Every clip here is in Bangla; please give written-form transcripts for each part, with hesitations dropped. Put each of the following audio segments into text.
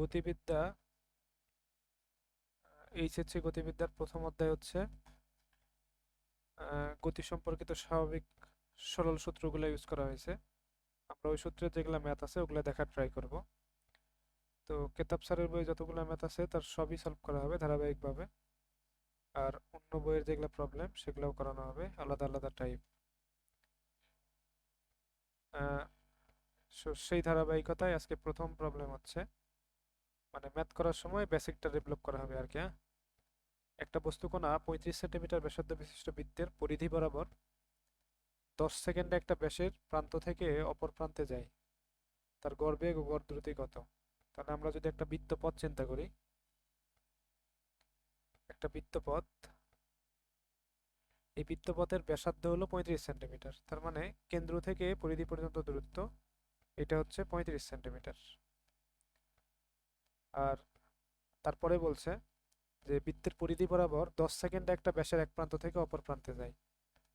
গতিবিদ্যা এইচএসসি গতিবিদ্যার প্রথম অধ্যায় হচ্ছে গতি সম্পর্কিত স্বাভাবিক সরল সূত্রগুলো ইউজ করা হয়েছে। আমরা ওই সূত্রে যেগুলো ম্যাথ আছে ওগুলো দেখার ট্রাই করব। তো কেতাব স্যারের বই যতগুলো ম্যাথ আছে তার সবই সলভ করা হবে ধারাবাহিকভাবে। আর অন্য বইয়ের যেগুলো প্রবলেম সেগুলোও করানো হবে আলাদা আলাদা টাইপ। সেই ধারাবাহিকতায় আজকে প্রথম প্রবলেম হচ্ছে, মানে ম্যাথ করার সময় বেসিকটা ডেভেলপ করা হবে আর কি। একটা বস্তুকণা 35 সেন্টিমিটার ব্যাসার্ধ বিশিষ্ট বৃত্তের পরিধি বরাবর 10 সেকেন্ডে একটা ব্যাসের প্রান্ত থেকে অপর প্রান্তে যায়, তার গড়বেগ ও গড় দ্রুতি কত? তাহলে আমরা যদি একটা বৃত্তপথ চিন্তা করি, একটা বৃত্তপথ, এই বৃত্তপথের ব্যাসার্ধ হলো 35 সেন্টিমিটার, তার মানে কেন্দ্র থেকে পরিধি পর্যন্ত দূরত্ব এটা হচ্ছে 35 সেন্টিমিটার। আর তারপরে বলছে যে বৃত্তের পরিধি বরাবর 10 সেকেন্ডে একটা ব্যাসের এক প্রান্ত থেকে অপর প্রান্তে যায়।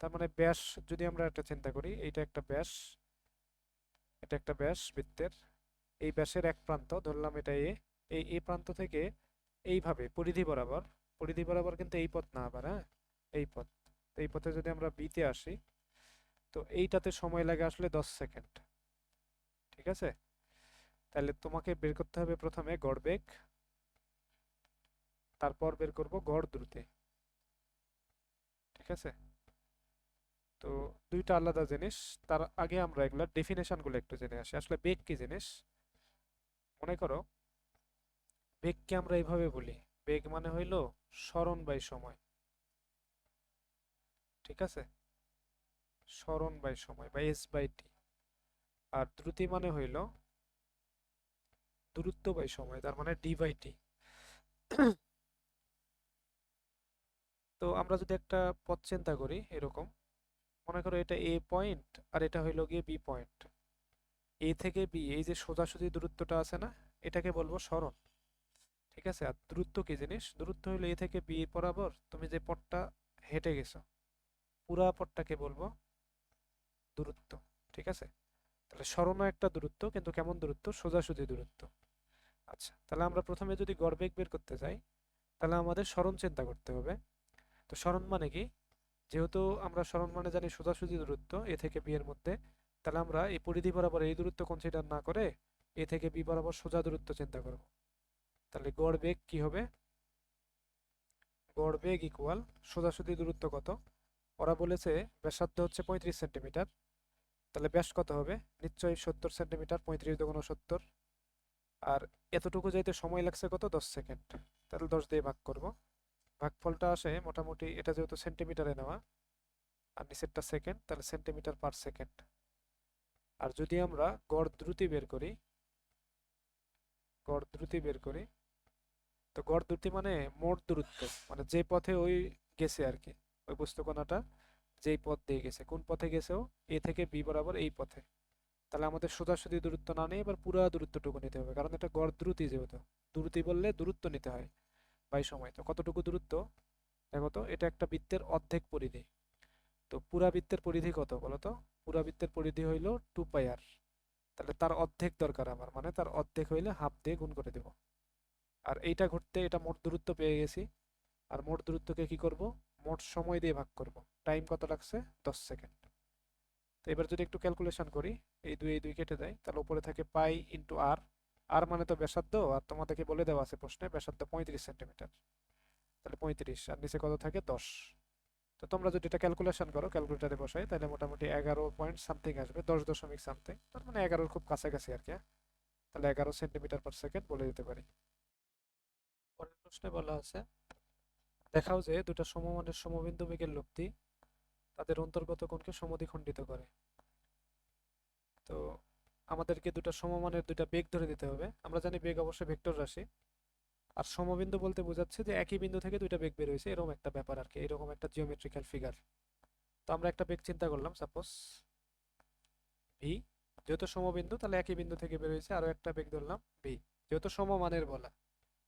তার মানে ব্যাস যদি আমরা একটা চিন্তা করি, এইটা একটা ব্যাস, এটা একটা ব্যাস বৃত্তের, এই ব্যাসের এক প্রান্ত ধরলাম এটা এ, এই এ প্রান্ত থেকে এইভাবে পরিধি বরাবর, পরিধি বরাবর কিন্তু এই পথ না আবার, হ্যাঁ এই পথ, এই পথে যদি আমরা বিতে আসি তো এইটাতে সময় লাগে আসলে 10 সেকেন্ড। ঠিক আছে, তাহলে তোমাকে বের করতে হবে প্রথমে গড় বেগ, তারপর বের করব গড় দ্রুতি। ঠিক আছে, তো দুইটা আলাদা জিনিস। তার আগে আমরা এগুলা ডেফিনেশন গুলো একটু জেনে আসি, আসলে বেগ কি জিনিস। মনে করো বেগকে আমরা এইভাবে বলি, বেগ মানে হইল সরণ বাই সময়। ঠিক আছে, সরণ বাই সময় বা এস বাই টি। আর দ্রুতি মানে হইল দূরত্ব বাই সময়, তার মানে ডি বাই টি। তো আমরা যদি একটা পথ চিন্তা করি এরকম, মনে করো এটা এ পয়েন্ট আর এটা হইলো গিয়ে বি পয়েন্ট। এ থেকে বি এই যে সোজাসুজি দূরত্বটা আছে না, এটাকে বলবো সরণ। ঠিক আছে, আর দূরত্ব কি জিনিস? দূরত্ব হইলো এ থেকে বি বরাবর তুমি যে পথটা হেঁটে গেছো, পুরা পথটাকে বলবো দূরত্ব। ঠিক আছে, তাহলে সরণও একটা দূরত্ব, কিন্তু কেমন দূরত্ব? সোজাসুজি দূরত্ব। আচ্ছা, তাহলে আমরা প্রথমে যদি গড়বেগ বের করতে চাই তাহলে আমাদের সরণ চিন্তা করতে হবে। তো সরণ মানে কি? যেহেতু আমরা সরণ মানে জানি সোজাসুজি দূরত্ব এ থেকে বি এর মধ্যে, তাহলে আমরা এই পরিধি বরাবর এই দূরত্ব কনসিডার না করে এ থেকে বি বরাবর সোজা দূরত্ব চিন্তা করব। তাহলে গড় বেগ কি হবে? গড় বেগ ইকুয়াল সোজাসুজি দূরত্ব কত? ওরা বলেছে ব্যাসার্ধ হচ্ছে 35 সেন্টিমিটার, তাহলে ব্যাস কত হবে? নিশ্চয়ই 70 সেন্টিমিটার, 35 × 70। আর এতটুকু যাইতে সময় লাগছে কত? 10 সেকেন্ড। তাহলে 10 দিয়ে ভাগ করব, ভাগফলটা আসে মোটামুটি, এটা যেহেতু সেন্টিমিটারে নেওয়া আর নিচেরটা সেকেন্ড, তাহলে সেন্টিমিটার পার সেকেন্ড। আর যদি আমরা গড় দ্রুতি বের করি, গড় দ্রুতি বের করি, তো গড় দ্রুতি মানে মোট দূরত্ব, মানে যে পথে ওই গেছে আর কি, ওই বস্তুকণাটা যেই পথ দিয়ে গেছে, কোন পথে গেছে ও? এ থেকে বি বরাবর এই পথে। তাহলে আমাদের সোজাসুজি দূরত্ব না নিয়ে এবার পুরা দূরত্বটুকু নিতে হবে, কারণ এটা গড় দ্রুতি, যেহেতু দ্রুতি বললে দূরত্ব নিতে হয় বাই সময়। তো কতটুকু দূরত্ব? দেখো তো, এটা একটা বৃত্তের অর্ধেক পরিধি। তো পুরা বৃত্তের পরিধি কত বলো তো? পুরা বৃত্তের পরিধি হইল 2πr। তাহলে তার অর্ধেক দরকার আমার, মানে তার অর্ধেক হইলে হাফ দিয়ে গুণ করে দেব। আর এইটা ঘটতে এটা মোট দূরত্ব পেয়ে গেছি। আর মোট দূরত্বকে কি করব? মোট সময় দিয়ে ভাগ করব। টাইম কত লাগছে? 10 সেকেন্ড। তো এবার যদি একটু ক্যালকুলেশন করি, এই দুই কেটে দেয়, তাহলে উপরে থাকে পাই ইন্টু আর। আর মানে তো ব্যাসার্ধ, আর তোমাদেরকে বলে দেওয়া আছে প্রশ্নে ব্যাসার্ধ 35 সেন্টিমিটার, তাহলে 35 আর নিচে কত থাকে? 10। তো তোমরা যদি এটা ক্যালকুলেশন করো, ক্যালকুলেটারে বসাই, তাহলে মোটামুটি 11 পয়েন্ট সামথিং আসবে, 10 দশমিক সামথিং, তার মানে 11-র খুব কাছাকাছি আর কি, হ্যাঁ? তাহলে 11 সেন্টিমিটার পার সেকেন্ড বলে দিতে পারি। পরের প্রশ্নে বলা আছে, দেখাও যে দুটো সমমানের সমবিন্দু বেগের লব্ধি তাদের অন্তর্গত কোণকে সমদ্বিখণ্ডিত করে। তো আমাদেরকে দুটো সমমানের দুইটা বেগ ধরে দিতে হবে। আমরা জানি বেগ অবশ্যই ভেক্টর রাশি, আর সমবিন্দু বলতে বোঝাচ্ছে যে একই বিন্দু থেকে দুইটা বেগ বের হয়েছে, এরকম একটা ব্যাপার আর কি, এরকম একটা জিওমেট্রিক্যাল ফিগার। তো আমরা একটা বেগ চিন্তা করলাম, সাপোজ ভি। যেহেতু সমবিন্দু তাহলে একই বিন্দু থেকে বের হয়েছে, আরো একটা বেগ ধরলাম ভি। যেহেতু সমমানের বলা,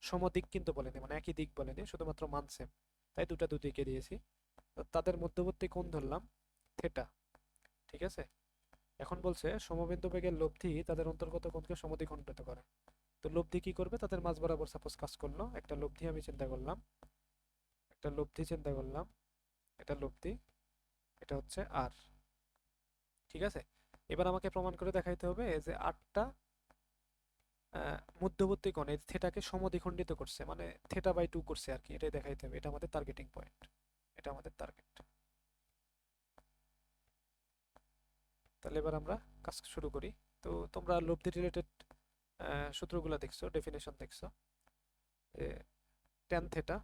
সমদিক কিন্তু বলেনি, মানে একই দিক বলেনি, শুধুমাত্র মান সেম, তাই দুটা দুদিকে দিয়েছি। তো তাদের মধ্যবর্তী কোণ ধরলাম থেটা। ঠিক আছে, এখন বলছে সমবিন্দু বেগের লব্ধি তাদের অন্তর্গত কোণকে সমদ্বিখণ্ডিত করে। তো লব্ধি কি করবে, তাদের মাঝ বরাবর সাপোজ কাজ করলো, একটা লব্ধি আমি চিন্তা করলাম, একটা লব্ধি চিন্তা করলাম, এটা লব্ধি, এটা হচ্ছে আর। ঠিক আছে, এবার আমাকে প্রমাণ করে দেখাইতে হবে যে আটটা মধ্যবর্তী কোণ এই থেটাকে সমদ্বিখণ্ডিত করছে, মানে থেটা বাই টু করছে আর কি, এটাই দেখাইতে হবে। এটা আমাদের টার্গেটিং পয়েন্ট, এটা আমাদের টার্গেট। তাহলে এবার আমরা কাজ শুরু করি। তো তোমরা লব্ধি রিলেটেড সূত্রগুলো দেখছো, ডেফিনেশন দেখছো, ট্যান থেটা,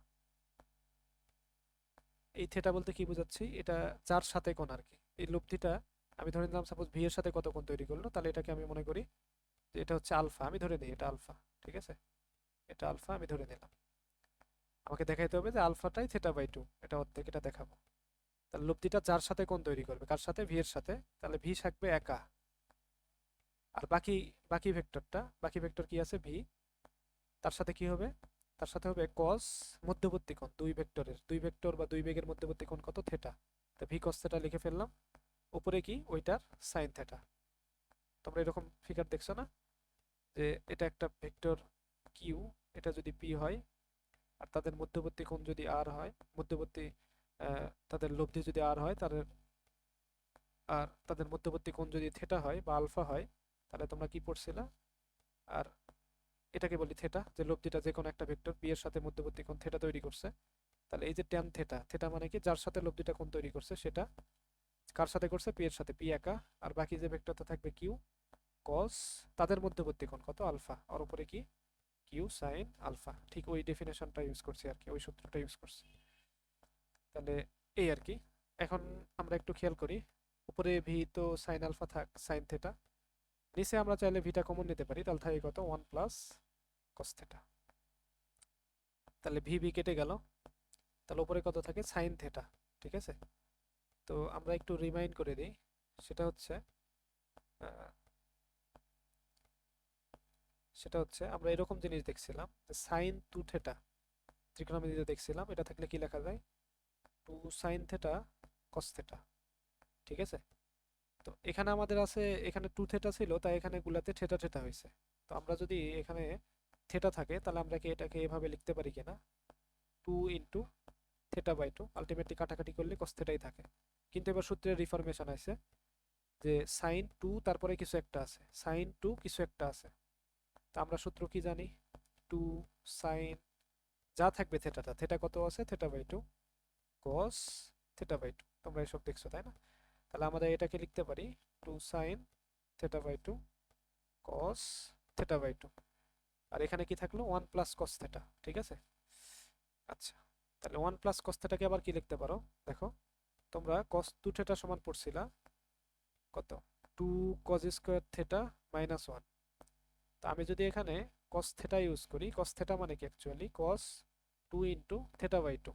এই থেটা বলতে কি বোঝাচ্ছি, এটা যার সাথে কোণ আর কি। এই লব্ধিটা আমি ধরে নিলাম সাপোজ ভি এর সাথে কত কোণ তৈরি করলো, তাহলে এটাকে আমি মনে করি যে এটা হচ্ছে আলফা, আমি ধরে নিই এটা আলফা। ঠিক আছে, এটা আলফা আমি ধরে নিলাম। আমাকে দেখাইতে হবে যে আলফাটাই থেটা বাই টু, এটা অর্ধেক, এটা দেখাবো। তাহলে লব্ধিটা যার সাথে কোণ তৈরি করবে, কার সাথে, ভি এর সাথে, তাহলে ভি থাকবে একা। আর বাকি বাকি ভেক্টরটা, বাকি ভেক্টর কি আছে, ভি, তার সাথে কি হবে, তার সাথে হবে কস মধ্যবর্তী কোণ, দুই ভেক্টরের, দুই ভেক্টর বা দুই বেগের মধ্যবর্তী কোণ কত, থেটা। তো ভি কস থেটা লিখে ফেললাম, উপরে কি ওইটার সাইন থেটা। তোমরা এরকম ফিগার দেখছো না, যে এটা একটা ভেক্টর কিউ, এটা যদি পি হয়, আর তাদের মধ্যবর্তী কোণ যদি আর হয়, মধ্যবর্তী তাদের লব্ধি যদি আর হয়, তাদের আর তাদের মধ্যবর্তী কোণ যদি থেটা হয় বা আলফা হয়, তাহলে তোমরা কি পড়ছিলা, আর এটাকে বলি থেটা, যে লব্ধিটা যে কোনো একটা ভেক্টর পি এর সাথে মধ্যবর্তী কোণ থেটা তৈরি করছে। তাহলে এই যে ট্যান থেটা, থেটা মানে কি যার সাথে লব্ধিটা কোণ তৈরি করছে সেটা, কার সাথে করছে, পি এর সাথে, পি একা। আর বাকি যে ভেক্টরটা থাকবে কিউ কস, তাদের মধ্যবর্তী কোণ কত, আলফা, আর উপরে কি কিউ সাইন আলফা। ঠিক ওই ডেফিনেশনটা ইউজ করছি আর কি, ওই সূত্রটা ইউজ করছি। তাহলে এই আর কি। এখন আমরা একটু খেয়াল করি, উপরে ভি তো সাইন আলফা থাক, সাইন থেটা, নিচে আমরা চাইলে ভিটা কমন নিতে পারি, তাহলে থাকে কত, ওয়ান প্লাস কস থেটা। তাহলে ভি ভি কেটে গেল, তাহলে উপরে কত থাকে, সাইন থেটা। ঠিক আছে, তো আমরা একটু রিমাইন্ড করে দিই, সেটা হচ্ছে আহ, সেটা হচ্ছে আমরা এরকম জিনিস দেখছিলাম যে সাইন টু থেটা, ত্রিকোণমিতিতে দেখছিলাম, এটা থাকলে কি লেখা যায়, two sine theta cos theta. ঠিক আছে, তো এখানে আমাদের আছে, এখানে টু থেটা ছিল, তাই এখানে গুলাতে থেটা থেটা হয়েছে। তো আমরা যদি এখানে থেটা থাকে, তাহলে আমরা কি এটাকে এভাবে লিখতে পারি কিনা, two into theta by two, ultimately কাটাকাটি করলে কস থেটাই থাকে। কিন্তু এবার সূত্রের রিফরমেশন আছে যে সাইন টু তারপরে কিছু একটা আছে, সাইন টু কিছু একটা আছে। তা আমরা সূত্র কি জানি, টু সাইন যা থাকবে থেটাটা, থেটা কত আছে, theta by two cos theta by two, তোমরা এসব দেখছো তাই না। তাহলে আমরা এটাকে লিখতে পারি two sine theta by two cos theta by two, আর এখানে কি থাকলো, ওয়ান প্লাস কস থেটা। ঠিক আছে, আচ্ছা, তাহলে ওয়ান প্লাস কস থেটাকে আবার কি লিখতে পারো, দেখো তোমরা কস টু থেটা সমান পড়ছিলা কত, two cos square theta minus one. তা আমি যদি এখানে কস থেটা ইউজ করি, কস থেটা মানে কি actually cos two into theta by two,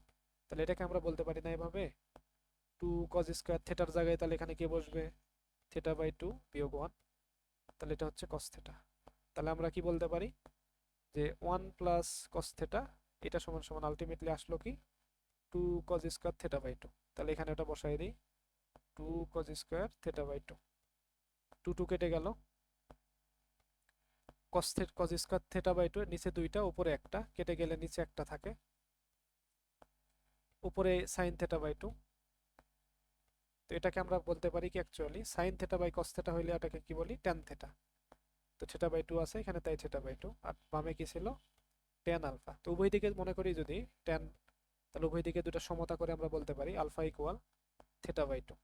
তাহলে এটাকে আমরা বলতে পারি না এভাবে, টু কস স্কোয়ার থেটার জায়গায় তাহলে এখানে কি বসবে, থেটা বাই টু বিয়োগ ওয়ান, তাহলে এটা হচ্ছে কস থেটা। তাহলে আমরা কি বলতে পারি যে ওয়ান প্লাস কস থেটা, এটা সমান সমান আলটিমেটলি আসলো কি, two cos square theta by two. তাহলে এখানে ওটা বসাই দিই, two cos square theta by two, two two কেটে গেল, cos square theta by two, নিচে দুইটা উপরে একটা, কেটে গেলে নিচে একটা থাকে, উপরে সাইন থেটা বাই টু। তো এটাকে আমরা বলতে পারি কি actually sine theta by cos theta হইলে এটাকে কি বলি, ট্যান থেটা। তো থেটা বাই টু আছে এখানে, তাই থেটা বাই টু, আর বামে কি ছিল, ট্যান আলফা। তো উভয় দিকে মনে করি যদি ট্যান, তাহলে উভয় দিকে দুটো সমতা করে আমরা বলতে পারি alpha equal theta by two.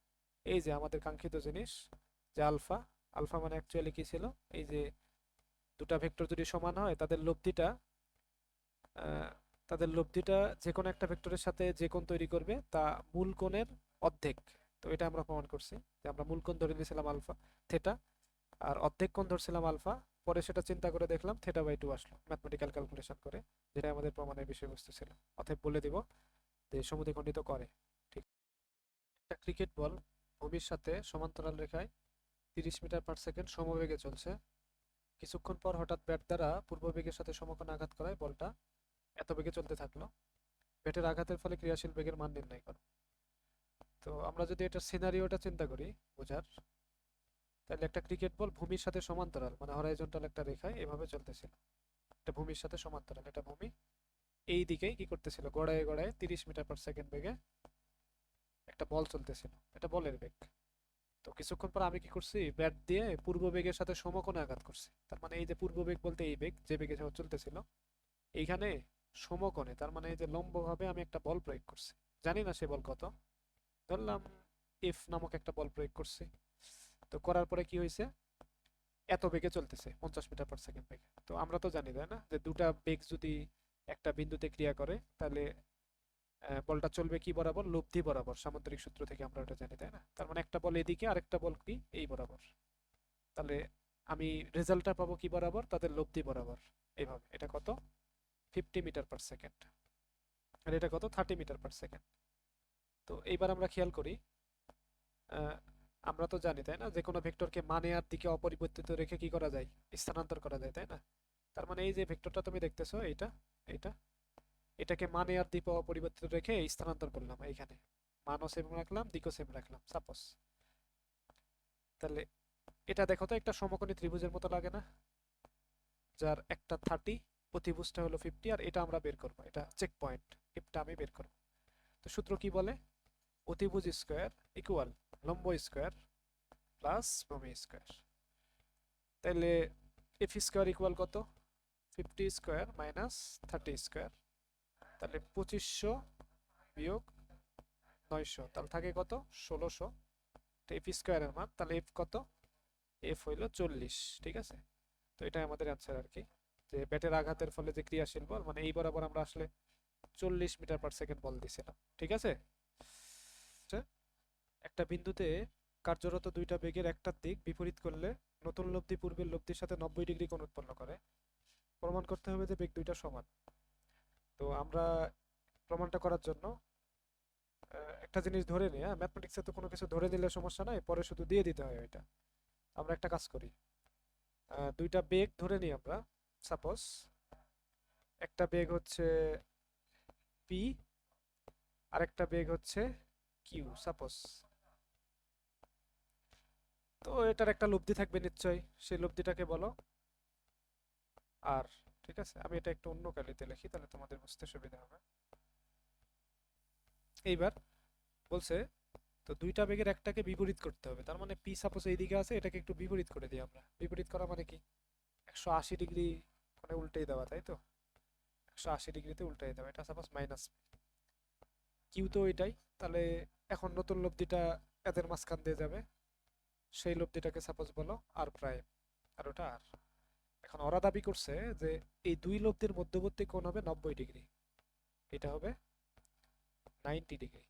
এই যে আমাদের কাঙ্ক্ষিত জিনিস, যে আলফা, আলফা মানে অ্যাকচুয়ালি কি ছিল, এই যে দুটা ভেক্টর যদি সমান হয়, তাদের লব্ধিটা আহ, তাদের লব্ধিটা যে কোনো একটা ভেক্টরের সাথে যে কোণ তৈরি করবে তা মূল কোণের অর্ধেক। তো এটা আমরা প্রমাণ করছি, যে আমরা মূল কোণ ধরে নিয়েছিলাম আলফা থেটা, আর অর্ধেক কোণ ধরছিলাম আলফা, পরে সেটা চিন্তা করে দেখলাম থেটা বাই টু আসলো ম্যাথমেটিক্যাল ক্যালকুলেশন করে, যেটা আমাদের প্রমাণের বিষয়বস্তু ছিল। অতএব বলে দিব যে সমদ্বিখণ্ডিত করে। ঠিক, একটা ক্রিকেট বল ভূমির সাথে সমান্তরাল রেখায় 30 মিটার/সেকেন্ড সমবেগে চলছে। কিছুক্ষণ পর হঠাৎ ব্যাট দ্বারা পূর্ব বেগের সাথে সমকোণে আঘাত করায় বলটা এত বেগে চলতে থাকলো। ব্যাটের আঘাতের ফলে ক্রিয়াশীল বেগের মান নির্ণয় করো। তো আমরা যদি এটা সিনারিওটা চিন্তা করি বোঝার, তাহলে একটা ক্রিকেট বল ভূমির সাথে সমান্তরাল মানে হরাইজন্টাল একটা রেখায় এভাবে চলতেছিল। এটা ভূমির সাথে সমান্তরাল, এটা ভূমি। এই দিকে কি করতেছিল, গড়ায় গড়ায় 30 মিটার/সেকেন্ড বেগে একটা বল চলতেছিল, এটা বলের বেগ। তো কিছুক্ষণ পর আমি কি করছি, ব্যাট দিয়ে পূর্ব বেগের সাথে সমকোণে আঘাত করছি। তার মানে এই যে পূর্ব বেগ বলতে এই বেগ, যে বেগে চলতেছিল, এইখানে সমকোণে, তার মানে এই যে লম্বভাবে আমি একটা বল প্রয়োগ করছি। জানি না সে বল কত, ধরলাম এফ নামক একটা বল প্রয়োগ করছি। তো করার পরে কি হয়েছে, এত বেগে চলতেছে 50 মিটার/সেকেন্ড বেগে। তো আমরা তো জানি তাই না, যে দুটা বেগ যদি একটা বিন্দুতে ক্রিয়া করে তাহলে বলটা চলবে কি বরাবর, লব্ধি বরাবর। সামান্তরিক সূত্র থেকে আমরা ওটা জানি তাই না। তার মানে একটা বল এদিকে, আরেকটা বল কি এই বরাবর। তাহলে আমি রেজাল্টটা পাবো কি বরাবর, তাদের লব্ধি বরাবর। এইভাবে এটা কত, 50 মিটার/সেকেন্ড, আর এটা কত, 30 মিটার/সেকেন্ড। তো এইবার আমরা খেয়াল করি, আহ, আমরা তো জানি তাই না, যে কোনো ভেক্টরকে মানে আর দিকে অপরিবর্তিত রেখে কি করা যায়, স্থানান্তর করা যায় তাই না। তার মানে এই যে ভেক্টরটা তুমি দেখতেছো, এইটা এইটা এটাকে মানে আর দিকে অপরিবর্তিত রেখে স্থানান্তর করলাম এইখানে, মানও সেম রাখলাম, দিকও সেম রাখলাম সাপোজ। তাহলে এটা দেখো তো একটা সমকোণী ত্রিভুজের মতো লাগে না, যার একটা 30, অতিভুজটা হলো 50, আর এটা আমরা বের করবো, এটা চেক পয়েন্ট, এটা আমি বের করবো। তো সূত্র কি বলে, অতিভুজ স্কোয়ার ইকুয়াল লম্ব স্কোয়ার প্লাস ভূমি স্কোয়ার। তাহলে এফ স্কোয়ার ইকুয়াল কত, 50 স্কোয়ার মাইনাস 30 স্কোয়ার। তাহলে 2500 বিয়োগ 900, তাহলে থাকে কত, 1600। এফ স্কোয়ারের মান, তাহলে এফ কত, এফ হইলো 40। ঠিক আছে, তো এটাই আমাদের অ্যান্সার আর কি, যে ব্যাটের আঘাতের ফলে যে ক্রিয়াশীল বল, মানে এই বরাবর আমরা আসলে 40 মিটার/সেকেন্ড বল দিছিলাম। ঠিক আছে, আচ্ছা, একটা বিন্দুতে কার্যরত দুইটা বেগের একটার দিক বিপরীত করলে নতুন লব্ধি পূর্বের লব্ধির সাথে 90 ডিগ্রি কোণ উৎপন্ন করে। প্রমাণ করতে হবে যে বেগ দুইটা সমান। তো আমরা প্রমাণটা করার জন্য একটা জিনিস ধরে নিই, হ্যাঁ, ম্যাথমেটিক্সে তো কোনো কিছু ধরে নিলে সমস্যা নাই, পরে শুধু দিয়ে দিতে হয় ওইটা। আমরা একটা কাজ করি, দুইটা বেগ ধরে নিই আমরা। সাপোজ একটা বেগ হচ্ছে পি, আরেকটা বেগ হচ্ছে কিউ সাপোজ। তো এটার একটা লব্ধি থাকবে নিশ্চয়ই, সেই লব্ধিটাকে বলো আর। ঠিক আছে, আমি এটা একটু অন্য কালিতে লিখি, তাহলে তোমাদের বুঝতে সুবিধা হবে। এইবার বলছে, তো দুইটা বেগের একটাকে বিপরীত করতে হবে, তার মানে পি সাপোজ এইদিকে আছে, এটাকে একটু বিপরীত করে দিই আমরা। বিপরীত করা মানে কি, 180 ডিগ্রি মানে উল্টেই দেওয়া, তাই তো, 180 ডিগ্রিতে উল্টাই দেওয়া। এটা সাপোজ মাইনাস কিউ, তো এটাই। তাহলে এখন নতুন লব্ধিটা এদের মাঝখান দিয়ে যাবে, সেই লব্ধিটাকে সাপোজ বলো আর প্রাইম, আর ওটা আর। এখন ওরা দাবি করছে যে এই দুই লব্ধির মধ্যবর্তী কোণ হবে 90 ডিগ্রি, এটা হবে 90 ডিগ্রি।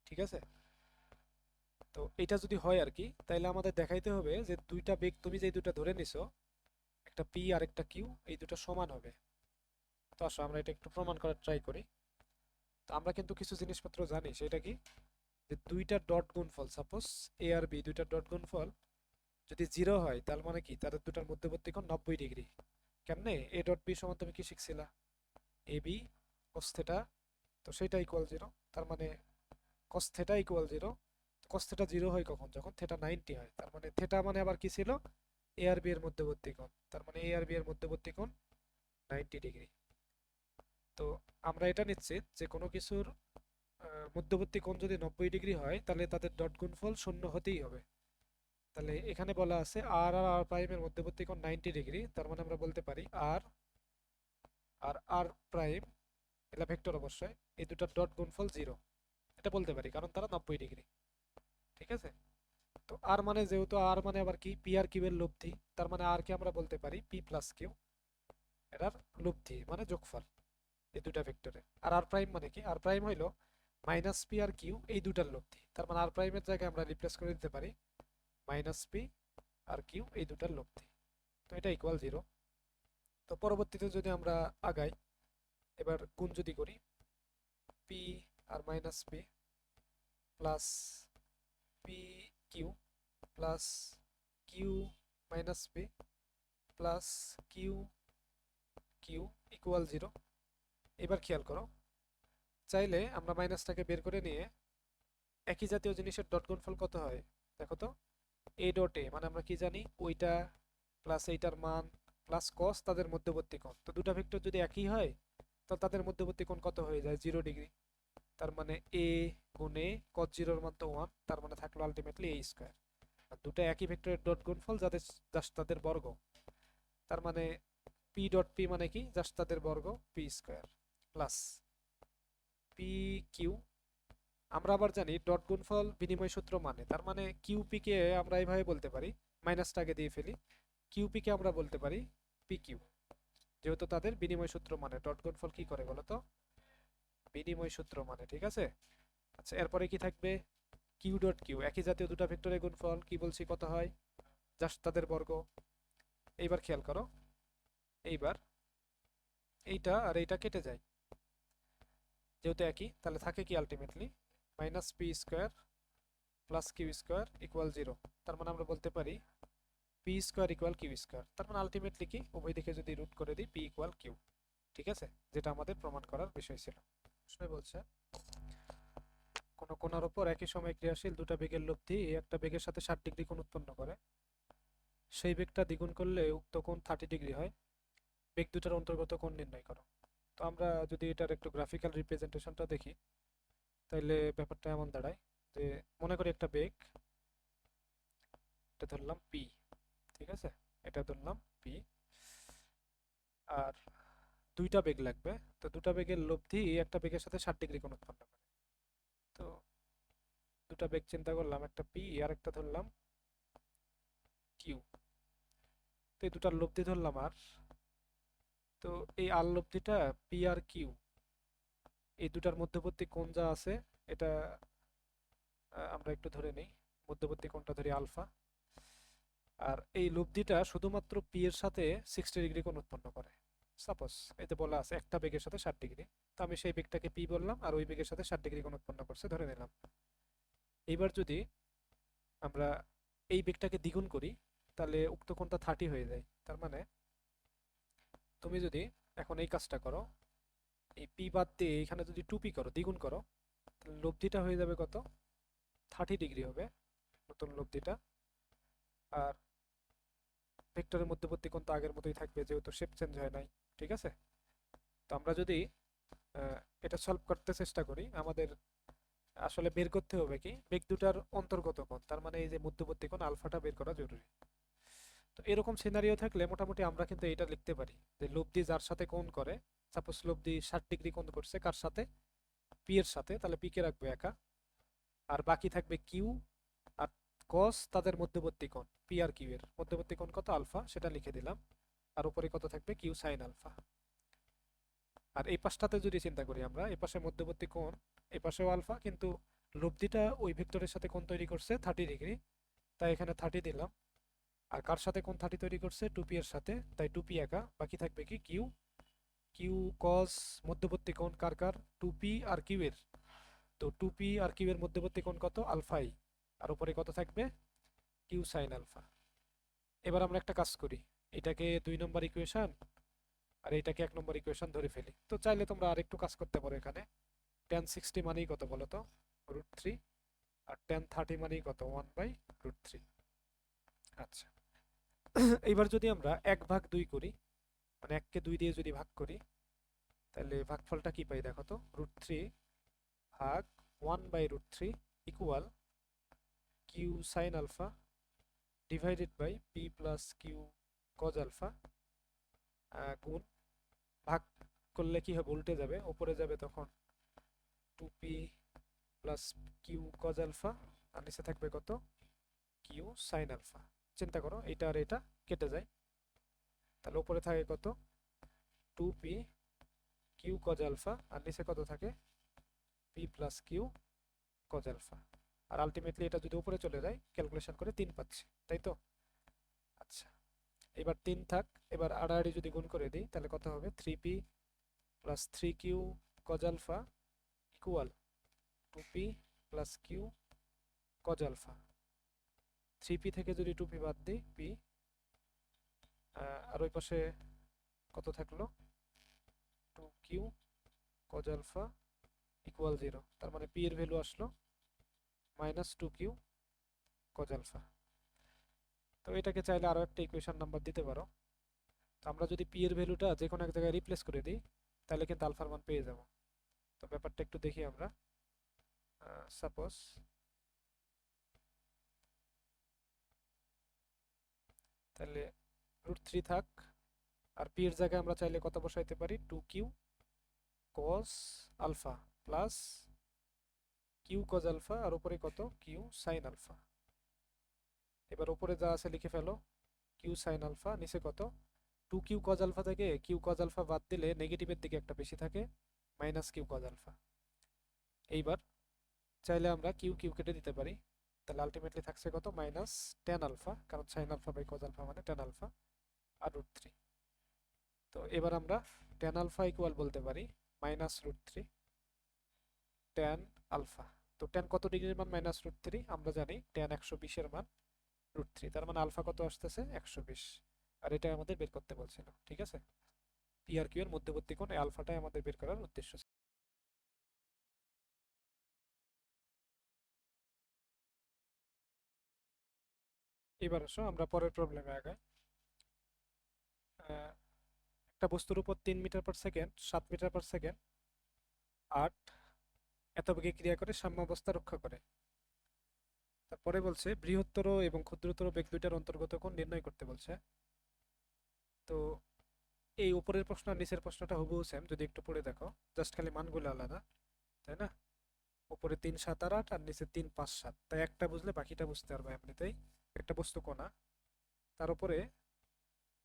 ঠিক আছে, তো এটা যদি হয় আর কি, তাইলে আমাদের দেখাইতে হবে যে দুইটা বেগ তুমি যে দুইটা ধরে নিছো, একটা পি আর একটা কিউ, এই দুটো সমান হবে। তো আসো আমরা এটা একটু প্রমাণ করার ট্রাই করি। তো আমরা কিন্তু কিছু জিনিসপত্র জানি, সেটা কি, যে দুইটা ডট গুণফল, সাপোজ এ আর বি দুইটা ডট গুণফল যদি 0 হয়, তার মানে কি, তাদের দুটার মধ্যবর্তী কোণ 90 ডিগ্রি। কেমনে, এ ডট বি সমান তুমি কি শিখছিলা, এ বি cos থিটা, তো সেটা ইকুয়াল 0। তার মানে cos theta equal 0। cos theta 0 হয় কখন, যখন থিটা 90 হয়। তার মানে থিটা মানে আবার কি ছিল, এ আর বি এর মধ্যবর্তী কোণ। তার মানে এ আর বি এর মধ্যবর্তী কোণ 90 ডিগ্রি। তো আমরা এটা নিশ্চিত যে কোনো কিছুর মধ্যবর্তী কোণ যদি 90 ডিগ্রি হয়, তাহলে তাদের ডট গুণফল 0 হতেই হবে। তাহলে এখানে বলা আছে আর আর আর প্রাইমের মধ্যবর্তী কোণ 90 ডিগ্রি, তার মানে আমরা বলতে পারি আর আর আর প্রাইম, এটা ভেক্টর অবশ্যই, এই দুটার ডট গুণফল 0, এটা বলতে পারি কারণ তারা 90 ডিগ্রি। ঠিক আছে, তো আর মানে, যেহেতু আর মানে আবার কি, পি আর কিউ এর লব্ধি, তার মানে আর কে আমরা বলতে পারি পি প্লাস কিউ, এটার লব্ধি মানে যোগফল এই দুটা ভেক্টরের। আর আর প্রাইম মানে কি, আর প্রাইম হইলো মাইনাস পি আর কিউ এই দুটার লব্ধি। তার মানে আর প্রাইমের জায়গায় আমরা রিপ্লেস করে দিতে পারি মাইনাস পি আর কিউ এই দুটার লব্ধি। তো এটা ইকুয়াল 0। তো পরবর্তীতে যদি আমরা আগাই, এবার গুণ যদি করি, পি আর minus P plus P Q plus Q minus P plus Q Q equal 0। এবার খেয়াল করো, চাইলে আমরা মাইনাসটাকে বের করে নিয়ে একই জাতীয় জিনিসের ডট গুণফল কত হয় দেখো তো, এ ডট এ মানে আমরা কি জানি, ওইটা প্লাস এইটার মান প্লাস কস তাদের মধ্যবর্তী কোণ। তো দুটা ভেক্টর যদি একই হয় তো তাদের মধ্যবর্তী কোণ কত হয়ে যায়? 0 ডিগ্রি। তার মানে এ গুণে cos 0 মান তো 1, তার মানে থাকলো আলটিমেটলি a স্কয়ার। আর দুটো একই ভেক্টরের ডট গুণফল যাদের জাস্ট তাদের বর্গ, তার মানে পি ডট পি মানে কি? জাস্ট তাদের বর্গ, p square plus P q. আমরা আবার জানি ডট গুণফল বিনিময় সূত্র মানে, তার মানে কিউপি কে আমরা এইভাবে বলতে পারি, মাইনাসটা আগে দিয়ে ফেলি, কিউপি কে আমরা বলতে পারি পি কিউ, যেহেতু তাদের বিনিময় সূত্র মানে। ডট গুণফল কি করে বলো তো? বিনিময় সূত্র মানে, ঠিক আছে। আচ্ছা, এরপরে কি থাকবে? কিউ ডট কিউ, একই জাতীয় দুটো ভেক্টরের গুণফল, কি বলছি কত হয়? জাস্ট তাদের বর্গ। এইবার খেয়াল করো, এইবার এইটা আর এইটা কেটে যায়, যেহেতু একই, তাহলে থাকে কি ultimately minus p square plus q square equal 0। তার মানে আমরা বলতে পারি p square equal q square. তার মানে আলটিমেটলি কি, উভয় দিকে যদি রুট করে দিই পি ইকুয়াল কিউ, ঠিক আছে, যেটা আমাদের প্রমাণ করার বিষয় ছিল। প্রশ্নে বলছে কোন কোণার উপর একই সময় ক্রিয়াশীল দুটা বেগের লব্ধি একটা বেগের সাথে 60 ডিগ্রি কোণ উৎপন্ন করে, সেই বেগটা দ্বিগুণ করলে উক্ত কোণ 30 ডিগ্রি হয়, বেগ দুটার অন্তর্গত কোণ নির্ণয় করো। তো আমরা যদি এটার একটু গ্রাফিক্যাল রিপ্রেজেন্টেশনটা দেখি, তাইলে ব্যাপারটা এমন দাঁড়ায় যে মনে করি একটা বেগ, এটা ধরলাম পি, ঠিক আছে, এটা ধরলাম পি, আর দুইটা বেগ লাগবে। তো দুটা বেগের লব্ধি একটা বেগের সাথে 60 ডিগ্রি কোণ উৎপন্ন করে। তো দুটা বেগ চিন্তা করলাম, একটা পি আর একটা ধরলাম কিউ। তো এই দুটার লব্ধি ধরলাম আর, তো এই আর লব্ধিটা পি আর কিউ, এই দুটার মধ্যবর্তী কোণ যা আছে এটা আমরা একটু ধরে নিই, মধ্যবর্তী কোণটা ধরি আলফা। আর এই লব্ধিটা শুধুমাত্র পি এর সাথে 60 ডিগ্রি কোণ উৎপন্ন করে। সাপোজ এতে বলা আছে একটা বেগের সাথে 60 ডিগ্রি, তো আমি সেই বেগটাকে পি বললাম, আর ওই বেগের সাথে 60 ডিগ্রি কোণ উৎপন্ন করছে ধরে নিলাম। এইবার যদি আমরা এই বেগটাকে দ্বিগুণ করি তাহলে উক্ত কোণটা 30 হয়ে যায়। তার মানে তুমি যদি এখন এই কাজটা করো, এই পি বাদ দিয়ে এখানে যদি 2p করো, দ্বিগুণ করো, তাহলে লব্ধিটা হয়ে যাবে কত? 30 ডিগ্রি হবে নতুন লব্ধিটা। আর ভেক্টরের মধ্যবর্তী কোণ তো আগের মতোই থাকবে, যেহেতু শেপ চেঞ্জ হয় নাই, ঠিক আছে। তো আমরা যদি এটা সলভ করতে চেষ্টা করি, আমাদের আসলে বের করতে হবে কি, বেগ দুটার অন্তর্গত কোণ, তার মানে এই যে মধ্যবর্তী কোণ আলফাটা বের করা জরুরি। তো এরকম সিনারিও থাকলে মোটামুটি আমরা কিন্তু এটা লিখতে পারি যে লব্ধি যার সাথে কোণ করে, সাপোজ লব্ধি 60 ডিগ্রি কোণ করছে কার সাথে? পি এর সাথে, তাহলে পি কে রাখবো একা, আর বাকি থাকবে কিউ আর কস তাদের মধ্যবর্তী কোণ, পি আর কিউ এর মধ্যবর্তী কোণ কত? আলফা, সেটা লিখে দিলাম। আর উপরে কত থাকবে? Q sine alpha. আর এই পাশটাতে যদি চিন্তা করি আমরা, এই পাশে মধ্যবর্তী কোণ, এই পাশেও আলফা, কিন্তু লব্ধিটা ওই ভেক্টরের সাথে কোণ তৈরি করছে 30 ডিগ্রি, তাই এখানে 30 দিলাম। আর কার সাথে কোণ 30 তৈরি করছে? 2p এর সাথে, তাই 2p একা, বাকি থাকবে কি কিউ। কিউ কস মধ্যবর্তী কোণ কার কার? 2p আর কিউ এর। তো 2p আর কিউ এর মধ্যবর্তী কোণ কত? আলফাই। আর উপরে কত থাকবে? Q sine alpha. এবার আমরা একটা কাজ করি, এটাকে 2 নম্বর ইকুয়েশন আর এটাকে 1 নম্বর ইকুয়েশন ধরে ফেলি। তো চাইলে তোমরা আরেকটু কাজ করতে পারো, এখানে tan 60 মানেই কত বলো তো? √3। আর tan 30 মানেই কত? 1/√3। আচ্ছা, এইবার যদি আমরা 1/2 করি, মানে 1 কে 2 দিয়ে যদি ভাগ করি, তাহলে ভাগফলটা কি পাই দেখো তো? √3 ভাগ 1/√3 equal q sine alpha divided by p plus Q cos alpha, গুণ, ভাগ করলে কি হবে? উল্টে যাবে, উপরে যাবে তখন 2p plus Q cos alpha, আর নিচে থাকবে কত? Q sine alpha. চিন্তা করো, এটা আর এটা কেটে যায়, তাহলে উপরে থাকে কত? 2p কিউ কজ আলফা, আর নিচে কত থাকে? p plus Q cos alpha. আর আলটিমেটলি এটা যদি উপরে চলে যায়, ক্যালকুলেশন করে 3 পাচ্ছি, তাই তো? আচ্ছা, এবার 3 থাক, এবার আড়াআড়ি যদি গুণ করে দিই তাহলে কত হবে? 3p plus 3q cos alpha equal 2p plus Q cos alpha. 3p থেকে যদি 2p বাদ দিই, p, আর ওই পাশে কত থাকলো? 2q cause alpha equal 0। তার মানে p এর ভ্যালু আসলো -2q কজ আলফা। তো এটাকে চাইলে আরো একটা ইকুয়েশন নাম্বার দিতে পারো, তো আমরা যদি পি এর ভ্যালুটা যে কোনো এক জায়গায় রিপ্লেস করে দিই তাহলে কিন্তু আলফার মান পেয়ে যাব। তো ব্যাপারটা একটু দেখি আমরা। সাপোজ তাহলে √3 থাক, আর পি এর জায়গায় আমরা চাইলে কত বসাইতে পারি, 2q cos alpha plus Q cos alpha, আর উপরে কত, কিউ sin আলফা। এবার উপরে যা আছে লিখে ফেলো, কিউ sin আলফা, নিচে কত, 2q cos আলফা থেকে কিউ cos আলফা বাদ দিলে নেগেটিভের দিকে একটা বেশি থাকে, মাইনাস কিউ cos আলফা। এইবার চাইলে আমরা কিউ কিউ কেটে দিতে পারি, তাহলে আলটিমেটলি থাকছে কত, মাইনাস টেন আলফা, কারণ sine alpha by cos alpha মানে টেন আলফা, আর √3। তো এবার আমরা টেন আলফা ইকুয়াল বলতে পারি মাইনাস √3 টেন আলফা। তো টেন কত ডিগ্রির মান, মাইনাস √3, আমরা জানি টেন 120 এর মান √3, তার মানে আলফা কত আসতেছে, 120। আর এটা আমাদের বের করতে বলছিল, ঠিক আছে। পি আর কিউ এর মধ্যবর্তী কোণ, এই আলফাটাই আমাদের বের করার উদ্দেশ্য ছিল। এবার আসো আমরা পরের প্রবলেমে আগাই। আহ, একটা বস্তুর উপর 3 metre per second, 7 metre per second, 8 এত বেগে ক্রিয়া করে সাম্যাবস্থা রক্ষা করে। তারপরে বলছে বৃহত্তর এবং ক্ষুদ্রতর বেগ দুইটার অন্তর্গত কোণ নির্ণয় করতে বলছে। তো এই উপরের প্রশ্ন আর নিচের প্রশ্নটা হুবহু সেম, যদি একটু পড়ে দেখো, জাস্ট খালি মানগুলো আলাদা, তাই না। উপরে 3 7 আর 8, আর নিচে 3 5 7, তাই একটা বুঝলে বাকিটা বুঝতে পারবে এমনিতেই। একটা বস্তু কোণা, তার উপরে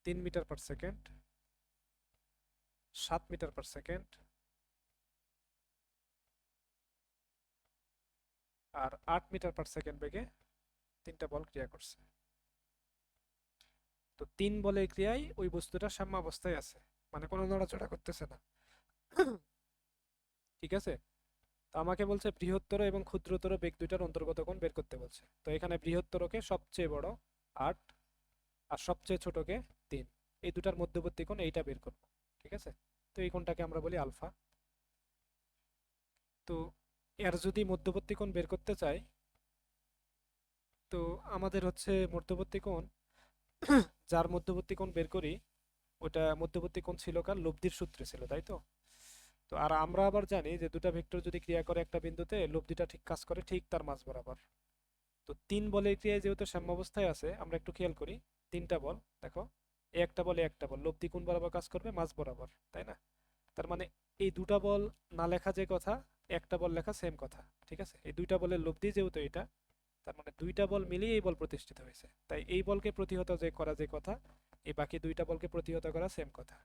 3 metre per second, 7 metre per second, আর 8 মিটার পার সেকেন্ড বেগে তিনটা বল ক্রিয়া করছে। তো 3 বলের ক্রিয়ায় ওই বস্তুটা সাম্যাবস্থায় আছে, মানে কোনো নড়াচড়া করতেছে না, ঠিক আছে। তো আমাকে বলছে বৃহত্তর এবং ক্ষুদ্রতর বেগ দুইটার অন্তর্গত কোণ বের করতে বলছে। তো এখানে বৃহত্তরকে সবচেয়ে বড় 8, আর সবচেয়ে ছোটকে 3, এই দুটার মধ্যবর্তী কোণ এইটা বের করব, ঠিক আছে। তো এই কোণটাকে আমরা বলি আলফা। তো এর যদি মধ্যবর্তী কোণ বের করতে চাই, তো আমাদের হচ্ছে মধ্যবর্তী কোণ, যার মধ্যবর্তী কোণ বের করি ওটা মধ্যবর্তী কোণ ছিল কার, লব্ধির সূত্রে ছিল, তাই তো। তো আর আমরা আবার জানি যে দুটা ভেক্টর যদি ক্রিয়া করে একটা বিন্দুতে, লব্ধিটা ঠিক কাজ করে ঠিক তার মাঝ বরাবর। তো 3 বলের ক্রিয়ায় যেহেতু সাম্যাবস্থায় আছে, আমরা একটু খেয়াল করি, তিনটা বল দেখো, একটা বলে একটা বল লব্ধি কোণ বরাবর কাজ করবে, মাঝ বরাবর, তাই না। তার মানে এই দুটা বল না লেখা যে কথা, একটা বল লেখা সেম কথা, ঠিক আছে। এই দুইটা বলের লব্ধি যেহেতু এটা, তার মানে দুইটা বল মিলিয়ে এই বল প্রতিষ্ঠিত হয়েছে, তাই এই বলকে প্রতিহত যে করা যে কথা, এই বাকি দুইটা বলকে প্রতিহত করা সেম কথা।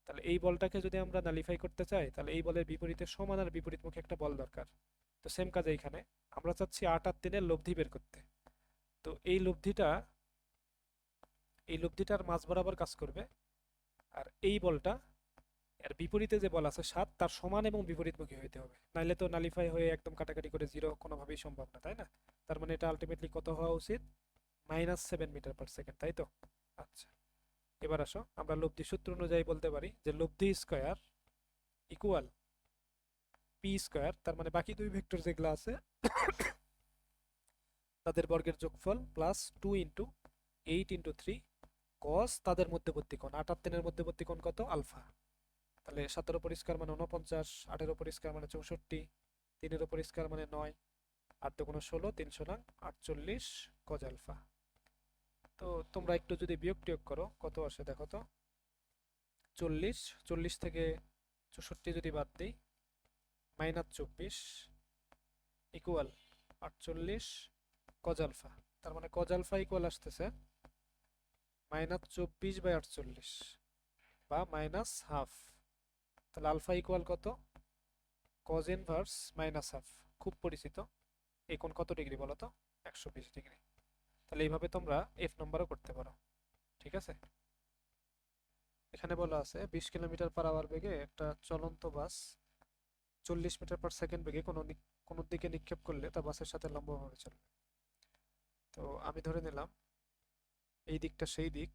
তাহলে এই বলটাকে যদি আমরা নালিফাই করতে চাই, তাহলে এই বলের বিপরীতে সমান আর বিপরীতমুখী একটা বল দরকার। তো সেম কাজ এইখানে, আমরা চাচ্ছি 8 আর 3 এর লব্ধি বের করতে। তো এই লব্ধিটার মাঝ বরাবর কাজ করবে, আর এই বলটা এর বিপরীতে যে বল আছে 7, তার সমান এবং বিপরীতমুখী হইতে হবে, নাইলে তো নালিফাই হয়ে একদম কাটাকাটি করে জিরো কোনোভাবেই সম্ভব না, তাই না। তার মানে এটা আলটিমেটলি কত হওয়া উচিত, -7 মিটার পার সেকেন্ড, তাই তো। আচ্ছা, এবার আসো আমরা লব্ধি সূত্র অনুযায়ী বলতে পারি যে লব্ধি স্কয়ার ইকুয়াল পি স্কয়ার, তার মানে বাকি দুই ভেক্টর যেগুলো আছে তাদের বর্গের যোগফল প্লাস 2 ইন্টু 8 ইন্টু 3 কস তাদের মধ্যবর্তী কোণ, 8 আর 3 এর মধ্যবর্তী কোণ কত, আলফা। তাহলে 7 উপর স্কয়ার মানে 49, 8 উপর স্কয়ার মানে 64, 3 উপর স্কয়ার মানে 9, 8 দুগুণ 16, 348 কজ আলফা। তো তোমরা একটু যদি বিয়োগ টিয়োগ করো কত আসে দেখো তো, 40, 40 থেকে 64 যদি বাদ দিই, -24 ইকুয়াল 48 কজ আলফা। তার মানে কজ আলফা ইকুয়াল আসতেছে -24/48 বা -হাফ। তাহলে আলফা ইকুয়াল কত, কজ ইনভার্স -হাফ, খুব পরিচিত। এই কোণ কত ডিগ্রি বলো তো, 120 ডিগ্রি। তাহলে এইভাবে তোমরা এফ নাম্বারও করতে পারো, ঠিক আছে। এখানে বলা আছে 20 কিলোমিটার পার আওয়ার বেগে একটা চলন্ত বাস 40 মিটার পার সেকেন্ড বেগে কোনো দিকে নিক্ষেপ করলে তা বাসের সাথে লম্বভাবে চলবে। তো আমি ধরে নিলাম এই দিকটা সেই দিক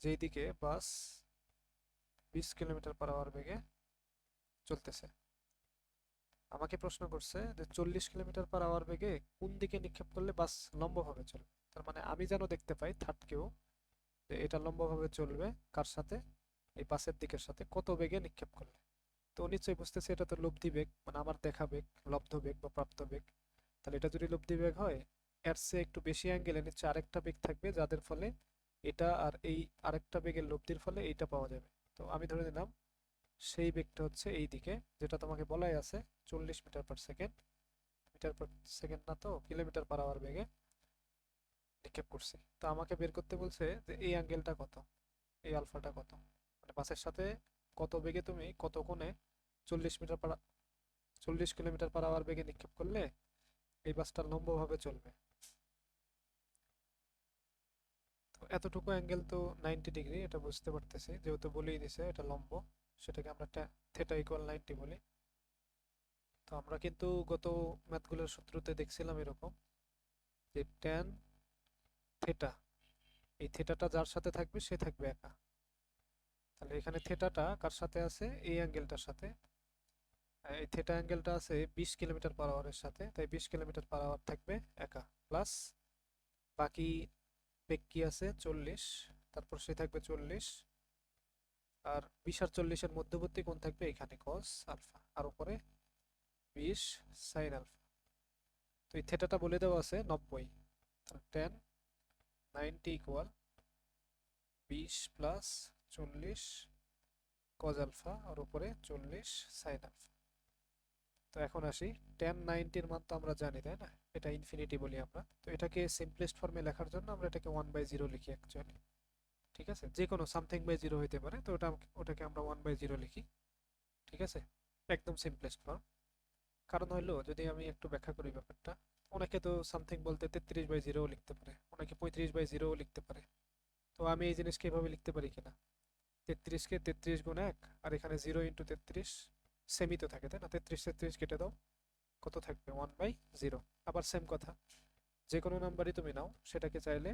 যেই দিকে বাস 20 কিলোমিটার পার আওয়ার বেগে চলতেছে। আমাকে প্রশ্ন করছে যে 40 কিলোমিটার পার আওয়ার বেগে কোন দিকে নিক্ষেপ করলে বাস লম্বভাবে চলবে। তার মানে আমি যেন দেখতে পাই থার্ড কেউ যে এটা লম্বভাবে চলবে কার সাথে, এই পাশের দিকের সাথে কত বেগে নিক্ষেপ করলে। তো ও নিশ্চয়ই বুঝতেছে এটা তো লব্ধি বেগ, মানে আমার দেখা বেগ, লব্ধ বেগ বা প্রাপ্ত বেগ। তাহলে এটা যদি লব্ধি বেগ হয়, এর চেয়ে একটু বেশি অ্যাঙ্গেলে নিশ্চয়ই আরেকটা বেগ থাকবে যাদের ফলে এটা আর এই আরেকটা বেগের লব্ধির ফলে এইটা পাওয়া যাবে। তো আমি ধরে নিলাম সেই বেগটা হচ্ছে এই দিকে, যেটা তোমাকে বলাই আছে 40 metre per second, metre per second না তো কিলোমিটার পার আওয়ার বেগে নিক্ষেপ করছি। তো আমাকে বের করতে বলছে যে এই অ্যাঙ্গেলটা কত, এই আলফাটা কত, মানে বাসের সাথে কত বেগে তুমি কত কোণে 40 metre per 40 kilometre per hour বেগে নিক্ষেপ করলে এই বাসটা লম্বভাবে চলবে। তো এতটুকু অ্যাঙ্গেল তো 90 ডিগ্রি, এটা বুঝতে পারতেছি যেহেতু বলেই দিছে এটা লম্ব, সেটাকে আমরা থেটা ইকুয়াল 90 বলি। তো আমরা কিন্তু গত ম্যাথগুলোর সূত্রতে দেখছিলাম এরকম যে ট্যান থেটা, এই থেটাটা যার সাথে থাকবে সে থাকবে একা। তাহলে এখানে থেটাটা কার সাথে আছে, এই অ্যাঙ্গেলটার সাথে। এই থেটা অ্যাঙ্গেলটা আছে 20 কিলোমিটার পার আওয়ারের সাথে, তাই 20 কিলোমিটার পার আওয়ার থাকবে একা, প্লাস বাকি বেগ কি আছে 40, তারপর সে থাকবে 40, আর 20 আর 40-এর মধ্যবর্তী কোণ থাকবে এখানে কস আলফা, আর উপরে 20 সাইন আলফা। তো এই থেটাটা বলে দেওয়া আছে 90, তাহলে টেন 90 ইকুয়াল 20 + 40 কজ আলফা আর উপরে 40 সাইন আলফা। তো এখন আসি, টেন 90-র মান তো আমরা জানি তাই না, এটা ইনফিনিটি বলি আমরা। তো এটাকে সিম্পলেস্ট ফর্মে লেখার জন্য আমরা এটাকে 1/0 লিখি অ্যাকচুয়ালি। ঠিক আছে, যে কোনো সামথিং বাই জিরো হইতে পারে, তো ওটাকে আমরা 1/0 লিখি। ঠিক আছে, একদম সিম্পলেস্ট ফর্ম। কারণ হইলো যদি আমি একটু ব্যাখ্যা করি ব্যাপারটা, অনেকে তো সামথিং বলতে 33/0 লিখতে পারে, অনেকে 35/0 লিখতে পারে। তো আমি এই জিনিসকে এভাবে লিখতে পারি কিনা, 33-কে 33 × 1, আর এখানে 0 × 33 সেমই তো থাকে তাই না, 33 কেটে দাও, কত থাকবে 1/0। আবার সেম কথা, যে কোনো নাম্বারই তুমি নাও সেটাকে চাইলে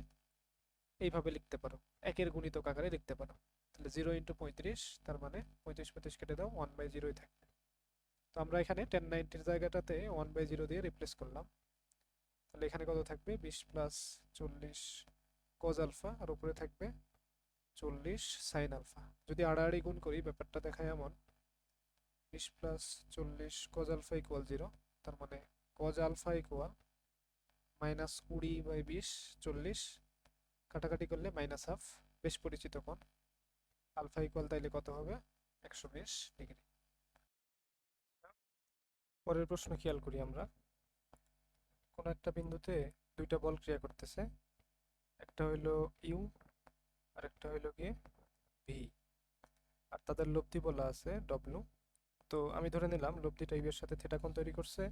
এইভাবে লিখতে পারো, একের গুণিতক আকারে লিখতে পারো। তাহলে 0 × 35, তার মানে 35 কেটে দাও, 1/0ই থাকবে। তো আমরা এখানে 1090-র জায়গাটাতে 1/0 দিয়ে রিপ্লেস করলাম। তাহলে এখানে কত থাকবে 20 + 40 কজ আলফা আর উপরে থাকবে 40 সাইন আলফা। যদি আড়াআড়ি গুণ করি ব্যাপারটা দেখায় এমন, 20 + 40 কজ আলফা ইকুয়াল 0, তার মানে কজ আলফা ইকুয়াল -20/20 40, কাটাকাটি করলে -হাফ, বেশ পরিচিত কোণ। আলফা ইকুয়াল তাইলে কত হবে 120 ডিগ্রি। পরের প্রশ্ন খেয়াল করি আমরা, কোন একটা বিন্দুতে দুইটা বল ক্রিয়া করতেছে, একটা হইলো ইউ আর একটা হইলো কি ভি, আর তাদের লব্ধি বলা আছে ডব্লু। তো আমি ধরে নিলাম লব্ধিটা ইউ এর সাথে থেটা কোণ তৈরি করছে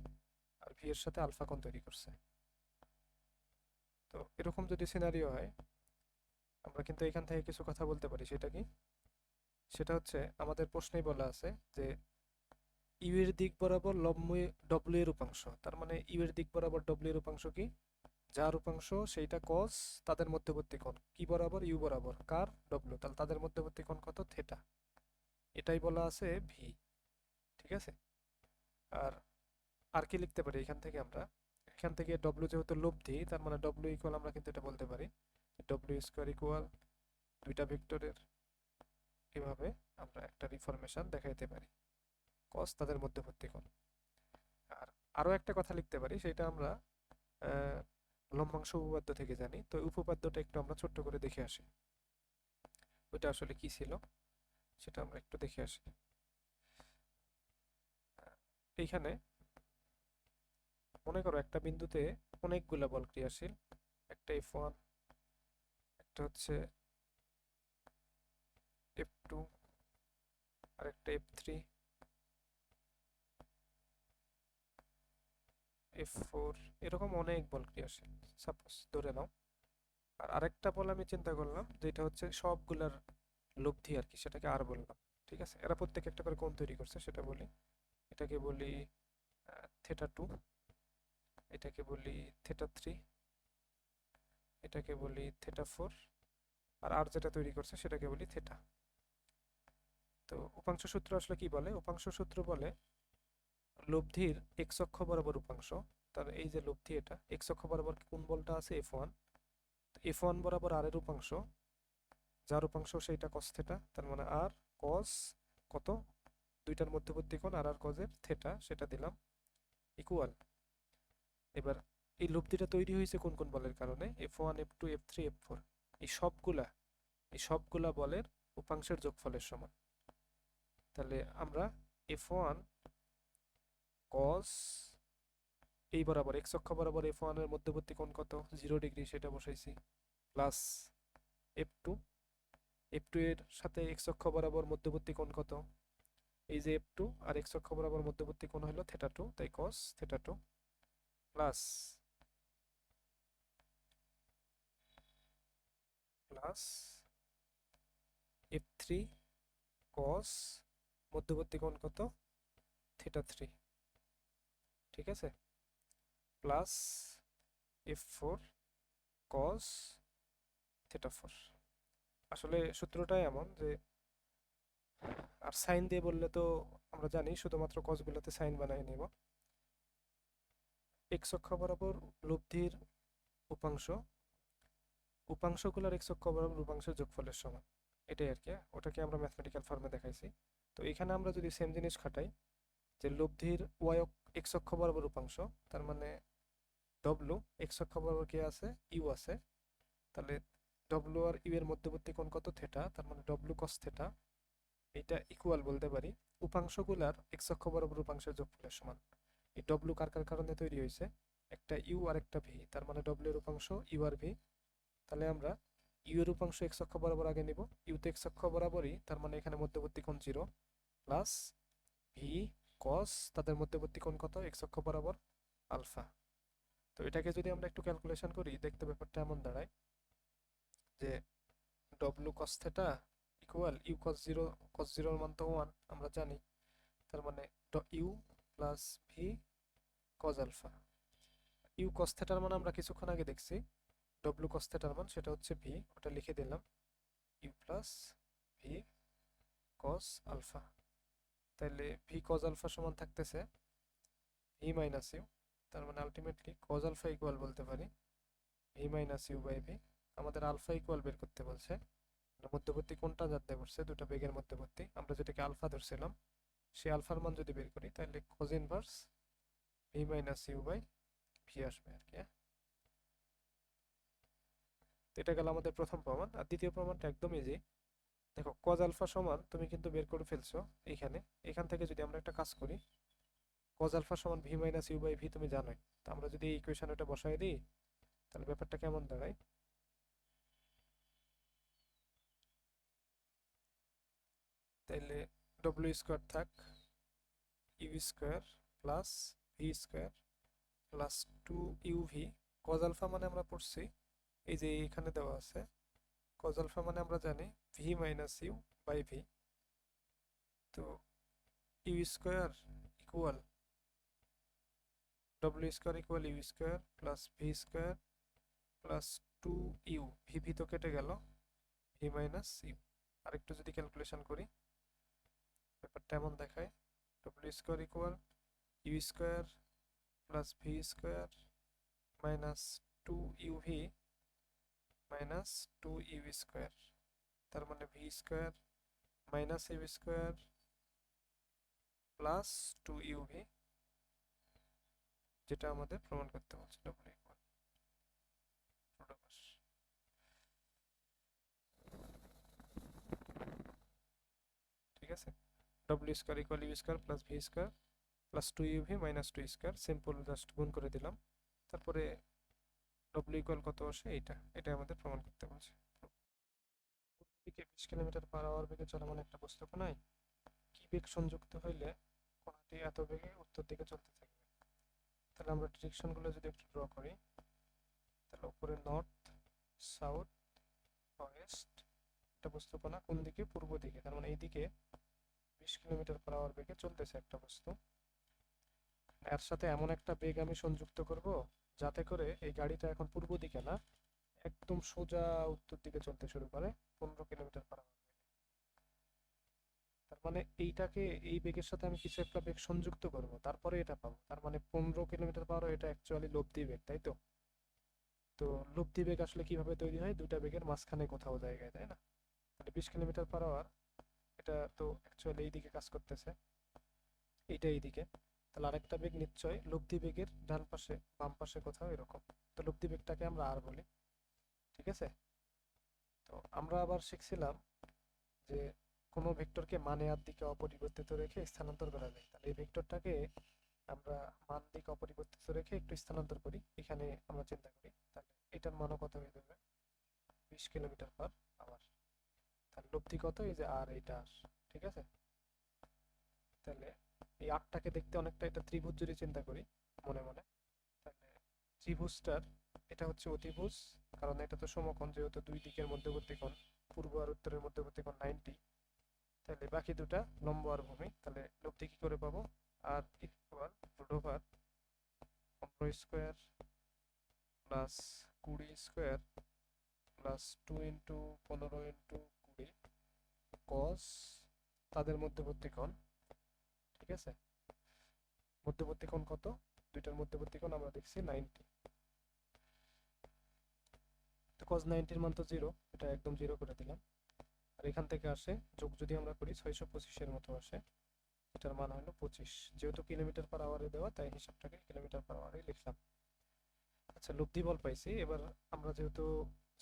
আর ভি এর সাথে আলফা কোণ তৈরি করছে। তো এরকম যদি সিনারিও হয়, আমরা কিন্তু এখান থেকে কিছু কথা বলতে পারি। সেটা কি, সেটা হচ্ছে আমাদের প্রশ্নেই বলা আছে যে ইউ এর দিক বরাবর লম্ব ডব্লিউ এর উপাংশ, তার মানে ইউ এর দিক বরাবর ডব্লিউ এর উপাংশ কি, যার উপাংশ সেইটা কস, তাদের মধ্যবর্তী কোণ কি বরাবর, ইউ বরাবর, কার, ডব্লিউ, তাহলে তাদের মধ্যবর্তী কোণ কত, থেটা। এটাই বলা আছে ভি। ঠিক আছে, আর আর কি লিখতে পারি এখান থেকে আমরা, এখান থেকে ডব্লিউ যেহেতু লব্ধি, তার মানে ডব্লিউ ইকুয়াল আমরা কিন্তু এটা বলতে পারি ডব্লিউ স্কোয়ার ইকুয়াল দুইটা ভেক্টরের, এভাবে আমরা একটা রিফরমেশন দেখাইতে পারি, কস তাদের মধ্যবর্তী কোণ। আর আরো একটা কথা লিখতে পারি, সেটা আমরা আহ, লম্বাংশ উপপাদ্য থেকে জানি। তো উপপাদ্যটা একটু আমরা ছোট্ট করে দেখে আসি, ওইটা আসলে কি ছিল সেটা আমরা একটু দেখে আসি। এইখানে মনে করো একটা বিন্দুতে অনেকগুলা বল ক্রিয়াশীল, একটা F1, একটা হচ্ছে F2, আর একটা F3, F4, এরকম অনেক বল ক্রিয়াশীল সাপোজ ধরে নাও। আর আরেকটা বল আমি চিন্তা করলাম যেটা হচ্ছে সবগুলার লব্ধি আর কি, সেটাকে আর বললাম। ঠিক আছে, এরা প্রত্যেক একটা করে কোণ তৈরি করছে সেটা বলি, এটাকে বলি θ2, এটাকে বলি θ3, এটাকে বলি θ4, আর আর যেটা তৈরি করছে সেটাকে বলি থেটা। তো উপাংশ সূত্র আসলে কি বলে, উপাংশ সূত্র বলে লব্ধির এক্স অক্ষ বরাবর উপাংশ, তার এই যে লব্ধি এটা এক্স অক্ষ বরাবর কোন বলটা আছে F1, F1 বরাবর আর এর উপাংশ যার উপাংশ সেইটা কস থেটা, তার মানে আর কস কত, দুইটার মধ্যবর্তী কোণ আর কজের থেটা সেটা দিলাম ইকুয়াল। এবার এই লব্ধিটা তৈরি হয়েছে কোন কোন বলের কারণে, F1 F2 F3 F4, এই সবগুলা বলের উপাংশের যোগফলের সমান। তাহলে আমরা F1 cos এই বরাবর x অক্ষ বরাবর F1 এর মধ্যবর্তী কোণ কত 0 ডিগ্রি সেটা বসাইছি, প্লাস F2 এর সাথে x অক্ষ বরাবর মধ্যবর্তী কোণ কত, এই যে F2 আর x অক্ষ বরাবর মধ্যবর্তী কোণ হলো θ2, তাই cos θ2 plus plus F3 cos মধ্যবর্তী কোণ কত θ3, ঠিক আছে, প্লাস F4 cos θ4। আসলে সূত্রটাই এমন যে, আর সাইন দিয়ে বললে তো আমরা জানি শুধুমাত্র cos গুলোতে সাইন বানিয়ে নিব। x অক্ষ বরাবর লব্ধির উপাংশ উপাংশগুলোর x অক্ষ বরাবর উপাংশের যোগফলের সমান, এটাই আর কি। ওটাকে আমরা ম্যাথমেটিক্যাল ফর্মে দেখাইছি। তো এখানে আমরা যদি সেম জিনিস খাটাই, যে লব্ধির x অক্ষ বরাবর উপাংশ, তার মানে w, x অক্ষ বরাবর কি আছে u আছে, তাহলে w আর u এর মধ্যবর্তী কোণ কত থেটা, তার মানে w cos থেটা, এটা ইকুয়াল বলতে পারি উপাংশগুলার x অক্ষ বরাবর উপাংশের যোগফলের সমান। এই w কার কার কারণে তৈরি হয়েছে, একটা u আর একটা v, তার মানে w এর উপাংশ u আর v। তাহলে আমরা u এর উপাংশ x অক্ষ বরাবর আগে নিব, u তো x অক্ষ বরাবরই, তার মানে এখানে মধ্যবর্তী কোণ 0, প্লাস v cos তাদের মধ্যবর্তী কোণ কত x অক্ষ বরাবর আলফা। তো এটাকে যদি আমরা একটু ক্যালকুলেশন করি, দেখতে ব্যাপারটা এমন দাঁড়ায় যে w cos θ equal u cos 0, cos 0 এর মান তো 1 আমরা জানি, তার মানে u plus v cos alpha. u cos θ এর মান আমরা কিছুক্ষণ আগে দেখছি, w cos θ এর মান সেটা হচ্ছে v, ওটা লিখে দিলাম u plus v cos alpha. তাহলে v cos আলফা সমান থাকতেছে v মাইনাস u, তার মানে আলটিমেটলি cos আলফা ইকুয়াল বলতে পারি v minus u by v। আমাদের আলফা ইকুয়াল বের করতে বলছে, মধ্যবর্তী কোনটা জানতে পারছে, দুটো বেগের মধ্যবর্তী, আমরা যেটাকে আলফা ধরছিলাম সেই আলফার মান যদি বের করি, তাহলে cos inverse v minus u by v আসবে আর কি। তো এটা গেল আমাদের প্রথম প্রমাণ। আর দ্বিতীয় প্রমাণটা একদম ইজি। দেখো cos আলফা সমান তুমি কিন্তু বের করে ফেলছো এখানে, এখান থেকে যদি আমরা একটা কাজ করি, cos আলফা সমান v minus u by v তুমি জানোই, তো আমরা যদি এই ইকুয়েশন এটা বসাই দিই, তাহলে ব্যাপারটা কেমন দাঁড়ায়, তাহলে w স্কোয়ার থাক u square plus v square plus 2uv। cos alpha মানে আমরা পড়ছি এই যে এখানে দেওয়া আছে, cos আলফা মানে আমরা জানি v minus u by v। তো u square equal w square equal u square plus v square plus 2u, v তো কেটে গেল, v মাইনাস u। আরেকটু যদি ক্যালকুলেশন করি, ব্যাপারটা এমন দেখায় w square equal u square plus v square minus 2uv minus 2u square, তার মানে v square minus u square plus 2uv, যেটা আমাদের প্রমাণ করতে বলছে w ইকুয়াল ঠিক আছে। w square equal u square plus v square plus 2uv minus 2 square, simple just গুণ করে দিলাম, তারপরে w ইকুয়াল কত আসে এইটা, এটা আমাদের প্রমাণ করতে বলছে। দিকে 20 কিলোমিটার/আওয়ার বেগে চলমান একটা বস্তু কোণায় কি বেগ সংযুক্ত হইলে কোণাটি এত বেগে উত্তর দিকে চলতে থাকবে। তাহলে আমরা ডিরেকশনগুলো যদি একটু ড্র করি, তাহলে উপরে নর্থ, সাউথ, ওয়েস্ট, একটা বস্তু কোণা কোন দিকে, পূর্ব দিকে, তার মানে এইদিকে 20 কিলোমিটার/আওয়ার বেগে চলতেছে একটা বস্তু। এর সাথে এমন একটা বেগ আমি সংযুক্ত করব যাতে করে এই গাড়িটা এখন পূর্ব দিকে না, একদম সোজা উত্তর দিকে চলতে শুরু করে 15 কিলোমিটার/আওয়ার। তার মানে এইটাকে এই বেগের সাথে আমি কিছু একটা বেগ সংযুক্ত করব, তারপরে এটা পাবো, তার মানে 15 কিলোমিটার/আওয়ার, এটা অ্যাকচুয়ালি লব্ধি বেগ, তাই তো। তো লব্ধি বেগ আসলে কিভাবে তৈরি হয়, দুটা বেগের মাঝখানে কোথাও জায়গায়, তাই না। মানে 20 কিলোমিটার পার আওয়ার, এটা তো অ্যাকচুয়ালি এইদিকে কাজ করতেছে, এইটা এইদিকে। তাহলে আরেকটা বেগ নিশ্চয় লব্ধি বেগের ডান পাশে বাম পাশে কোথাও এরকম। তো লব্ধি বেগটাকে আমরা আর বলি, ঠিক আছে। তো আমরা আবার শিখছিলাম যে কোনো ভেক্টরকে মানে আর দিকে অপরিবর্তিত রেখে স্থানান্তর করা যায়। তাহলে এই ভেক্টরটাকে আমরা মান দিক অপরিবর্তিত রেখে একটু স্থানান্তর করি, এখানে আমরা চিন্তা করি। তাহলে এটার মানও কত হয়ে যাবে, 20 কিলোমিটার পার আওয়ার। তাহলে লব্ধি কত, এই যে আর, এইটা আর, ঠিক আছে। তাহলে এই আটটাকে দেখতে অনেকটা এটা ত্রিভুজ যদি চিন্তা করি মনে মনে, তাহলে ত্রিভুজটার এটা হচ্ছে অতিভুজ, কারণ এটা তো সমকোণ, যেহেতু দুই দিকের মধ্যবর্তী কোণ, পূর্ব আর উত্তরের মধ্যবর্তী কোণ 90। তাহলে বাকি দুটা লম্ব আর ভূমি। তাহলে লব্ধি কি করে পাবো, R equal root over 15 square plus 20 square plus 2 × 15 × 20 cos তাদের মধ্যবর্তী কোণ, ঠিক আছে। মধ্যবর্তী কোণ কত, দুইটার মধ্যবর্তী কোণ আমরা দেখছি 90। তো cos 90 এর মান তো 0, এটা একদম 0 করে দিলাম। আর এখান থেকে আসে যোগ যদি আমরা করি 625 এর মতো আসে, এটার মান হলো 25। যেহেতু কিলোমিটার/আওয়ারে দেওয়া, তাই হিসাবটাকে কিলোমিটার/আওয়ারে লিখলাম। আচ্ছা, লব্ধি বল পাইছি। এবার আমরা যেহেতু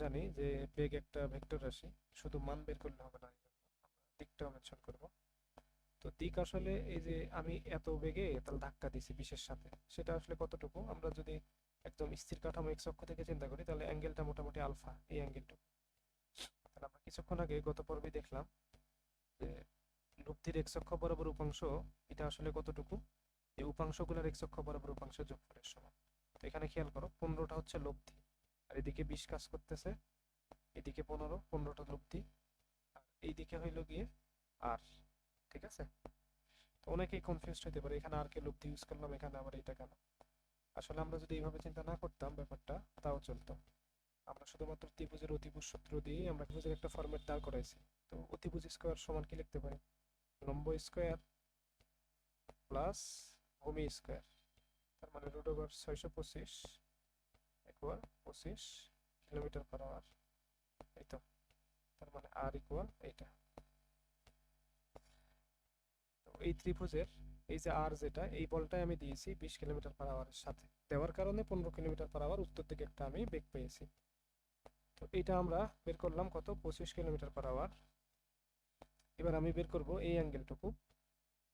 জানি যে বেগ একটা ভেক্টর রাশি, শুধু মান বের করলে হবে না, এই জন্য আমরা দিকটাও মেনশন করব। তো দিক আসলে এই যে আমি এত বেগে তাহলে ধাক্কা দিছি বিশের সাথে, সেটা আসলে কতটুকু, আমরা যদি একদম স্থির কাঠামো এক্স অক্ষ থেকে চিন্তা করি, তাহলে অ্যাঙ্গেলটা মোটামুটি আলফা, এই অ্যাঙ্গেলটুকু। তাহলে আমরা কিছুক্ষণ আগে গত পর্বে দেখলাম যে লব্ধির এক্স অক্ষ বরাবর উপাংশ, এটা আসলে কতটুকু, এই উপাংশগুলোর এক্স অক্ষ বরাবর উপাংশের যোগফলের সমান। তো এখানে খেয়াল করো, 15টা হচ্ছে লব্ধি, আর এদিকে 20 কাজ করতেছে, এদিকে 15, 15টা লব্ধি, আর এইদিকে হইল গিয়ে আর, ঠিক আছে। তো অনেকেই কনফিউজড হতে পারে, এখানে আর কে লব্ধি ইউজ করলাম, এখানে আবার এটা কেন। আসলে আমরা যদি এইভাবে চিন্তা না করতাম ব্যাপারটা, তাও চলতো। আমরা শুধুমাত্র ত্রিভুজের অতিভুজ সূত্র দিয়ে আমরা ত্রিভুজের একটা ফরম্যাট দাঁড় করাইছি। তো অতিভুজ স্কোয়ার সমান কি লিখতে পারি, লম্ব স্কোয়ার প্লাস ভূমি স্কোয়ার, তার মানে রুট ওভার 625 ইকুয়াল 25 কিলোমিটার/আওয়ার, এই তো। তার মানে আর ইকুয়াল এইটা। তো এই ত্রিভুজের এই যে আর, যেটা এই বলটাই আমি দিয়েছি 20 কিলোমিটার/আওয়ারের সাথে, দেওয়ার কারণে 15 কিলোমিটার/আওয়ার উত্তর দিকে একটা আমি বেগ পেয়েছি। তো এটা আমরা বের করলাম কত, 25 কিলোমিটার/আওয়ার। এবার আমি বের করব এই অ্যাঙ্গেলটুকু।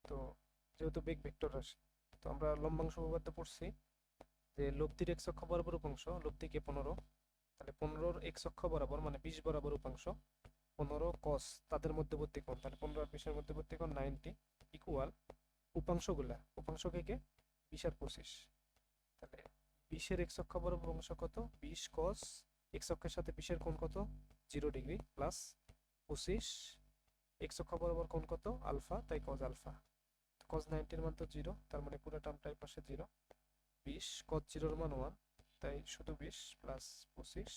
তো যেহেতু বেগ ভেক্টর রাশি, তো আমরা লম্বাংশ উপপাদ্য পড়ছি যে লব্ধির এক্স অক্ষ বরাবর উপাংশ, লব্ধিকে 15, তাহলে 15-র এক্স অক্ষ বরাবর মানে 20 বরাবর উপাংশ 15 কস তাদের মধ্যবর্তী কোণ, তাহলে 15 আর 20-এর মধ্যবর্তী কোণ 90 ইকুয়াল উপাংশ কে 20 আর 25। তাহলে 20-এর এক্স অক্ষ বরাবর অংশ কত, 20 কস এক্স অক্ষের সাথে 20-এর কোণ কত 0 ডিগ্রি, প্লাস 25 এক্স অক্ষ বরাবর কোণ কত আলফা, তাই কজ আলফা। কজ 90-এর মান তো 0, তার মানে পুরো টার্মটাই পাশে 0। 20 কজ 0-এর মান 1, তাই শুধু 20 প্লাস 25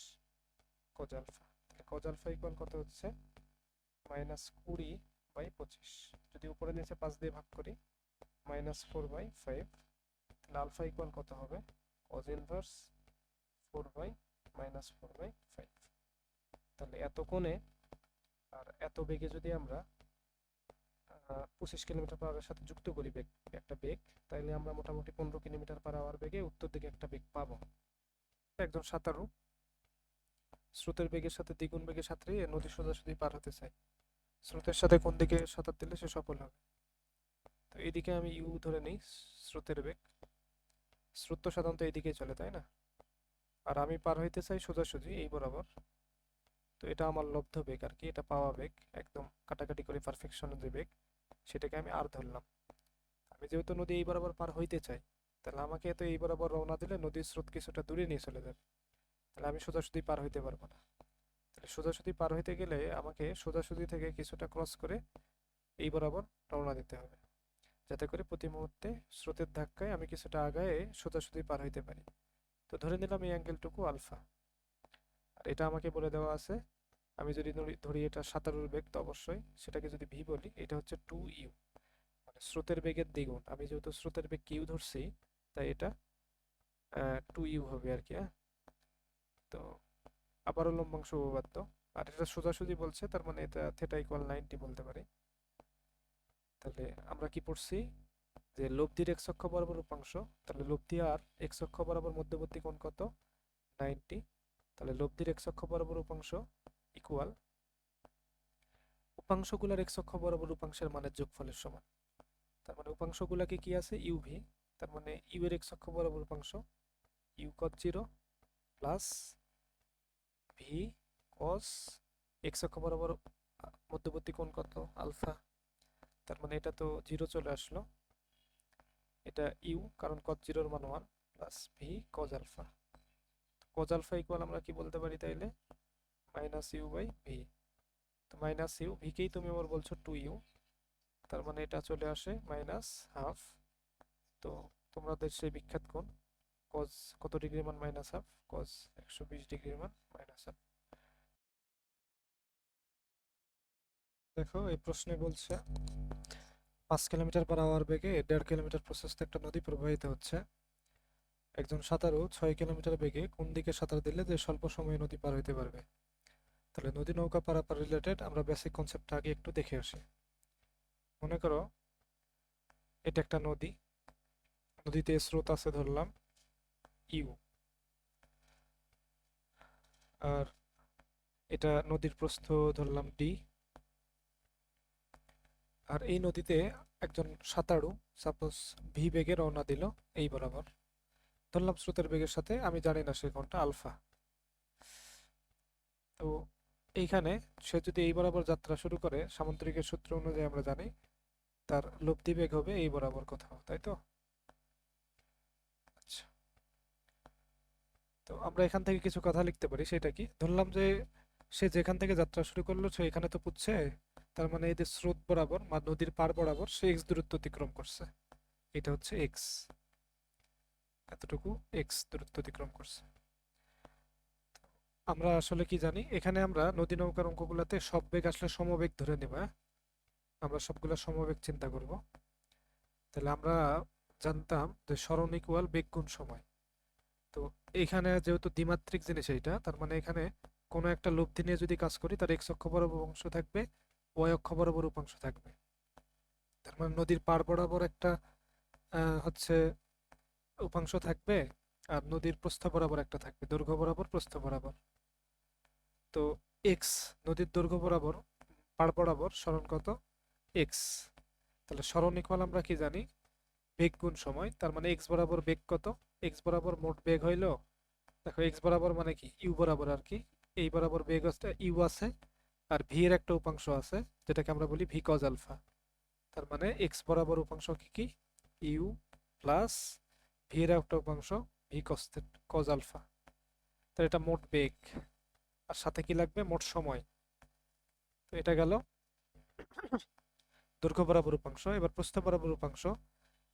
কজ আলফা। তাহলে কজ আলফা ইকুয়াল কত হচ্ছে, -20/25। যদি উপরে নিচে 5 দিয়ে ভাগ করি, -4/5। তাহলে আলফা ইকুয়াল কত হবে, কজ ইনভার্স 4/-4/5। তাহলে এত কোণে আর এত বেগে যদি আমরা 25 কিলোমিটার/আওয়ারের সাথে যুক্ত করি বেগ, একটা বেগ, তাইলে আমরা মোটামুটি 15 কিলোমিটার/আওয়ার বেগে উত্তর দিকে একটা বেগ পাবো। একজন সাঁতারু স্রোতের বেগের সাথে দ্বিগুণ বেগে সাঁতরে নদী সোজাসুজি পার হতে চায়, স্রোতের সাথে কোন দিকে সাঁতার দিলে সে সফল হবে। তো এইদিকে আমি ইউ ধরে নিই, স্রোতের বেগ। স্রোত তো সাধারণত এইদিকেই চলে, তাই না, আর আমি পার হইতে চাই সোজাসুজি এই বরাবর। তো এটা আমার লব্ধ বেগ আর কি, এটা পাওয়া বেগ, একদম কাটাকাটি করে পারফেকশনের যে বেগ, সেটাকে আমি আর ধরলাম। আমি যেহেতু নদী এই বরাবর পার হইতে চাই, তাহলে আমাকে তো এই বরাবর রওনা দিলে নদীর স্রোত কিছুটা দূরে নিয়ে চলে যাবে, তাহলে আমি সোজাসুজি পার হইতে পারবো না। তাহলে সোজাসুজি পার হইতে গেলে আমাকে সোজাসুজি থেকে কিছুটা ক্রস করে এই বরাবর রওনা দিতে হবে, যাতে করে প্রতি মুহূর্তে স্রোতের ধাক্কায় আমি কিছুটা আগায় সোজাসুজি পার হইতে পারি। তো ধরে নিলাম এই অ্যাঙ্গেলটুকু আলফা। আর এটা আমাকে বলে দেওয়া আছে, আমি যদি ধরি এটা সাঁতারুর বেগ, তো অবশ্যই সেটাকে যদি ভি বলি, এটা হচ্ছে 2u, মানে স্রোতের বেগের দ্বিগুণ। আমি যেহেতু স্রোতের বেগ কিউ ধরছি, তাই এটা 2u হবে আর কি। হ্যাঁ, তো আবারও লম্বাংশ উপপাদ্য, আর এটা সোজাসুজি বলছে, তার মানে এটা থেটা ইকুয়াল 90 বলতে পারি। তাহলে আমরা কি পড়ছি যে লব্ধির এক্স অক্ষ বরাবর উপাংশ, তাহলে লব্ধি আর এক্স অক্ষ বরাবর মধ্যবর্তী কোণ কত? 90। তাহলে লব্ধির এক্স অক্ষ বরাবর উপাংশ ইকুয়াল উপাংশগুলার এক্স অক্ষ বরাবর উপাংশের মানের যোগফলের সমান। তার মানে উপাংশগুলাকে কি আছে? ইউভি। তার মানে ইউ এর এক্স অক্ষ বরাবর উপাংশ u cos 0 plus v cos x অক্ষ বরাবর মধ্যবর্তী কোণ কত? আলফা। তার মানে এটা তো 0 চলে আসলো, এটা ইউ কারণ কস 0 এর মান 1 plus v cos alpha. Cos alpha equal আমরা কি বলতে পারি তাইলে? Minus u by v. তো মাইনাস ইউ, ভিকেই তুমি আমার বলছো 2u, তার মানে এটা চলে আসে মাইনাস হাফ। তো তোমাদের সেই বিখ্যাত কোণ কস কত ডিগ্রির মান মাইনাস হাফ? কস 120 ডিগ্রির মান মাইনাস হাফ। দেখো এই প্রশ্নে বলছে 5 কিলোমিটার/আওয়ার বেগে 1.5 কিলোমিটার প্রশস্ত একটা নদী প্রবাহিত হচ্ছে। একজন সাঁতারু 6 কিলোমিটার বেগে কোন দিকে সাঁতার দিলে যে স্বল্প সময়ে নদী পার হইতে পারবে? তাহলে নদী নৌকা পারাপার রিলেটেড আমরা বেসিক কনসেপ্টটা আগে একটু দেখে আসি। মনে করো এটা একটা নদী, নদীতে স্রোত আছে ধরলাম ইউ, আর এটা নদীর প্রস্থ ধরলাম ডি। আর এই নদীতে একজন সাঁতারু সাপোজ ভি বেগে রওনা দিল এই বরাবর, ধরলাম স্রোতের বেগের সাথে, আমি জানি না সে কোনটা আলফা। তো এইখানে সে যদি এই বরাবর যাত্রা শুরু করে, সামুদ্রিকের সূত্র অনুযায়ী আমরা জানি তার লব্ধি বেগ হবে এই বরাবর কোথাও, তাই তো? আচ্ছা, তো আমরা এখান থেকে কিছু কথা লিখতে পারি। সেটা কি? ধরলাম যে সে যেখান থেকে যাত্রা শুরু করলো সে এখানে তো পুচ্ছে, তার মানে এই যে স্রোত বরাবর বা নদীর পার বরাবর সে এক্স দূরত্ব অতিক্রম করছে, এটা হচ্ছে এক্স, এতটুকু এক্স দূরত্ব অতিক্রম করছে। আমরা আসলে কি জানি, এখানে আমরা নদী নৌকার অঙ্কগুলোতে সব বেগ আসলে সমবেগ ধরে নেব, হ্যাঁ? আমরা সবগুলা সমবেগ চিন্তা করব। তাহলে আমরা জানতাম যে সরণ ইকুয়াল বেগ গুণ সময়। তো এখানে যেহেতু দ্বিমাত্রিক জিনিস এইটা, তার মানে এখানে কোনো একটা লব্ধি নিয়ে যদি কাজ করি তার এক্স অক্ষ বরাবর অংশ থাকবে, ওয়াই অক্ষ বরাবর উপাংশ থাকবে। তার মানে নদীর পার বরাবর একটা হচ্ছে উপাংশ থাকবে, আর নদীর প্রস্থ বরাবর একটা থাকবে, দৈর্ঘ্য বরাবর প্রস্থ বরাবর। তো এক্স নদীর দৈর্ঘ্য বরাবর পার বরাবর সরণ কত? এক্স। তাহলে সরণ ইকুয়াল আমরা কি জানি? বেগ গুণ সময়। তার মানে এক্স বরাবর বেগ কত? এক্স বরাবর মোট বেগ হইল, দেখো এক্স বরাবর মানে কি ইউ বরাবর আর কি, এই বরাবর বেগ আছে ইউ আছে, আর ভি এর একটা উপাংশ আছে যেটাকে আমরা বলি ভি কজ আলফা। তার মানে এক্স বরাবর উপাংশ কি কি? ইউ প্লাস ভি এর একটা উপাংশ ভি কজ আলফা। তাহলে এটা মোট বেগ, আর সাথে কি লাগবে? মোট সময়। তো এটা গেল দৈর্ঘ্য বরাবর উপাংশ। এবার প্রস্থ বরাবর উপাংশ।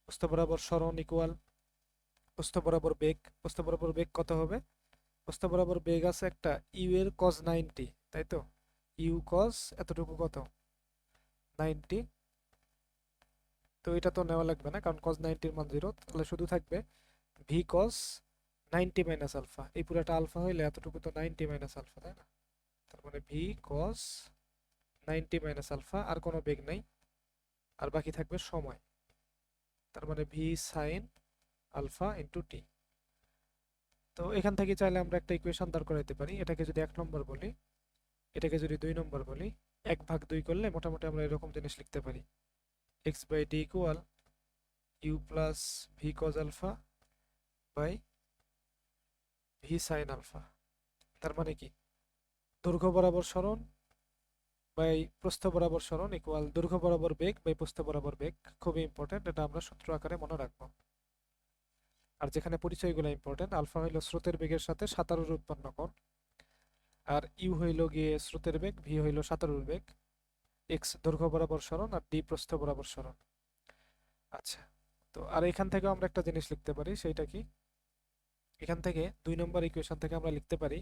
প্রস্থ বরাবর সরণ ইকুয়াল প্রস্থ বরাবর বেগ। প্রস্থ বরাবর বেগ কত হবে? প্রস্থ বরাবর বেগ আছে একটা ইউ এর কজ 90, তাই তো? ইউ কজ এতটুকু কত? 90। তো এটা তো নেওয়া লাগবে না কারণ কজ 90 এর মান 0, তাহলে শুধু থাকবে ভি কজ 90 মাইনাস আলফা। এই পুরোটা আলফা হইলে এতটুকু তো 90 মাইনাস আলফা, তাই না? তার মানে ভি কজ 90 মাইনাস আলফা, আর কোনো বেগ নাই, আর বাকি থাকবে সময়। তার মানে ভি সাইন আলফা ইন্টু টি। তো এখান থেকে চাইলে আমরা একটা ইকুয়েশন দাঁড় করাইতে পারি। এটাকে যদি 1 নম্বর বলি, এটাকে যদি 2 নম্বর বলি, 1/2 করলে মোটামুটি আমরা এরকম জিনিস লিখতে পারি, x by d equal u plus v cos alpha by V sine alpha. তার মানে কি? দৈর্ঘ্য বরাবর সরণ বাই প্রস্থ বরাবর সরণ ইকুয়াল দৈর্ঘ্য বরাবর বেগ বাই প্রস্থ বরাবর বেগ। খুবই ইম্পর্টেন্ট, এটা আমরা সূত্র আকারে মনে রাখবো। আর যেখানে পরিচয়গুলো ইম্পর্টেন্ট, আলফা হইল স্রোতের বেগের সাথে সাঁতারুর উৎপন্ন কোণ, আর ইউ হইল গিয়ে স্রোতের বেগ, ভি হইল সাঁতারুর বেগ, এক্স দৈর্ঘ্য বরাবর সরণ, আর ডি প্রস্থ বরাবর সরণ। আচ্ছা, তো আর এখান থেকে আমরা একটা জিনিস লিখতে পারি, সেইটা কি? এখান থেকে 2 নম্বর ইকুয়েশন থেকে আমরা লিখতে পারি,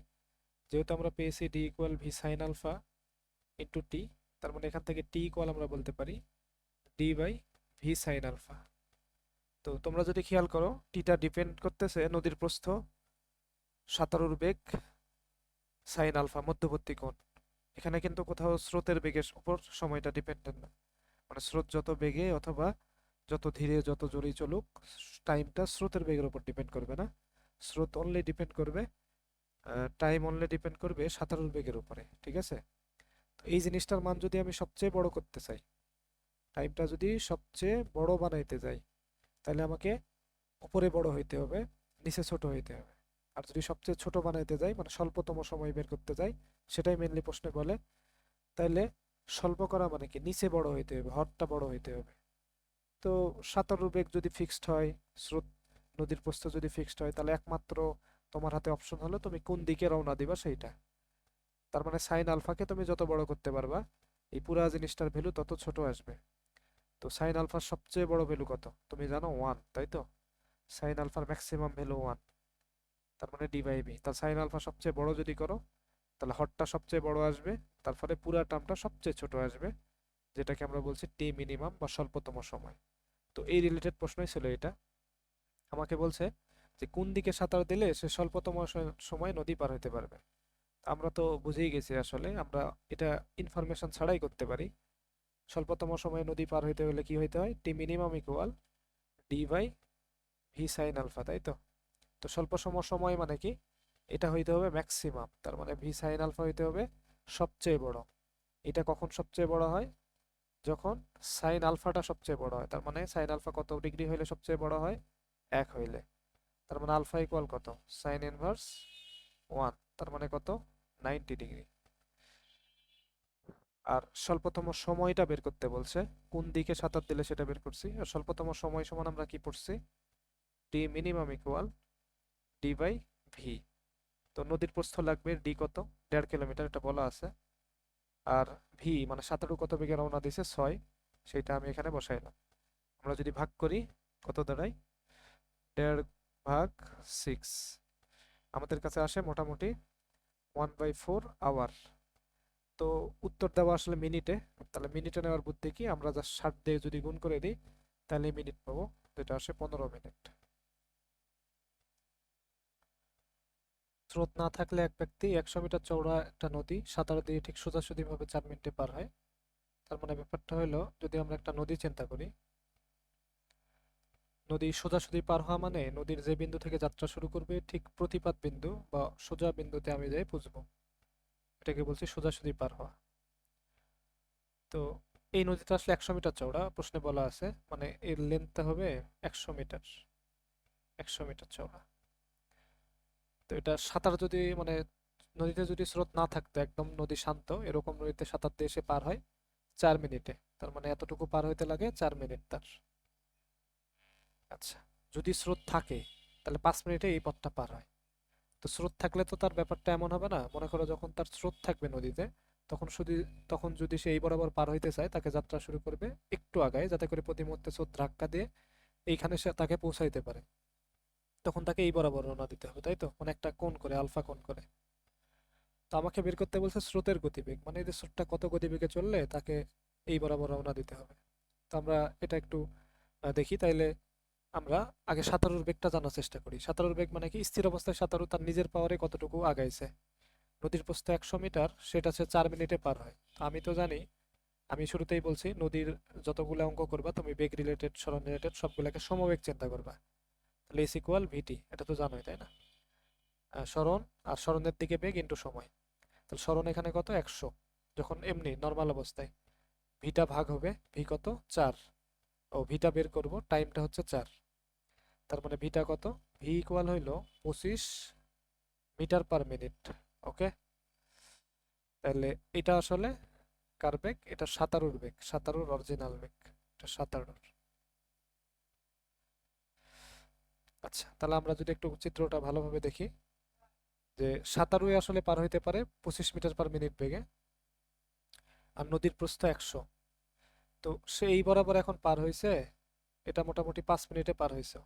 যেহেতু আমরা পেয়েছি D equal V sine alpha into T, তার মানে এখান থেকে টি ইকুয়াল আমরা বলতে পারি D by V sine alpha. তো তোমরা যদি খেয়াল করো, টিটা ডিপেন্ড করতেছে নদীর প্রস্থ, সাঁতারুর বেগ, সাইন আলফা মধ্যবর্তী কোণ। এখানে কিন্তু কোথাও স্রোতের বেগের উপর সময়টা ডিপেন্ডেন্ট না। মানে স্রোত যত বেগে অথবা যত ধীরে যত জোরেই চলুক, টাইমটা স্রোতের বেগের উপর ডিপেন্ড করবে না। স্রোত অনলি ডিপেন্ড করবে, টাইম অনলি ডিপেন্ড করবে সাঁতারুর বেগের উপরে, ঠিক আছে? তো এই জিনিসটার মান যদি আমি সবচেয়ে বড় করতে চাই, টাইমটা যদি সবচেয়ে বড় বানাইতে যাই, তাহলে আমাকে উপরে বড় হইতে হবে, নিচে ছোট হইতে হবে। আর যদি সবচেয়ে ছোট বানাইতে যাই, মানে স্বল্পতম সময় বের করতে যাই, সেটাই মেনলি প্রশ্নে বলে, তাহলে স্বল্প করা মানে কি নিচে বড় হইতে হবে, হরটা বড় হইতে হবে। তো সাঁতারু বেগ যদি ফিক্সড হয়, স্রোত নদীর প্রস্থ যদি ফিক্সড হয়, তাহলে একমাত্র তোমার হাতে অপশন হলো তুমি কোন দিকে রওনা দিবা সেইটা। তার মানে সাইন আলফাকে তুমি যত বড় করতে পারবা, এই পুরা জিনিসটার ভ্যালু তত ছোট আসবে। তো সাইন আলফার সবচেয়ে বড় ভ্যালু কত তুমি জানো? 1, তাই তো? সাইন আলফার ম্যাক্সিমাম ভ্যালু 1, তার মানে ডি বাই বি। তার সাইন আলফা সবচেয়ে বড় যদি করো, তাহলে হরটা সবচেয়ে বড় আসবে, তারপরে পুরা টার্মটা সবচেয়ে ছোট আসবে, যেটাকে আমরা বলছি টি মিনিমাম বা স্বল্পতম সময়। তো এই রিলেটেড প্রশ্নই ছিল এটা। আমাকে বলছে যে কোন দিকে সাঁতার দিলে সে স্বল্পতম সময় নদী পার হতে পারবে। আমরা তো বুঝেই গেছি আসলে আমরা এটা ইনফরমেশন ছাড়াই করতে পারি। স্বল্পতম সময়ে নদী পার হইতে হলে কি হইতে হয়? T minimum equal D by V sine alpha, তাই তো? তো স্বল্প সময় মানে কি? এটা হইতে হবে ম্যাক্সিমাম, তার মানে ভি সাইন আলফা হইতে হবে সবচেয়ে বড়। এটা কখন সবচেয়ে বড় হয়? যখন সাইন আলফাটা সবচেয়ে বড় হয়। তার মানে সাইন আলফা কত ডিগ্রি হইলে সবচেয়ে বড় হয়? 1 হইলে। তার মানে আলফা ইকুয়াল কত? সাইন ইনভার্স 1, তার মানে কত? 90 ডিগ্রি। আর স্বল্পতম সময়টা বের করতে বলছে, কোন দিকে সাঁতার দিলে সেটা বের করছি। আর স্বল্পতম সময় সমান আমরা কি পড়ছি? D minimum equal D by v. তো নদীর প্রস্থ লাগবে ডি কত? 1.5 কিলোমিটার, এটা বলা আছে। আর ভি মানে সাঁতারু কত বেগে রওনা দিছে? 6, সেটা আমি এখানে বসাইলাম। আমরা যদি ভাগ করি, কত দাঁড়ায়? 1.5/6, আমাদের কাছে আসে মোটামুটি 1/4 আওয়ার। তো উত্তর দেওয়া আসলে মিনিটে, তাহলে মিনিটে নেওয়ার বুদ্ধি কি, আমরা জাস্ট 60 দিয়ে যদি গুণ করে দিই, তাহলে মিনিট পাবো, যেটা আসে 15 মিনিট। স্রোত না থাকলে এক ব্যক্তি 100 মিটার চওড়া একটা নদী সাঁতার দিয়ে ঠিক সোজাসুজি ভাবে 4 মিনিটে পার হয়। তার মানে ব্যাপারটা হলো, যদি আমরা একটা নদী চিন্তা করি, নদী সোজাসুজি পার হওয়া মানে নদীর যে বিন্দু থেকে যাত্রা শুরু করবে ঠিক প্রতিপাত বিন্দু বা সোজা বিন্দুতে আমি যাই বুঝবো, এটাকে বলছি সোজাসুজি পার হওয়া। তো এই নদীটা আসলে 100 মিটার চওড়া, প্রশ্নে বলা আছে, মানে এর লেন্থটা হবে 100 মিটার, 100 মিটার চওড়া। তো এটা সাঁতার যদি মানে নদীতে যদি স্রোত না থাকতো, একদম নদী শান্ত, এরকম নদীতে সাঁতার দিয়ে সে পার হয় 4 মিনিটে। তার মানে এতটুকু পার হইতে লাগে 4 মিনিট তার। আচ্ছা, যদি স্রোত থাকে তাহলে 5 মিনিটে এই পথটা পার হয়। তো স্রোত থাকলে তো তার ব্যাপারটা এমন হবে না, মনে করো যখন তার স্রোত থাকবে নদীতে, তখন শুধু তখন যদি সে এই বরাবর পার হইতে চায়, তাকে যাত্রা শুরু করবে একটু আগায়, যাতে করে প্রতি মুহূর্তে স্রোত ধাক্কা দিয়ে এইখানে সে তাকে পৌঁছাইতে পারে। তখন তাকে এই বরাবর রওনা দিতে হবে, তাই তো? মানে একটা কোণ করে, আলফা কোণ করে। তো আমাকে বের করতে বলছে স্রোতের গতিবেগ, মানে এই যে স্রোতটা কত গতিবেগে চললে তাকে এই বরাবর রওনা দিতে হবে। তো আমরা এটা একটু দেখি তাইলে। আমরা আগে সাঁতারুর বেগটা জানার চেষ্টা করি। সাঁতারুর বেগ মানে কি? স্থির অবস্থায় সাঁতারু তার নিজের পাওয়ারে কতটুকু আগাইছে। নদীর প্রস্থ 100 মিটার, সেটা হচ্ছে 4 মিনিটে পার হয়। তো আমি তো জানি, আমি শুরুতেই বলছি নদীর যতগুলো অঙ্ক করবা তুমি বেগ রিলেটেড সরণ রিলেটেড সবগুলোকে সমবেগ চিন্তা করবা। তাহলে এস ইকুয়াল ভিটি, এটা তো জানোই তাই না? সরণ আর সরণের দিকে বেগ ইন্টু সময়। তাহলে সরণ এখানে কত? 100, যখন এমনি নর্মাল অবস্থায়। ভিটা ভাগ হবে ভি কত? 4। ও ভিটা বের করব, টাইমটা হচ্ছে 4। তার মানে ভিটা কত? ভি ইকুয়াল হইল 25 মিটার/মিনিট। ওকে, তাহলে এটা আসলে কার বেগ? এটা সাঁতারুর বেগ, সাঁতারুর অরিজিনাল বেগ, এটা সাঁতারুর। আচ্ছা, তাহলে আমরা যদি একটু চিত্রটা ভালোভাবে দেখি, যে সাঁতারুই আসলে পার হইতে পারে 25 মিটার/মিনিট বেগে, আর নদীর প্রস্থ 100। তো সে এই বরাবর এখন পার হইছে, এটা মোটামুটি 5 মিনিটে পার হইছে।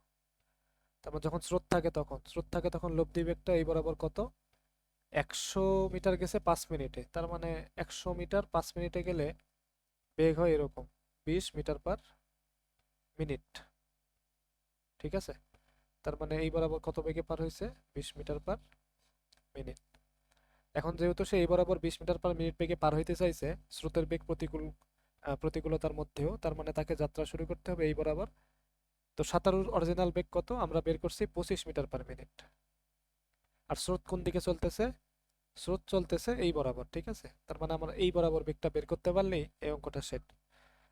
তারপর যখন স্রোত থাকে তখন লব্ধি বেগটা এই বরাবর কত? 100 মিটার গেছে 5 মিনিটে, তার মানে 100 মিটার 5 মিনিটে গেলে বেগ হয় এরকম 20 মিটার/মিনিট। ঠিক আছে? তার মানে এই বরাবর কত বেগে পার হয়েছে? 20 মিটার/মিনিট। এখন যেহেতু সে এই বরাবর 20 মিটার/মিনিট বেগে পার হইতে চাইছে, স্রোতের বেগ প্রতিকূলতার মধ্যেও, তার মানে তাকে যাত্রা শুরু করতে হবে এই বরাবর। তো সাঁতারুর অরিজিনাল বেগ কত আমরা বের করছি? 25 মিটার/মিনিট। আর স্রোত কোন দিকে চলতেছে? স্রোত চলতেছে এই বরাবর, ঠিক আছে? তার মানে আমরা এই বরাবর বেগটা বের করতে পারলেই এই অঙ্কটা সেট।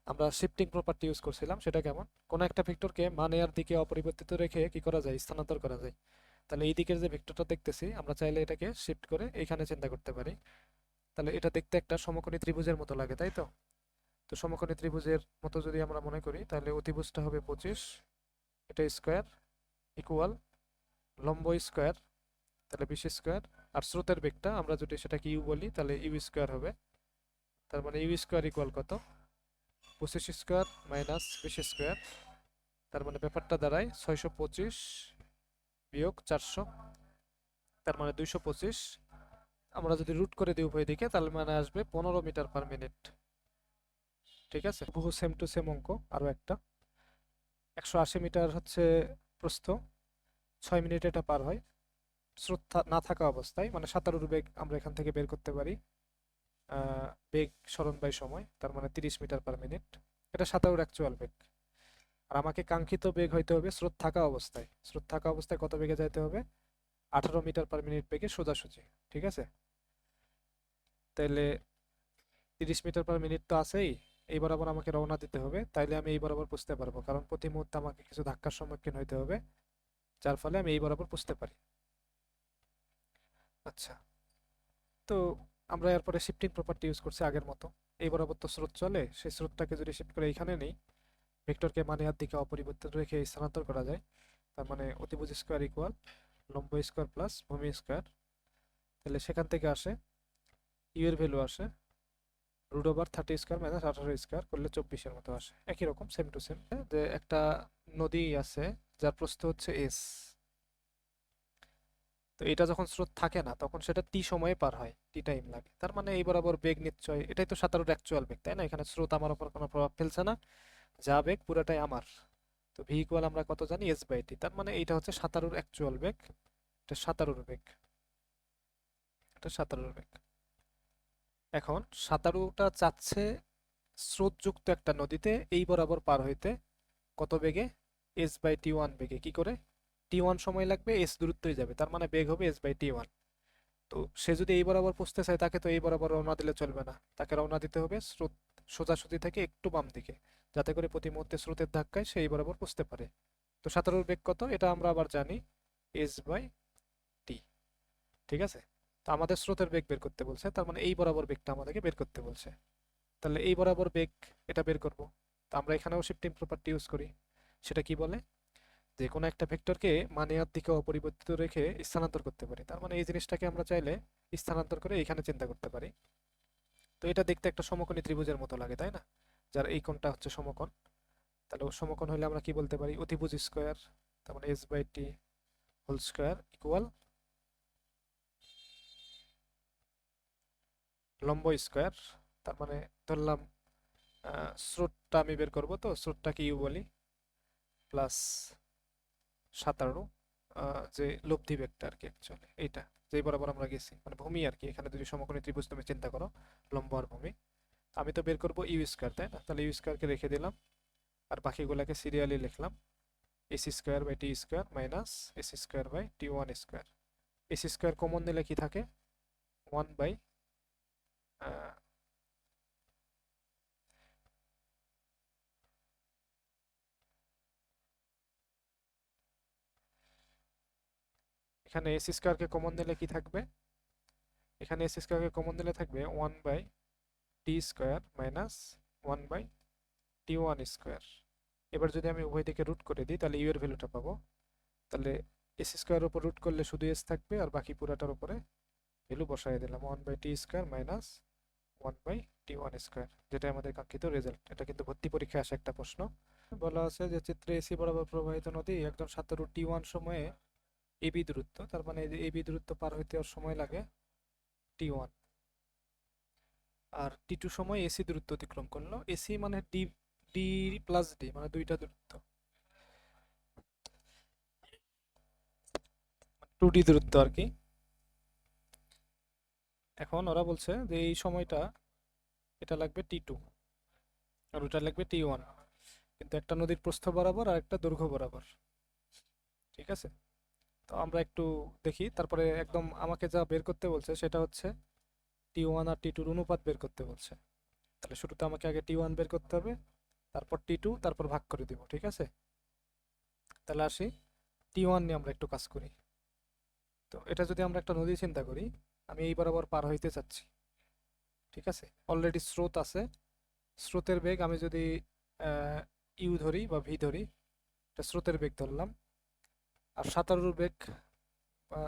আমরা শিফটিং প্রপার্টি ইউজ করছিলাম, সেটা কেমন? কোন একটা ভেক্টরকে মান এর দিকে অপরিবর্তিত রেখে কি করা যায়? স্থানান্তর করা যায়। তাহলে এই দিকের যে ভেক্টরটা দেখতেছি আমরা চাইলে এটাকে শিফট করে এখানে চিন্তা করতে পারি। তাহলে এটা দেখতে একটা সমকোণী ত্রিভুজের মতো লাগে, তাই তো? তো সমকোণী ত্রিভুজের মতো যদি আমরা মনে করি, তাহলে অতিভুজটা হবে 25, এটা স্কোয়ার ইকুয়াল লম্ব স্কোয়ার, তাহলে 20 স্কোয়ার। আর স্রোতের বেগটা আমরা যদি সেটাকে ইউ বলি তাহলে ইউ স্কোয়ার হবে। তার মানে ইউ স্কোয়ার ইকুয়াল কত? 25 স্কোয়ার মাইনাস 20 স্কোয়ার। তার মানে ব্যাপারটা দাঁড়ায় 625 বিয়োগ 400, তার মানে 225। আমরা যদি রুট করে দিই উভয় দিকে তাহলে মানে আসবে 15 মিটার/মিনিট। ঠিক আছে, বহু সেম টু সেম অঙ্ক আরো একটা। 180 মিটার হচ্ছে প্রস্থ, 6 মিনিটে এটা পার হয়। স্রোত না থাকা অবস্থায়, মানে সাঁতারুর বেগ আমরা এখান থেকে বের করতে পারি। বেগ সরণ বাই সময়, তার মানে 30 মিটার/মিনিট। এটা সাঁতারুর অ্যাকচুয়াল বেগ। আর আমাকে কাঙ্ক্ষিত বেগ হইতে হবে স্রোত থাকা অবস্থায়। স্রোত থাকা অবস্থায় কত বেগে যাইতে হবে? 18 মিটার/মিনিট বেগে সোজাসুজি। ঠিক আছে, তাহলে 30 মিটার/মিনিট তো আছেই। এই বরাবর আমাকে রওনা দিতে হবে, তাইলে আমি এই বরাবর বুঝতে পারবো, কারণ প্রতি মুহূর্তে আমাকে কিছু ধাক্কার সম্মুখীন হইতে হবে, যার ফলে আমি এই বরাবর বুঝতে পারি। আচ্ছা, তো আমরা এরপরে শিফটিং প্রপার্টি ইউজ করছি আগের মতো। এই বরাবর তো স্রোত চলে, সেই স্রোতটাকে যদি শিফট করে এইখানে নেই, ভেক্টরকে মানে হাত দিকে অপরিবর্তিত রেখে স্থানান্তর করা যায়। তার মানে অতিভুজ স্কোয়ার ইকুয়াল লম্ব স্কোয়ার প্লাস ভূমি স্কোয়ার। তাহলে সেখান থেকে আসে ইউ এর ভ্যালু আসে √30 স্কোয়ার মাইনাস 18 স্কোয়ার করলে 24-এর মতো আসে। একই রকম সেম টু সেম। যে একটা নদী আছে যার প্রস্থ হচ্ছে এস, তো এটা যখন স্রোত থাকে না তখন সেটা টি সময়ে পার হয়, টি টাইম লাগে। তার মানে এই বরাবর বেগ নিশ্চয়, এটাই তো সাঁতারুর অ্যাকচুয়াল বেগ, তাই না? এখানে স্রোত আমার উপর কোনো প্রভাব ফেলছে না, যা বেগ পুরাটাই আমার। তো ভি ইকুয়াল আমরা কত জানি? s/t। তার মানে এইটা হচ্ছে সাঁতারুর অ্যাকচুয়াল বেগ, এটা সাঁতারুর বেগ, এটা সাঁতারুর বেগ। এখন সাঁতারুটা চাচ্ছে স্রোতযুক্ত একটা নদীতে এই বরাবর পার হইতে কত বেগে? s/t1 বেগে। কি করে? t1 সময় লাগবে, s দূরত্বই যাবে, তার মানে বেগ হবে s/t1। তো সে যদি এই বরাবর পুষতে চায়, তাকে তো এই বরাবর রওনা দিলে চলবে না, তাকে রওনা দিতে হবে স্রোত সোজাসুজি থেকে একটু বাম দিকে, যাতে করে প্রতি মুহূর্তে স্রোতের ধাক্কায় সে এই বরাবর পুষতে পারে। তো সাঁতারুর বেগ কত এটা আমরা আবার জানি, s/t। ঠিক আছে, তো আমাদের স্রোতের বেগ বের করতে বলছে, তার মানে এই বরাবর বেগটা আমাদেরকে বের করতে বলছে। তাহলে এই বরাবর বেগ এটা বের করব। তো আমরা এখানেও শিফটিং প্রপার্টি ইউজ করি। সেটা কি বলে? যে কোনো একটা ভেক্টরকে মানে আর দিকে অপরিবর্তিত রেখে স্থানান্তর করতে পারি। তার মানে এই জিনিসটাকে আমরা চাইলে স্থানান্তর করে এখানে চিন্তা করতে পারি। তো এটা দেখতে একটা সমকোণী ত্রিভুজের মতো লাগে, তাই না? যার এই কোণটা হচ্ছে সমকোণ। তাহলে ও সমকোণ হলে আমরা কি বলতে পারি? অতিভুজ স্কোয়ার, তার মানে s/t হোল স্কোয়ার ইকুয়াল লম্ব স্কোয়ার। তার মানে ধরলাম স্রোতটা আমি বের করবো, তো স্রোতটাকে ইউ বলি, প্লাস 17 যে লব্ধি বেগটা আর কি অ্যাকচুয়ালি এইটা, যেই বরাবর আমরা গেছি, মানে ভূমি আর কি। এখানে যদি সমকোণী ত্রিভুজ তুমি চিন্তা করো, লম্ব আর ভূমি, আমি তো বের করবো ইউ স্কোয়ার, তাই না? তাহলে ইউ স্কোয়ারকে রেখে দিলাম, আর বাকিগুলোকে সিরিয়ালি লিখলাম। ac² / t² minus ac²/t1²। ac² common নিলে কি থাকে? 1 বাই এখানে ac² কমন নিলে কি থাকবে? এখানে ac² কমন নিলে থাকবে 1/t² মাইনাস 1/t1²। এবার যদি আমি উভয় দিকে রুট করে দিই তাহলে ইউ এর ভ্যালুটা পাবো। তাহলে ac² উপর রুট করলে শুধু এস থাকবে, আর বাকি পুরাটার উপরে ভ্যালু বসাই দিলাম 1/t² মাইনাস 1/t1², যেটা আমাদের কাঙ্ক্ষিত রেজাল্ট। এটা কিন্তু ভর্তি পরীক্ষায় আসা একটা প্রশ্ন। বলা আছে যে চিত্রে এসি বরাবর প্রবাহিত নদী একজন সাঁতারু t1 সময়ে এবি দূরত্ব, তার মানে এবি দূরত্ব পার হইতে ওর সময় লাগে t1, আর t2 সময় এসি দূরত্ব অতিক্রম করলো। এসি মানে ডি, ডি প্লাস ডি মানে দুইটা দূরত্ব, 2d দূরত্ব আর কি। এখন ওরা বলছে যে এই সময়টা এটা লাগবে T2 আর ওটা লাগবে T1, কিন্তু একটা নদীর প্রস্থ বরাবর আর একটা দৈর্ঘ্য বরাবর। ঠিক আছে, তো আমরা একটু দেখি। তারপরে একদম আমাকে যা বের করতে বলছে সেটা হচ্ছে T1 আর T2-র অনুপাত বের করতে বলছে। তাহলে শুরুতে আমাকে আগে T1 বের করতে হবে, তারপর T2, তারপর ভাগ করে দিব। ঠিক আছে, তাহলে আসি T1 নিয়ে আমরা একটু কাজ করি। তো এটা যদি আমরা একটা নদী চিন্তা করি, আমি এই বরাবর পার হইতে চাচ্ছি। ঠিক আছে, অলরেডি স্রোত আছে। স্রোতের বেগ আমি যদি ইউ ধরি বা ভি ধরি, এটা স্রোতের বেগ ধরলাম। আর সাঁতারুর বেগ বা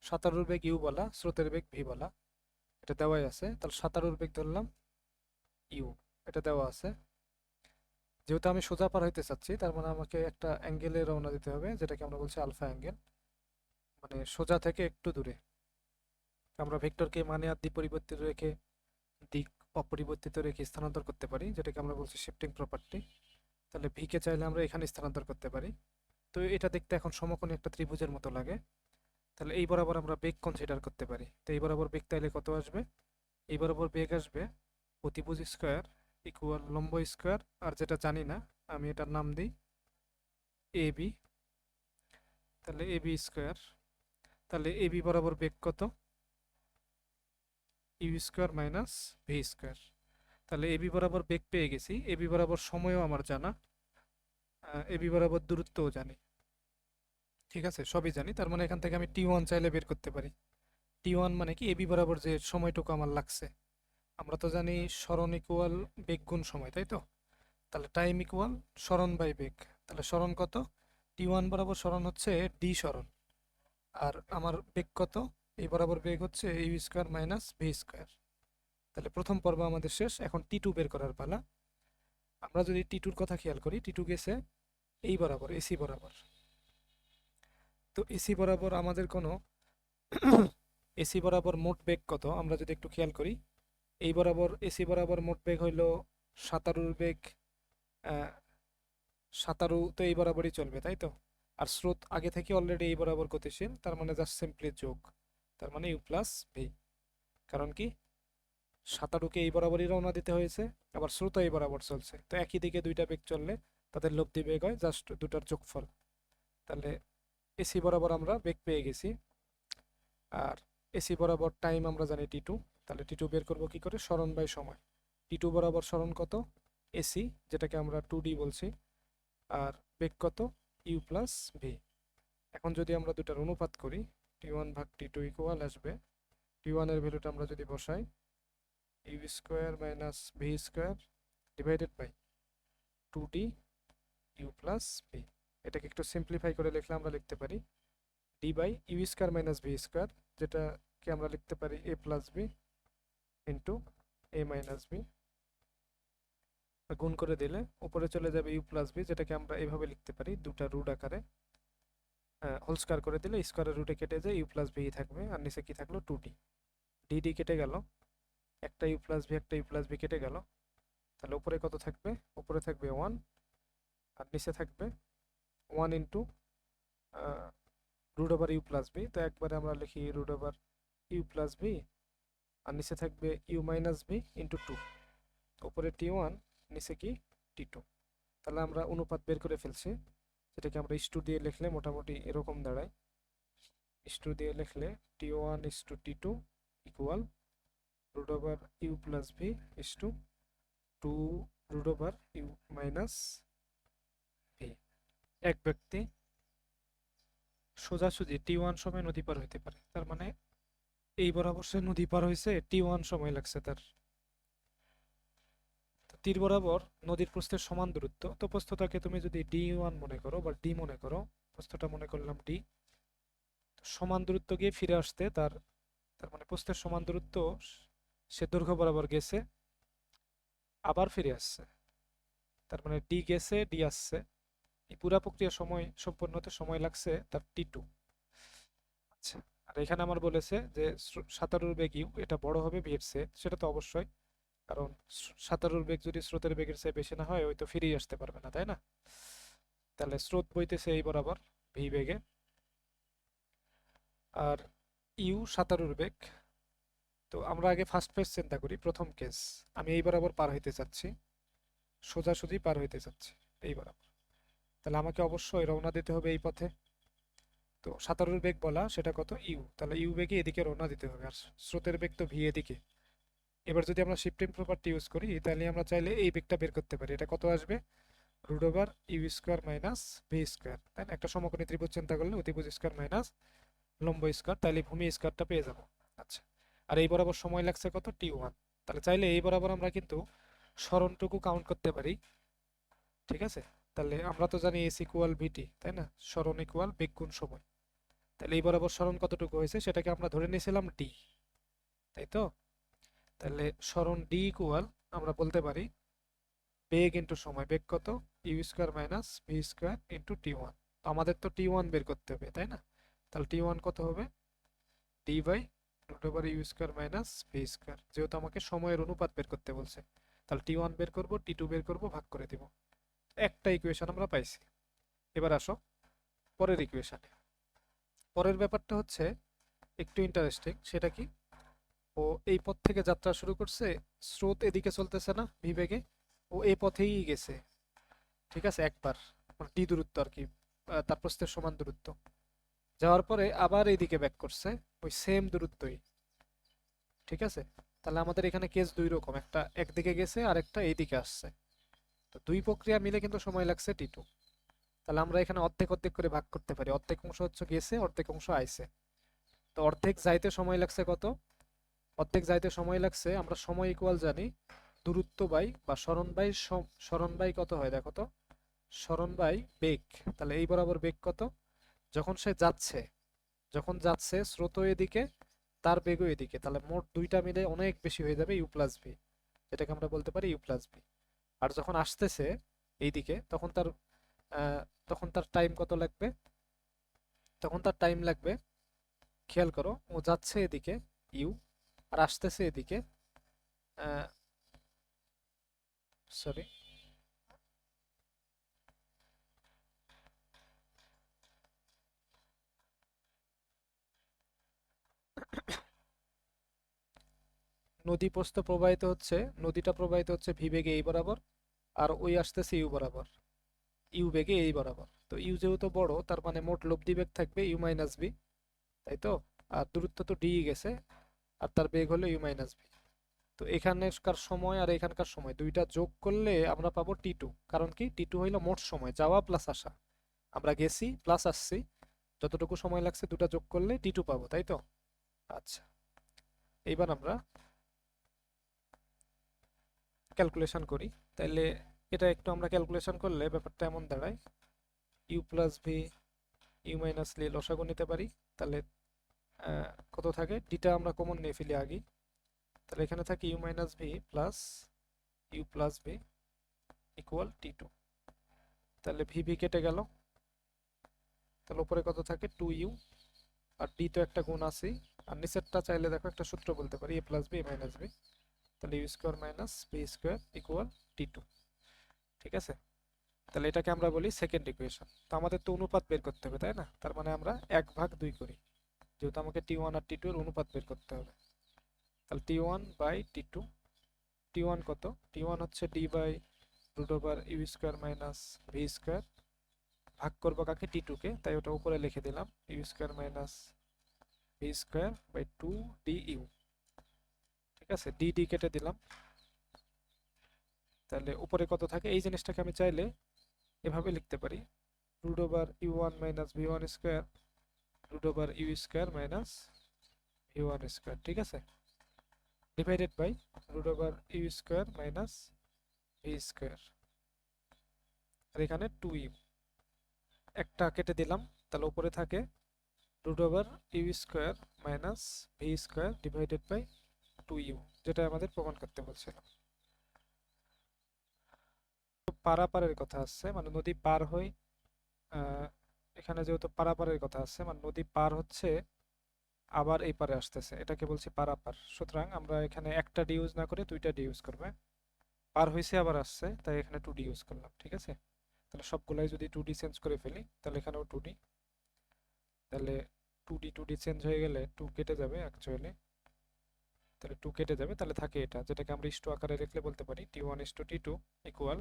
সাঁতারুর বেগ ইউ বলা, স্রোতের বেগ ভি বলা, এটা দেওয়াই আছে। তাহলে সাঁতারুর বেগ ধরলাম ইউ, এটা দেওয়া আছে। যেহেতু আমি সোজা পার হইতে চাচ্ছি, তার মানে আমাকে একটা অ্যাঙ্গেলে রওনা দিতে হবে, যেটাকে আমরা বলছি আলফা অ্যাঙ্গেল, মানে সোজা থেকে একটু দূরে। আমরা ভেক্টরকে মানে আর পরিবর্তিত রেখে দিক অপরিবর্তিত রেখে স্থানান্তর করতে পারি, যেটাকে আমরা বলছি শিফটিং প্রপার্টি। তাহলে ভি কে চাইলে আমরা এখানে স্থানান্তর করতে পারি। তো এটা দেখতে এখন সমকোণী একটা ত্রিভুজের মতো লাগে। তাহলে এই বরাবর আমরা বেগ কনসিডার করতে পারি। তো এই বরাবর বেগ তাইলে কত আসবে? এই বরাবর বেগ আসবে অতিভুজ স্কোয়ার ইকুয়াল লম্ব স্কোয়ার, আর যেটা জানি না আমি এটার নাম দিই এ বি। তাহলে এ বি স্কোয়ার। তাহলে এ বি বরাবর বেগ কত? You square minus V square. তাহলে এ বি বরাবর বেগ পেয়ে গেছি, এ বি বরাবর সময়ও আমার জানা, এ বি বরাবর দূরত্বও জানি। ঠিক আছে, সবই জানি। তার মানে এখান থেকে আমি T1 চাইলে বের করতে পারি। T1 মানে কি? এ বি বরাবর যে সময়টুকু আমার লাগছে। আমরা তো জানি সরণ ইকুয়াল বেগ গুণ সময়, তাই তো? তাহলে টাইম ইকুয়াল সরণ বাই বেগ। তাহলে সরণ কত? T1 বরাবর সরণ হচ্ছে ডি সরণ, আর আমার বেগ কত? এই বরাবর বেগ হচ্ছে u square minus V square. তাহলে প্রথম পর্ব আমাদের শেষ, এখন T2 বের করার পালা। আমরা যদি T2-র কথা খেয়াল করি, T2 গেছে এই বরাবর, এসি বরাবর। তো এসি বরাবর আমাদের কোনো এসি বরাবর মোট বেগ কত আমরা যদি একটু খেয়াল করি, এই বরাবর এসি বরাবর মোট বেগ হইল সাঁতারুর বেগ। আহ, সাঁতারু তো এই বরাবরই চলবে, তাই তো? আর স্রোত আগে থেকে অলরেডি এই বরাবর গতিশীল, তার মানে জাস্ট সিম্পলি যোগ, তার মানে ইউ প্লাস ভি। কারণ কি? সাঁতারুকে এই বরাবরই রওনা দিতে হয়েছে, আবার স্রোত এই বরাবর চলছে, তো একই দিকে দুইটা বেগ চললে তাদের লব্ধি বেগ হয় জাস্ট দুটার যোগফল। তাহলে এসি বরাবর আমরা বেগ পেয়ে গেছি। আর এসি বরাবর টাইম আমরা জানি T2। তাহলে T2 বের করব কি করে? সরণ বাই সময়। T2 বরাবর সরণ কত? এসি, যেটাকে আমরা 2D বলছি। আর বেগ কত? U plus v. এখন যদি আমরা দুটার অনুপাত করি, T1 ভাগ T2 ইকুয়াল আসবে, T1 এর ভ্যালুটা আমরা যদি বসাই, u square minus V square divided by 2D u plus v. এটাকে একটু সিম্পলিফাই করে লিখলে আমরা লিখতে পারি D by u square minus V square, যেটাকে আমরা লিখতে পারি এ plus b into a minus b. গুণ করে দিলে উপরে চলে যাবে ইউ প্লাস বি, যেটাকে আমরা এইভাবে লিখতে পারি দুটা রুট আকারে। হোল স্কোয়ার করে দিলে স্কোয়ারের রুটে কেটে যায়, ইউ প্লাস ভি থাকবে, আর নিচে কি থাকলো? 2D। ডি কেটে গেল, একটা ইউ প্লাস ভি একটা ইউ প্লাস ভি কেটে গেল। তাহলে উপরে কত থাকবে? উপরে থাকবে 1, আর নিচে থাকবে 1 into root over you plus B. তো একবারে আমরা লিখি root over you plus B, আর নিচে থাকবে ইউ মাইনাস বি ইন্টু 2। উপরে T1, নিচে কি? T2। তাহলে আমরা অনুপাত বের করে ফেলছি, যেটাকে আমরা ইস টু দিয়ে লিখলে মোটামুটি এরকম দাঁড়ায়। ইস টু দিয়ে লিখলে T1 is to T2 equal root over you plus v is to 2 root over u minus v. এক ব্যক্তি সোজাসুজি T1 সময় নদী পার হইতে পারে, তার মানে এই বরাবর সে নদী পার হয়েছে, T1 সময় লাগছে তার। তো তীর বরাবর নদীর প্রস্থের সমান দূরত্ব, তো প্রস্থটাকে তুমি যদি D1 মনে করো বা ডি মনে করো, প্রস্থটা মনে করলাম ডি। সমান দূরত্ব গিয়ে ফিরে আসতে তার, তার মানে প্রস্থের সমান দূরত্ব সে দৈর্ঘ্য বরাবর গেছে, আবার ফিরে আসছে, তার মানে ডি গেছে ডি আসছে। এই পুরা প্রক্রিয়া সময় সম্পন্ন হতে সময় লাগছে তার T2। আচ্ছা, আর এখানে আমার বলেছে যে সাঁতারুর বেগ ইউ এটা বড় হবে ভি এর চেয়ে, সেটা তো অবশ্যই, কারণ সাঁতারুর বেগ যদি স্রোতের বেগের চেয়ে বেশি না হয় ওই তো ফিরেই আসতে পারবে না, তাই না? তাহলে স্রোত বইতেছে এই বরাবর ভি বেগে, আর ইউ সাঁতারুর বেগ, তো আমরা আগে ফার্স্ট কেস চিন্তা করি, প্রথম কেস। আমি এই বরাবর পার হইতে চাচ্ছি, সোজাসুজি পার হইতে চাচ্ছি এই বরাবর। তাহলে আমাকে অবশ্যই রওনা দিতে হবে এই পথে। তো সাঁতারুর বেগ বলা সেটা কত, ইউ, তাহলে ইউ বেগে এদিকে রওনা দিতে হবে, আর স্রোতের বেগ তো ভি এদিকে। এবার যদি আমরা শিফটিং প্রপার্টি ইউজ করি তাহলে আমরা চাইলে এই বেগটা বের করতে পারি। এটা কত আসবে, root over you square minus V square, তাই না? একটা সমকোণী ত্রিভুজ চিন্তা করলে অতিভুজ স্কোয়ার মাইনাস লম্ব স্কোয়ার, তাহলে ভূমি স্কোয়ারটা পেয়ে যাবো। আচ্ছা, আর এই বরাবর সময় লাগছে কত, টি1। তাহলে চাইলে এই বরাবর আমরা কিন্তু সরণটুকু কাউন্ট করতে পারি, ঠিক আছে? তাহলে আমরা তো জানি এস ইকুয়াল ভিটি, তাই না? সরণ ইকুয়াল বেগ গুণ সময়। তাহলে এই বরাবর সরণ কতটুকু হয়েছে সেটাকে আমরা ধরে নিয়েছিলাম ডি, তাই তো? তাহলে সরণ ডি ইকুয়াল আমরা বলতে পারি বেগ ইন্টু সময়। বেগ কত, you square minus V square into টি1। তো আমাদের তো টি1 বের করতে হবে, তাই না? তাহলে টি1 কত হবে, d by root over you square minus V square, যেহেতু আমাকে সময়ের অনুপাত বের করতে বলছে। তাহলে টি1 বের করব, টি2 বের করব, ভাগ করে দিব। একটা ইকুয়েশন আমরা পাইছি। এবার আসো পরের ইকুয়েশনে। পরের ব্যাপারটা হচ্ছে একটু ইন্টারেস্টিং। সেটা কি, ও এই পথ থেকে যাত্রা শুরু করছে, স্রোত এদিকে চলতেছে না ভি বেগে, ও এই পথেই গেছে, ঠিক আছে? একবার ডি দূরত্ব আর কি, তার প্রস্থের সমান দূরত্ব। যাওয়ার পরে আবার এইদিকে ব্যাক করছে ওই সেম দূরত্বই, ঠিক আছে? তাহলে আমাদের এখানে কেস দুই রকম, একটা একদিকে গেছে আর একটা এইদিকে আসছে। তো দুই প্রক্রিয়া মিলে কিন্তু সময় লাগছে টি2। তাহলে আমরা এখানে অর্ধেক অর্ধেক করে ভাগ করতে পারি, অর্ধেক অংশ হচ্ছে গেছে, অর্ধেক অংশ আইছে। তো অর্ধেক যাইতে সময় লাগছে কত, অর্ধেক যাইতে সময় লাগছে, আমরা সময় ইকুয়াল জানি দূরত্ব বাই বা সরণ বাই, সরণ বাই কত হয় দেখো তো, সরণ বাই বেগ। তাহলে এই বরাবর বেগ কত, যখন সে যাচ্ছে, যখন যাচ্ছে স্রোত এদিকে, তার বেগও এদিকে, তাহলে মোট দুইটা মিলে অনেক বেশি হয়ে যাবে ইউ প্লাস ভি, যেটাকে আমরা বলতে পারি ইউ প্লাস ভি। আর যখন আসতেছে এইদিকে তখন তার আহ, তখন তার টাইম কত লাগবে, তখন তার টাইম লাগবে, খেয়াল করো, ও যাচ্ছে এদিকে ইউ, আর আসতেছে এদিকে, সরি, নদী প্রস্থ প্রবাহিত হচ্ছে, নদীটা প্রবাহিত হচ্ছে ভি বেগে এই বরাবর, আর ওই আসতেছে ইউ বরাবর, ইউ বেগে এই বরাবর। তো ইউ যেহেতু বড়, তার মানে মোট লব্ধি বেগ থাকবে ইউ মাইনাস ভি, তাই তো? আর দূরত্ব তো ডি গেছে, আর তার বেগ হলো ইউ মাইনাস ভি। তো এখানকার সময় আর এখানকার সময় দুইটা যোগ করলে আমরা পাবো টি2। কারণ কি, টি2 হইলো মোট সময়, যাওয়া প্লাস আসা। আমরা গেছি প্লাস আসছি, যতটুকু সময় লাগছে দুটা যোগ করলে টি2 পাবো, তাই তো? আচ্ছা, এইবার আমরা ক্যালকুলেশন করি। তাইলে এটা একটু আমরা ক্যালকুলেশন করলে ব্যাপারটা এমন দাঁড়ায়, U plus V U minus লি লসাগু নিতে পারি। তাহলে কত থাকে, ডিটা আমরা কমন নিয়ে ফেলি আগে। তাহলে এখানে থাকে U minus V plus U plus V equal টি2। তাহলে ভি ভি কেটে গেল, তাহলে উপরে কত থাকে, 2u, আর ডি তো একটা গুণ আছেই। আর নিচেরটা চাইলে দেখো একটা সূত্র বলতে পারি, এ plus B A minus B, তাহলে U square minus B square equal টি2, ঠিক আছে? তাহলে এটাকে আমরা বলি সেকেন্ড ইকুয়েশন। তো আমাদের তো অনুপাত বের করতে হবে, তাই না? তার মানে আমরা 1/2 করি, যেহেতু আমাকে টি1 আর টি2 এর অনুপাত বের করতে হবে। তাহলে টি1 বাই টি2, টি1 কত, টি1 হচ্ছে d by root over you square minus V square, ভাগ করবো কাকে, টি2 কে, তাই ওটা উপরে লিখে দিলাম u square minus V square by 2 du, ঠিক আছে? ডি ডি কেটে দিলাম। তাহলে উপরে কত থাকে, এই জিনিসটাকে আমি চাইলে এভাবে লিখতে পারি, root over U one minus V one square root over you square minus V one square, ঠিক আছে? Divided by root over you square minus V square, আর এখানে 2u, একটা কেটে দিলাম। তাহলে উপরে থাকে root over you square minus V square divided by 2u, যেটা আমাদের প্রমাণ করতে বলছিল। পারাপারের কথা আসছে, মানে নদী পার হই, আহ, এখানে যেহেতু পারাপারের কথা আসছে, মানে নদী পার হচ্ছে আবার এই পারে আসতেছে, এটাকে বলছি পারাপার। সুতরাং আমরা এখানে একটা ডি ইউজ না করে দুইটা ডি ইউজ করবে, পার হইছে আবার আসছে, তাই এখানে 2d ইউজ করলাম, ঠিক আছে? তাহলে সবগুলাই যদি 2d চেঞ্জ করে ফেলি তাহলে এখানেও 2d, তাহলে 2d চেঞ্জ হয়ে গেলে 2 কেটে যাবে অ্যাকচুয়ালি, তাহলে 2 কেটে যাবে, তাহলে থাকে এটা, যেটাকে আমরা ইস টু আকারে লিখলে বলতে পারি t1 is to t2 equal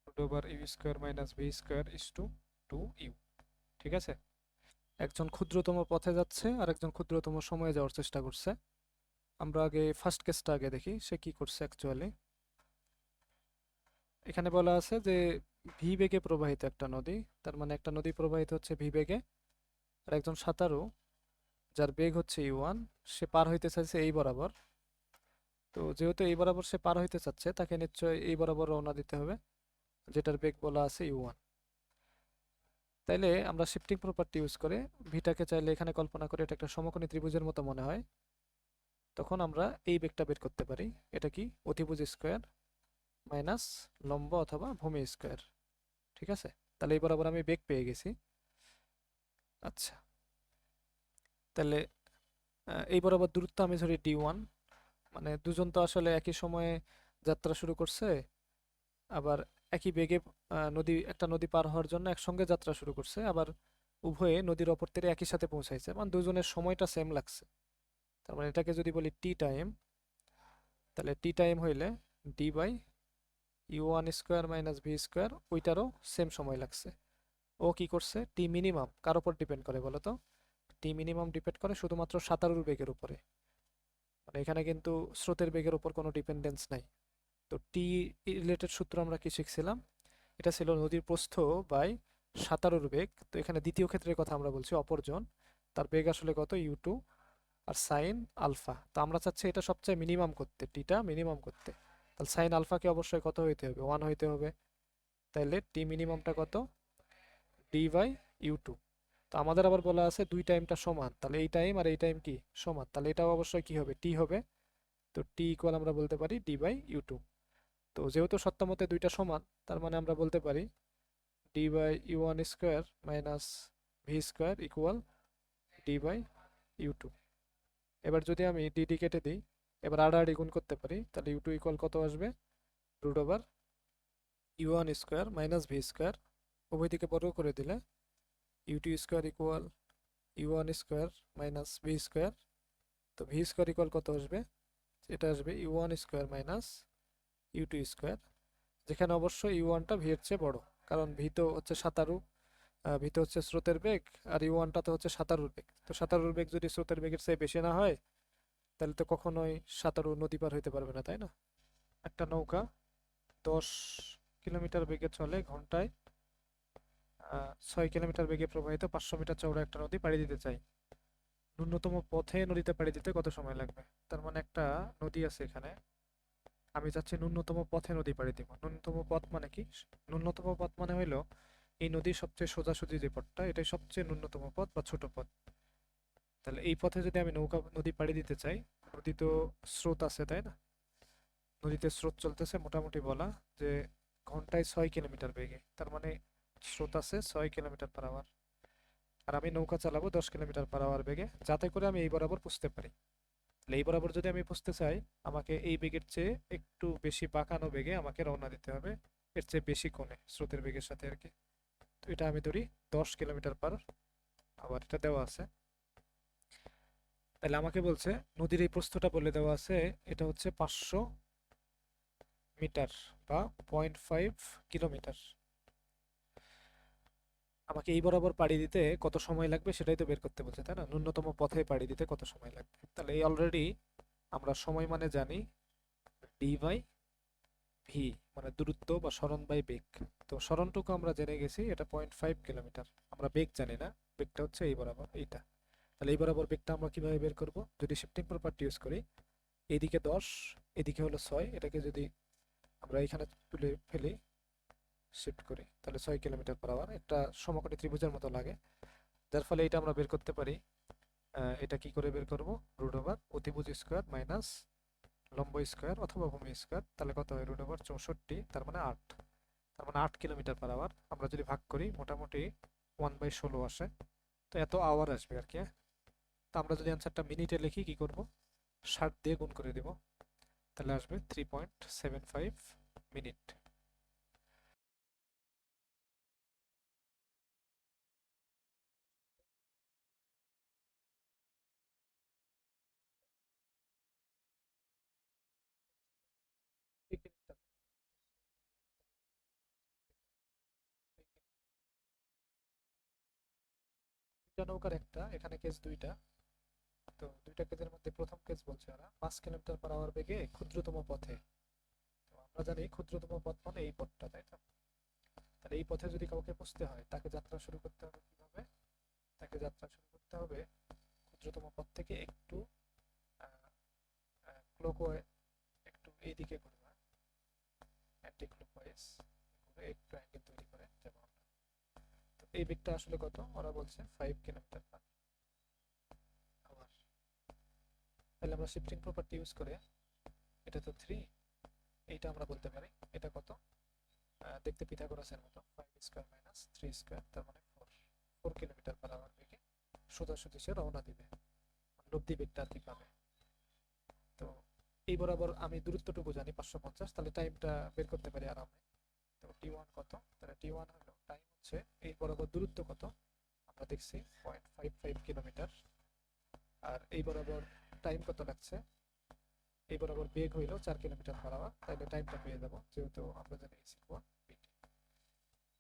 root over you square minus V square is to 2u। ঠিক আছে, একজন ক্ষুদ্রতম পথে যাচ্ছে আর একজন ক্ষুদ্রতম সময়ে যাওয়ার চেষ্টা করছে। আমরা আগে ফার্স্ট কেসটা আগে দেখি সে কি করছে অ্যাকচুয়ালি। এখানে বলা আছে যে ভি বেগে প্রবাহিত একটা নদী, তার মানে একটা নদী প্রবাহিত হচ্ছে ভি বেগে, আর একজন সাঁতারু যার বেগ হচ্ছে ইউ1, সে পার হইতে চাইছে এই বরাবর। তো যেহেতু এই বরাবর সে পার হইতে চাচ্ছে, তাকে নিশ্চয়ই এই বরাবর রওনা দিতে হবে, যেটার বেগ বলা আছে ইউ1। তাইলে আমরা শিফটিং প্রপার্টি ইউজ করে ভিটাকে চাইলে এখানে কল্পনা করে এটা একটা সমকোণী ত্রিভুজের মতো মনে হয়, তখন আমরা এই বেগটা বের করতে পারি। এটা কি অতিভুজ স্কোয়ার মাইনাস লম্ব অথবা ভূমি স্কোয়ার। ঠিক আছে, তাহলে এই বরাবর আমি বেগ পেয়ে গেছি। আচ্ছা, তাহলে এই বরাবর দূরত্ব আমি ধরি d1, মানে দুজন তো আসলে একই সময়ে যাত্রা শুরু করছে, আবার একই বেগে একটা নদী পার হওয়ার জন্য একসঙ্গে যাত্রা শুরু করছে, আবার উভয়ে নদীর অপর তীরে একই সাথে পৌঁছাইছে, মানে দুজনের সময়টা সেম লাগছে। তার মানে এটাকে যদি বলি টি টাইম, তাহলে টি টাইম হইলে ডি বাই ইউ1 স্কোয়ার মাইনাস ভি স্কোয়ার, ওইটারও সেম সময় লাগছে। ও কি করছে, টি মিনিমাম কার উপর ডিপেন্ড করে বলতো? টি মিনিমাম ডিপেন্ড করে শুধুমাত্র সাঁতারুর বেগের উপরে, মানে এখানে কিন্তু স্রোতের বেগের উপর কোনো ডিপেন্ডেন্স নাই। তো টি রিলেটেড সূত্র আমরা কি শিখছিলাম? এটা ছিল নদীর প্রস্থ বাই সাঁতারুর বেগ। তো এখানে দ্বিতীয় ক্ষেত্রের কথা আমরা বলছি, অপরজন তার বেগ আসলে কত, ইউ2 আর সাইন আলফা। তো আমরা চাচ্ছি এটা সবচেয়ে মিনিমাম করতে, টিটা মিনিমাম করতে, তাহলে সাইন আলফাকে অবশ্যই কত হইতে হবে, 1 হইতে হবে। তাইলে টি মিনিমামটা কত, ডি বাই ইউ2। তো আমাদের আবার বলা আছে দুই টাইমটা সমান, তাহলে এই টাইম আর এই টাইম কি সমান, তাহলে এটাও অবশ্যই কি হবে, টি হবে। তো টি ইকুয়াল আমরা বলতে পারি ডি বাই ইউ2। তো যেহেতু সত্যমতে দুইটা সমান, তার মানে আমরা বলতে পারি ডি বাই ইউ1 square minus V square equal D by ইউ2। এবার যদি আমি ডি কেটে দিই, এবার আড়াআড়ি গুণ করতে পারি, তাহলে ইউ2 ইকুয়াল কত আসবে, রুট ওভার ইউ1 স্কোয়ার মাইনাস ভি স্কোয়ার, উভয় দিকে বর্গ করে দিলে ইউ2 স্কোয়ার ইকুয়াল ইউ1 স্কোয়ার মাইনাস ভি স্কোয়ার। তো ভি স্কোয়ার ইকুয়াল কত আসবে, এটা আসবে ইউ1 স্কোয়ার মাইনাস ইউ2 স্কোয়ার, যেখানে অবশ্যই ইউ1টা ভি এর চেয়ে বড়, কারণ ভি তো হচ্ছে সাঁতারু, ভি তো হচ্ছে স্রোতের বেগ, আর ইউ1টা তো হচ্ছে সাঁতারুর বেগ। তো সাঁতারুর বেগ যদি স্রোতের বেগের চেয়ে বেশি না হয়, তাহলে তো কখনোই সাঁতারু নদী পার হইতে পারবে না, তাই না? একটা নৌকা 10 কিলোমিটার বেগে চলে ঘন্টায়, 6 কিলোমিটার বেগে প্রবাহিত 500 মিটার চওড়া একটা নদী পাড়ি দিতে চাই। ন্যূনতম পথে নদীতে পাড়ি দিতে কত সময় লাগবে? তার মানে একটা নদী আছে এখানে, আমি চাচ্ছি ন্যূনতম পথে নদী পাড়ি দিব। ন্যূনতম পথ মানে কি? ন্যূনতম পথ মানে হইলো এই নদীর সবচেয়ে সোজাসুজি যে পথটা, এটাই সবচেয়ে ন্যূনতম পথ বা ছোট পথ। তাহলে এই পথে যদি আমি নদী পাড়ি দিতে চাই, নদী তো স্রোত আছে তাই না, নদীতে স্রোত চলতেছে মোটামুটি বলা যে ঘন্টায় 6 কিলোমিটার বেগে, তার মানে স্রোত আছে 6 কিলোমিটার পার আওয়ার, আর আমি নৌকা চালাবো 10 কিলোমিটার পার আওয়ার বেগে, যাতে করে আমি এই বরাবর পুষতে পারি। তাহলে এই বরাবর যদি আমি পুষতে চাই, আমাকে এই বেগের চেয়ে একটু বেশি বাঁকানো বেগে আমাকে রওনা দিতে হবে, এর চেয়ে বেশি কোণে স্রোতের বেগের সাথে আর কি। তো এটা আমি ধরি 10 কিলোমিটার পার আওয়ার, এটা দেওয়া আছে। তাহলে আমাকে বলছে নদীর এই প্রস্থটা বলে দেওয়া আছে, এটা হচ্ছে 500 মিটার বা 0.5 কিলোমিটার। আমাকে এই বরাবর পাড়ি দিতে কত সময় লাগবে সেটাই তো বের করতে বলছে, তাই না? ন্যূনতম পথে পাড়ি দিতে কত সময় লাগবে, তাহলে এই অলরেডি আমরা সময় মানে জানি ডি বাই ভি, মানে দূরত্ব বা সরণ বাই বেগ। তো সরণটুকু আমরা জেনে গেছি, এটা 0.5 কিলোমিটার। আমরা বেগ জানি না, বেগটা হচ্ছে এই বরাবর এইটা। তাহলে এই বরাবর বেগটা আমরা কিভাবে বের করব, যদি শিফটিং প্রপার্টি ইউজ করি, এইদিকে 10 এদিকে হলো 6, এটাকে যদি আমরা এখানে তুলে ফেলি, শিফট করি, তাহলে 6 কিলোমিটার পার আওয়ার, একটা সমকোণী ত্রিভুজের মতো লাগে, যার ফলে এটা আমরা বের করতে পারি। এটা কি করে বের করব, রুট ওভার অতিভুজ স্কোয়ার মাইনাস লম্ব স্কোয়ার অথবা ভূমি স্কোয়ার, তাহলে কত হয়, রুট ওভার 64, তার মানে 8, তার মানে 8 কিলোমিটার পার আওয়ার। আমরা যদি ভাগ করি মোটামুটি 1/16 আসে, তো এত আওয়ার আসবে আর কি। তো আমরা যদি অ্যান্সারটা মিনিটে লিখি কি করব, 60 দিয়ে গুণ করে দেব, তাহলে আসবে 3.75 মিনিট। দুইটা নৌকার একটা, এখানে কেস দুইটা। তো দুইটা কেসের মধ্যে প্রথম কেস বলছে ওরা 5 কিলোমিটার/আওয়ার বেগে ক্ষুদ্রতম পথে। তো আমরা জানি ক্ষুদ্রতম পথ মানে এই পথটা, তাই তো? তাহলে এই পথে যদি কাউকে পৌঁছতে হয়, তাকে যাত্রা শুরু করতে হবে কিভাবে? তাকে যাত্রা শুরু করতে হবে ক্ষুদ্রতম পথ থেকে একটু ক্লকওয়াইজ, একটু এইদিকে ঘুরবে, অ্যান্টি ক্লকওয়াইজ ঘুরে একটু অ্যাঙ্গেল তৈরি করে যাব আমরা। তো এই বেগটা আসলে কত? ওরা বলছে 5 কিলোমিটার/আওয়ার। তাহলে আমরা শিফটিং প্রপার্টি ইউজ করে, এটা তো 3, এইটা আমরা বলতে পারি এটা কত? দেখতে পিথাগোরাসের মতো, 5² - 3², তার মানে 4 কিলোমিটার/আওয়ার বেগে সোজাসুজি সে রওনা দিবে, লব্ধি বেগটা আর কি পাবে। তো এই বরাবর আমি দূরত্বটুকু জানি 550, তাহলে টাইমটা বের করতে পারি আরামে। তো টি1 কত? তাহলে টি1 হলো, টাইম হচ্ছে এই বরাবর দূরত্ব কত আমরা দেখছি 0.55 কিলোমিটার, আর এই বরাবর টাইম কত লাগছে, এই বরাবর বেগ হইল 4 কিলোমিটার/আওয়ার, তাহলে টাইমটা পেয়ে যাব, যেহেতু আমরা জানি c1 pt।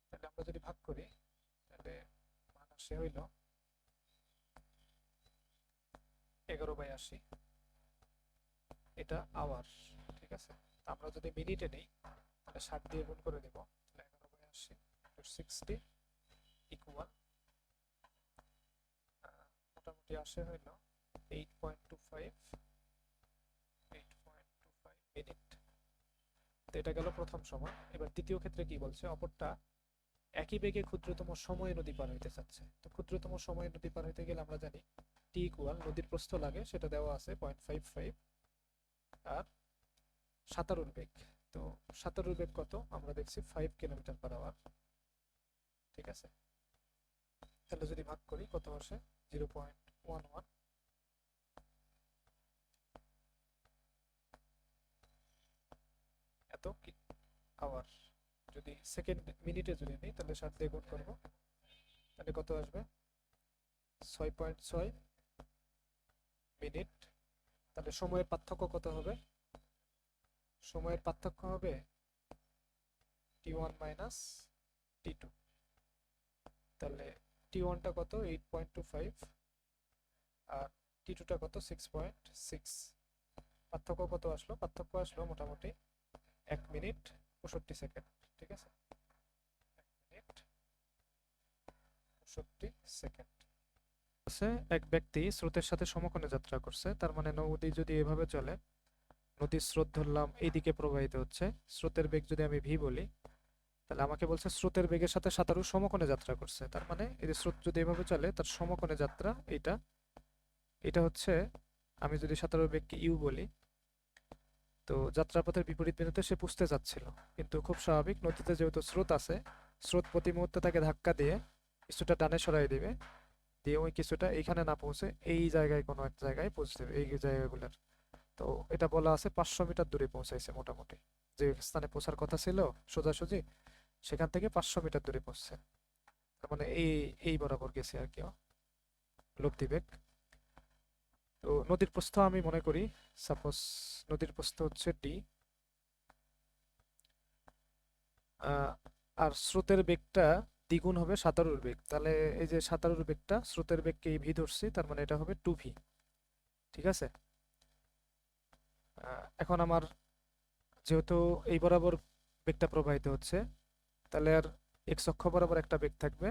তাহলে আমরা যদি ভাগ করি, তাহলে মান আসে হইল 11/80, এটা আওয়ার, ঠিক আছে? আমরা যদি মিনিটে নেই, তাহলে 60 দিয়ে গুণ করে দেব, তাহলে 11/80 60 ইকুয়াল মোটামুটি আসে হইল 8.25 মিনিট। তো এটা গেল প্রথম সময়। এবার দ্বিতীয় ক্ষেত্রে কি বলছে? অপরটা একই বেগে ক্ষুদ্রতম সময়ে নদী পার হইতে চাচ্ছে। তো ক্ষুদ্রতম সময়ে নদী পার হইতে গেলে আমরা জানি টি ইকুয়াল নদীর প্রস্থ লাগে, সেটা দেওয়া আছে 0.55, আর সাঁতারুর বেগ। তো সাঁতারুর বেগ কত আমরা দেখছি 5 কিলোমিটার/আওয়ার, ঠিক আছে? তাহলে যদি ভাগ করি কত আসে? 0.11 এত আওয়ার। যদি সেকেন্ড মিনিটে যদি নিই, তাহলে 60 দিয়ে গুণ করবো, তাহলে কত আসবে? 6.6 মিনিট। তাহলে সময়ের পার্থক্য কত হবে? সময়ের পার্থক্য হবে টি1 মাইনাস টি2। তাহলে টি1টা কত? 8.25, আর টি2টা কত? 6.6। পার্থক্য কত আসলো? পার্থক্য আসলো মোটামুটি 1 মিনিট 65 সেকেন্ড, ঠিক আছে? 1 মিনিট 65 সেকেন্ড। এক ব্যক্তি স্রোতের সাথে সমকোণে যাত্রা করছে, তার মানে নদী যদি এভাবে চলে, নদীর স্রোত ধরলাম এইদিকে প্রবাহিত হচ্ছে, স্রোতের বেগ যদি আমি ভি বলি, তাহলে আমাকে বলছে স্রোতের বেগের সাথে সাঁতারু সমকোণে যাত্রা করছে। তার মানে এই যে স্রোত যদি এভাবে চলে, তার সমকোণে যাত্রা এটা, এটা হচ্ছে, আমি যদি সাঁতারুর বেগকে ইউ বলি, তো যাত্রাপথের বিপরীত বিন্দুতে সে পুষতে যাচ্ছিল। কিন্তু খুব স্বাভাবিক, নদীতে যেহেতু স্রোত আছে, স্রোত প্রতি মুহূর্তে তাকে ধাক্কা দিয়ে কিছুটা ডানে সরাই দিবে, দিয়ে ওই কিছুটা এইখানে না পৌঁছে এই জায়গায় কোনো এক জায়গায় পৌঁছে দেবে, এই জায়গাগুলোর। তো এটা বলা আছে 500 মিটার দূরে পৌঁছাইছে মোটামুটি, যে স্থানে পৌঁছার কথা ছিল সোজাসুজি, সেখান থেকে 500 মিটার দূরে পৌঁছছে। তার মানে এই এই বরাবর গেছে আর কি লব্ধি বেগ। তো নদীর প্রস্থ আমি মনে করি, সাপোজ নদীর প্রস্থ হচ্ছে ডি, আর স্রোতের বেগটা দ্বিগুণ হবে সাঁতারুর বেগ। তাহলে এই যে সাঁতারুর বেগটা, স্রোতের বেগকে ভি ধরছি, তার মানে এটা হবে 2v, ঠিক আছে? এখন আমার যেহেতু এই বরাবর বেগটা প্রবাহিত হচ্ছে, তাহলে আর এক্স অক্ষ বরাবর একটা বেগ থাকবে,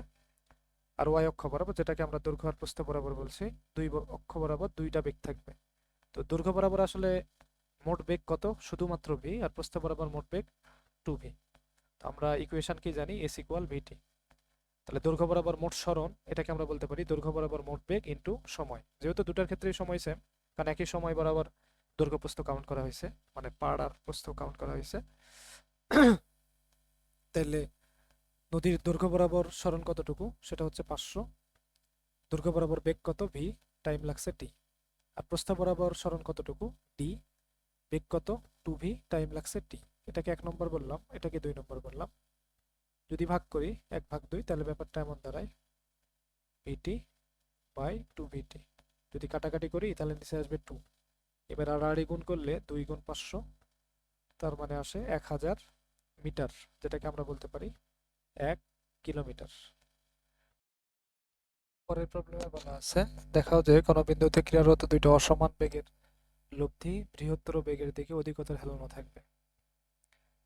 আর ওয়াই অক্ষ বরাবর, যেটাকে আমরা দৈর্ঘ্য আর প্রস্থ বরাবর বলছি, দুই অক্ষ বরাবর দুইটা বেগ থাকবে। তো দৈর্ঘ্য বরাবর আসলে মোট বেগ কত? শুধুমাত্র ভি, আর প্রস্থ বরাবর মোট বেগ 2v। তো আমরা ইকুয়েশন কি জানি? এস ইকুয়াল ভিটি। তাহলে দৈর্ঘ্য বরাবর মোট সরণ, এটাকে আমরা বলতে পারি দৈর্ঘ্য বরাবর মোট বেগ ইন্টু সময়। যেহেতু দুটার ক্ষেত্রেই সময় সেম, কারণ একই সময় বরাবর দৈর্ঘ্য প্রস্থ কাউন্ট করা হয়েছে, মানে পাড় আর প্রস্থ কাউন্ট করা হয়েছে। তাহলে নদীর দৈর্ঘ্য বরাবর সরণ কতটুকু? সেটা হচ্ছে 500। দৈর্ঘ্য বরাবর বেগ কত? ভি, টাইম লাগছে টি। আর প্রস্থ বরাবর সরণ কতটুকু? ডি, বেগ কত? 2v, টাইম লাগছে টি। এটাকে 1 নম্বর বললাম, এটাকে 2 নম্বর বললাম। যদি ভাগ করি 1/2, তাহলে ব্যাপারটা এমন দাঁড়ায় ভিটি বাই 2vt। যদি কাটাকাটি করি তাহলে নিচে আসবে 2। এবার আড়াআড়ি গুণ করলে 2 গুণ 500, তার মানে আসে 1000 মিটার, যেটাকে আমরা বলতে পারি 1 কিলোমিটার। পরের প্রবলেমে বলা আছে, দেখাও যে কোনো বিন্দুতে ক্রিয়ারত দুইটা অসমান বেগের লব্ধি বৃহত্তর বেগের দিকে অধিকতর হেলানো থাকবে।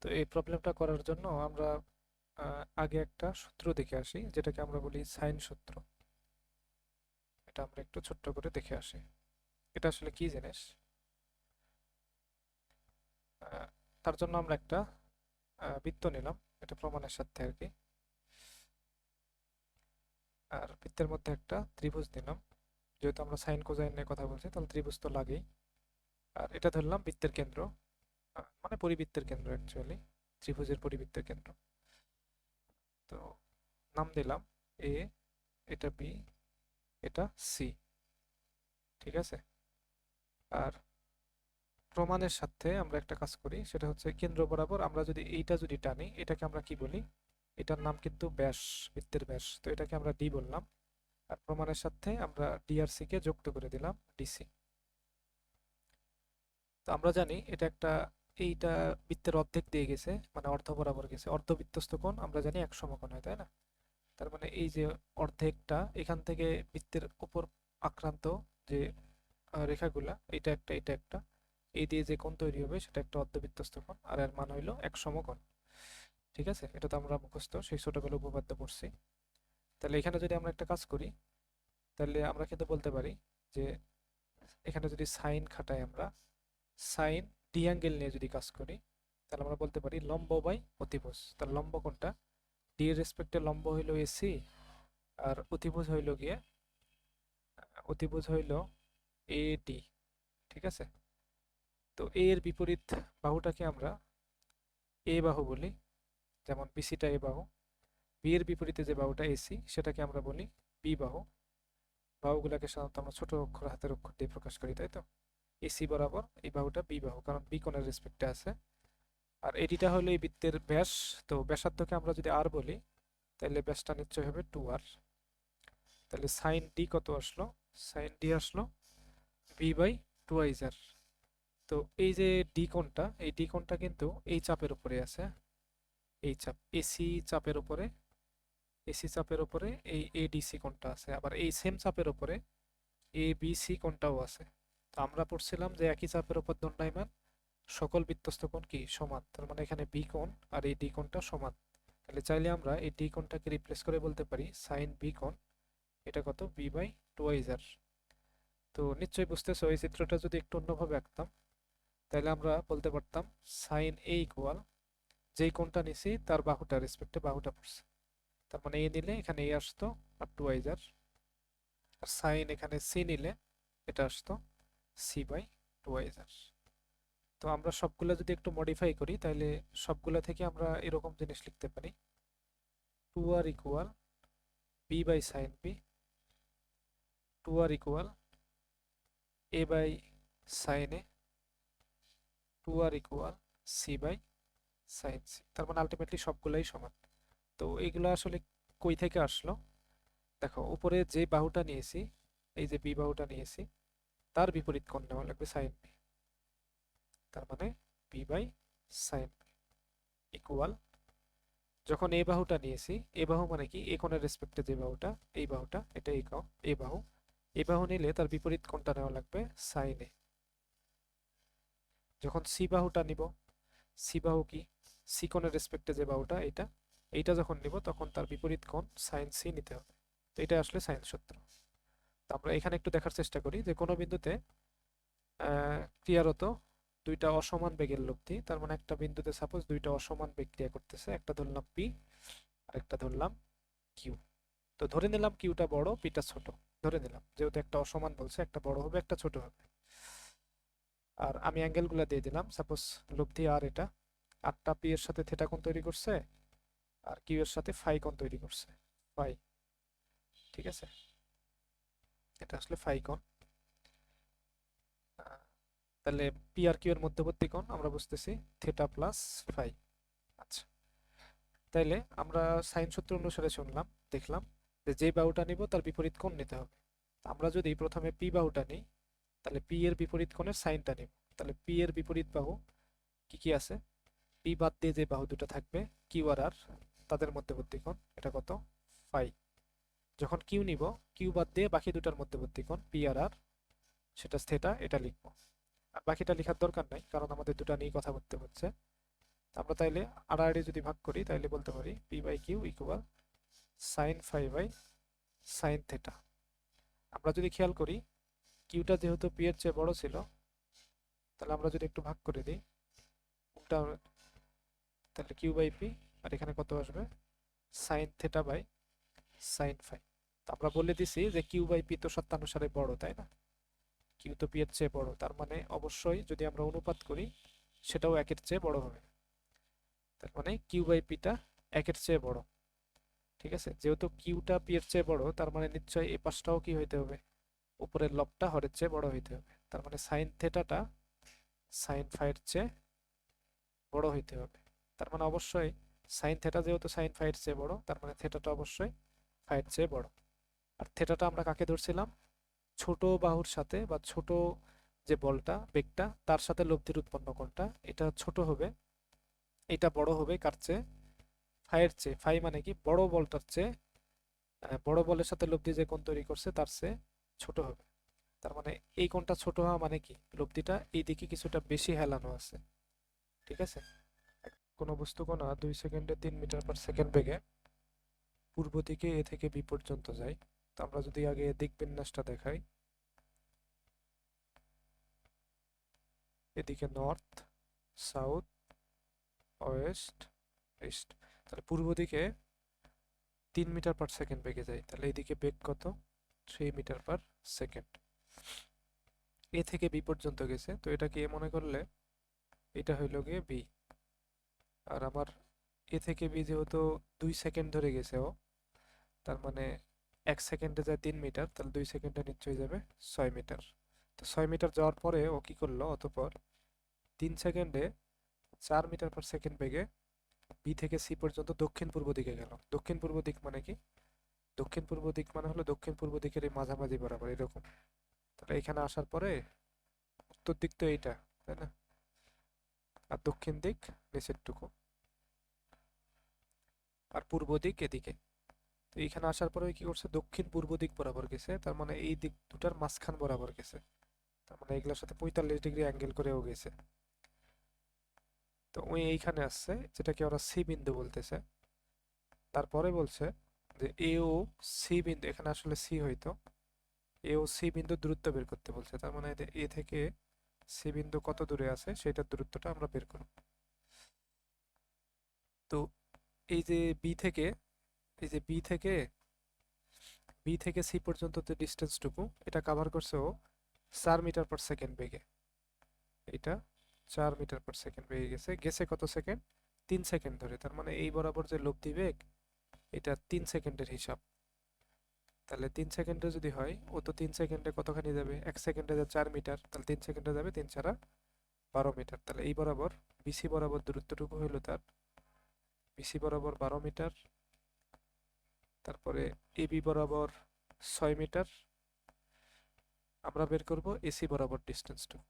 তো এই প্রবলেমটা করার জন্য আমরা আগে একটা সূত্র দেখে আসি, যেটাকে আমরা বলি সাইন সূত্র। এটা আমরা একটু ছোট্ট করে দেখে আসি এটা আসলে কি জিনিস। আহ, তার জন্য আমরা একটা বৃত্ত নিলাম, এটা প্রমাণের সাথে আর কি। আর বৃত্তের মধ্যে একটা ত্রিভুজ নিলাম, যেহেতু আমরা সাইন কোসাইন নিয়ে কথা বলছি তাহলে ত্রিভুজ তো লাগেই। আর এটা ধরলাম বৃত্তের কেন্দ্র, মানে পরিবৃত্তের কেন্দ্র অ্যাকচুয়ালি, ত্রিভুজের পরিবৃত্তের কেন্দ্র। তো নাম দিলাম এ, এটা বি, এটা সি। ঠিক আছে। আর প্রমাণের সাথে আমরা একটা কাজ করি, সেটা হচ্ছে কেন্দ্র বরাবর আমরা যদি এইটা যদি টানি, এটাকে আমরা কি বলি, এটার নাম কিন্তু ব্যাস, বৃত্তের ব্যাস, তো এটাকে আমরা ডি বললাম। আর প্রমাণের সাথে আমরা ডি আর সি কে যুক্ত করে দিলাম ডিসি। তো আমরা জানি এটা একটা, এইটা বৃত্তের অর্ধেক দিয়ে গেছে, মানে অর্ধ বরাবর গেছে। অর্ধবৃত্তস্থ কোণ আমরা জানি এক সমকোণ হয়, তাই না? তার মানে এই যে অর্ধেকটা এখান থেকে বৃত্তের উপর আক্রান্ত যে রেখাগুলা, এটা একটা এটা একটা, এই দিয়ে যে কোণ তৈরি হবে সেটা একটা অর্ধবৃত্তস্থ কোণ, আর এর মান হইলো এক সমকোণ। ঠিক আছে, এটা তো আমরা মুখস্থ সেই ছোটবেলায় উপপাদ্য পড়ছি। তাহলে এখানে যদি আমরা একটা কাজ করি, তাহলে আমরা কিন্তু বলতে পারি যে এখানে যদি সাইন খাটাই, আমরা সাইন ডি অ্যাঙ্গেল নিয়ে যদি কাজ করি, তাহলে আমরা বলতে পারি লম্ব বাই অতিভুজ। তার লম্ব কোনটা, ডি এর রেসপেক্টে লম্ব হইলো এসি, আর অতিভুজ হইলো গিয়ে, অতিভুজ হইলো এডি। ঠিক আছে। তো এ এর বিপরীত বাহুটাকে আমরা এ বাহু বলি, যেমন বিসিটা এ বাহু। বি এর বিপরীতে যে বাহুটা এসি সেটাকে আমরা বলি বি বাহু। বাহুগুলোকে সাধারণত আমরা ছোট অক্ষর হাতের অক্ষর দিয়ে প্রকাশ করি, তাই তো? এসি বরাবর এই বাহুটা বি বাহু, কারণ বি কোণের রেসপেক্টে আছে। আর এডিটা হলো এই বৃত্তের ব্যাস। তো ব্যাসার্ধকে আমরা যদি আর বলি, তাহলে ব্যাসটা নিশ্চয় হবে 2r। তাহলে সাইন ডি কত আসলো, সাইন ডি আসলো ভি বাই 2r। তো এই যে ডি কোণটা, এই ডি কোণটা কিন্তু এই চাপের উপরে আছে, এই চাপ এসি চাপের উপরে, এসি চাপের উপরে এই এডিসি কোণটা আছে, আবার এই সেম চাপের উপরে এ বি সি কোণটাও আছে। তো আমরা পড়ছিলাম যে একই চাপের উপর দণ্ডায়মান সকল বৃত্তস্থ কোণ কি সমান, তার মানে এখানে বি কোণ আর এই ডি কোণটা সমান। তাহলে চাইলে আমরা এই ডি কোণটাকে রিপ্লেস করে বলতে পারি সাইন বি কোণ, এটা কত, বি বাই 2r। তো নিশ্চয়ই বুঝতেছো, এই চিত্রটা যদি একটু অন্যভাবে আঁকতাম, তাহলে আমরা বলতে পারতাম সাইন এ ইকুয়াল, যেই কোণটা নিছি তার বাহুটা রেসপেক্টে বাহুটা পড়ছে। তার মানে এ নিলে এখানে এ আসতো আর 2r, আর সাইন এখানে সি নিলে এটা আসতো সি বাই 2r। তো আমরা সবগুলা যদি একটু মডিফাই করি, তাহলে সবগুলা থেকে আমরা এরকম জিনিস লিখতে পারি, 2r equal b by sine b, 2r equal a by sine a, 2r equal c by sine c. তার মানে আলটিমেটলি সবগুলাই সমান। তো এইগুলো আসলে কই থেকে আসলো, দেখো উপরে যে বাহুটা নিয়েছি, এই যে বি বাহুটা নিয়েছি, তার বিপরীত কোণ নেওয়া লাগবে সাইন বি। তার মানে b by sine b equal, যখন এ বাহুটা নিয়েছি, এ বাহু মানে কি, এ কোণের রেসপেক্টে যে বাহুটা, এই বাহুটা, এটা এই কোণ, এ বাহু। এ বাহু নিলে তার বিপরীত কোণটা নেওয়া লাগবে সাইন এ। যখন সি বাহুটা নিব, সি বাহু কি, সি কোণের রেসপেক্টে যে বাহুটা, এটা, এইটা যখন নিব তখন তার বিপরীত কোণ সাইন সি নিতে হবে। তো এটা আসলে সাইন সূত্র। তো আমরা এখানে একটু দেখার চেষ্টা করি যে কোনো বিন্দুতে ক্রিয়ারত দুইটা অসমান বেগের লব্ধি, তার মানে একটা বিন্দুতে সাপোজ দুইটা অসমান বেগ ক্রিয়া করতেছে, একটা ধরলাম পি আর একটা ধরলাম কিউ। তো ধরে নিলাম কিউটা বড় পিটা ছোট, ধরে নিলাম, যেহেতু একটা অসমান বলছে, একটা বড় হবে একটা ছোট হবে। আর আমি অ্যাঙ্গেল গুলা দিয়ে দিলাম, সাপোজ লব্ধি আর এটা, আটটা পি এর সাথে থেটা কোণ তৈরি করছে, আর কিউ এর সাথে ফাই কোণ তৈরি করছে, ফাই। ঠিক আছে, এটা আসলে ফাই কোণ। আহ, তাহলে পি আর কিউ এর মধ্যবর্তী কোণ আমরা বুঝতেছি থেটা প্লাস ফাই। আচ্ছা, তাইলে আমরা সাইন সূত্র অনুসারে শুনলাম, দেখলাম যে যে বাহুটা নিব তার বিপরীত কোণ নিতে হবে। আমরা যদি প্রথমে পি বাহুটা নিই, তাহলে পি এর বিপরীত কোণের সাইনটা নিব। তাহলে পি এর বিপরীত বাহু কি কি আছে, পি বাদ দিয়ে যে বাহু দুটো থাকবে কিউ আর আর, তাদের মধ্যবর্তী কোণ এটা কত, ফাই। যখন কিউ নিব, কিউ বাদ দিয়ে বাকি দুটার মধ্যবর্তী কোণ পি আর আর, সেটা থেটা, এটা লিখবো। আর বাকিটা লেখার দরকার নাই, কারণ আমাদের দুটা নিয়ে কথা বলতে হচ্ছে। আমরা তাইলে আড়াআড়ি যদি ভাগ করি তাইলে বলতে পারি p by q equal sine phi by sine theta. আমরা যদি খেয়াল করি কিউটা যেহেতু পি এর চেয়ে বড় ছিল, তাহলে আমরা যদি একটু ভাগ করে দিই উল্টা, তাহলে কিউ বাই পি, আর এখানে কত আসবে sine theta by sine phi. তো আমরা বলে দিছি যে কিউ বাই পি তো সত্যানুসারে বড়, তাই না? কিউ তো পি এর চেয়ে বড়, তার মানে অবশ্যই যদি আমরা অনুপাত করি সেটাও একের চেয়ে বড় হবে। তার মানে কিউ বাই পিটা একের চেয়ে বড়। ঠিক আছে, যেহেতু কিউটা পি এর চেয়ে বড়, তার মানে নিশ্চয়ই এই পাশটাও কি হইতে হবে, উপরের লবটা হরের চেয়ে বড় হইতে হবে। তার মানে সাইন থেটাটা সাইন ফাইয়ের চেয়ে বড় হইতে হবে। তার মানে অবশ্যই সাইন থেটা যেহেতু সাইন ফাইয়ের চেয়ে বড়, তার মানে থেটাটা অবশ্যই ফাইয়ের চেয়ে বড়। আর থেটাটা আমরা কাকে ধরছিলাম, ছোট বাহুর সাথে বা ছোট যে বলটা বেগটা তার সাথে লব্ধির উৎপন্ন কোণটা, এটা ছোট হবে, এটা বড় হবে কার চেয়ে, ফাইয়ের চেয়ে। ফাই মানে কি, বড় বলটার চেয়ে, বড় বলের সাথে লব্ধি যে কোণ তৈরি করছে তার চেয়ে ছোট হবে। তার মানে এই কোণটা ছোট হওয়া মানে কি, লব্ধিটা এই দিকে কিছুটা বেশি হেলানো আছে। ঠিক আছে, কোনো বস্তু কণা 2 সেকেন্ডে 3 মিটার/সেকেন্ড বেগে পূর্ব দিকে এ থেকে বি পর্যন্ত যায়। তো আমরা যদি আগে দিক বিন্যাসটা দেখাই, এদিকে নর্থ, সাউথ, ওয়েস্ট, ইস্ট, তাহলে পূর্ব দিকে 3 মিটার/সেকেন্ড বেগে যায়, তাহলে এদিকে বেগ কত, 3 মিটার/সেকেন্ড। এ থেকে বি পর্যন্ত গেছে, তো এটাকে এ মনে করলে এটা হইল গিয়ে বি। আর আমার এ থেকে বি যেহেতু 2 সেকেন্ড ধরে গেছে ও, তার মানে 1 সেকেন্ডে যায় 3 মিটার, তাহলে 2 সেকেন্ডে নিশ্চয়ই যাবে 6 মিটার। তো 6 মিটার যাওয়ার পরে ও কি করলো, অতঃপর 3 সেকেন্ডে 4 মিটার/সেকেন্ড বেগে বি থেকে সি পর্যন্ত দক্ষিণ পূর্ব দিকে গেল। দক্ষিণ পূর্ব দিক মানে কি, দক্ষিণ পূর্ব দিক মানে হলো দক্ষিণ পূর্ব দিকের এই মাঝামাঝি বরাবর এরকম। তাহলে এখানে আসার পরে উত্তর দিক তো এইটা, তাই না, আর দক্ষিণ দিক নিচেরটুকু, আর পূর্ব দিক এদিকে। তো এইখানে আসার পরে কি করছে, দক্ষিণ পূর্ব দিক বরাবর গেছে, তার মানে এই দিক দুটার মাঝখান বরাবর গেছে, তার মানে এগুলোর সাথে 45 ডিগ্রি অ্যাঙ্গেল করেও গেছে। তো ওই এইখানে আসছে, যেটাকে ওরা সি বিন্দু বলতেছে। তারপরে বলছে যে এ ও সি বিন্দু, এখানে আসলে সি হইতো, এ ও সি বিন্দু দূরত্ব বের করতে বলছে। তার মানে এ থেকে সি বিন্দু কত দূরে আছে সেটার দূরত্বটা আমরা বের করব। তো এই যে বি থেকে, এই যে বি থেকে সি পর্যন্ত যে ডিস্টেন্সটুকু, এটা কাভার করছে ও 4 মিটার/সেকেন্ড বেগে। এটা 4 মিটার/সেকেন্ড বেগে গেছে, গেছে কত সেকেন্ড, 3 সেকেন্ড ধরে। তার মানে এই বরাবর যে লব্ধি বেগ, এটা 3 সেকেন্ডের হিসাব। তাহলে 3 সেকেন্ডে যদি হয়, ও তো 3 সেকেন্ডে কতখানি যাবে, 1 সেকেন্ডে যা 4 মিটার, তাহলে 3 সেকেন্ডে যাবে 3×4 = 12 মিটার। তাহলে এই বরাবর বিসি বরাবর দূরত্বটুকু হইল তার, বিসি বরাবর 12 মিটার, তারপরে এবি বরাবর 6 মিটার। আমরা বের করব এসি বরাবর ডিস্টেন্সটুকু।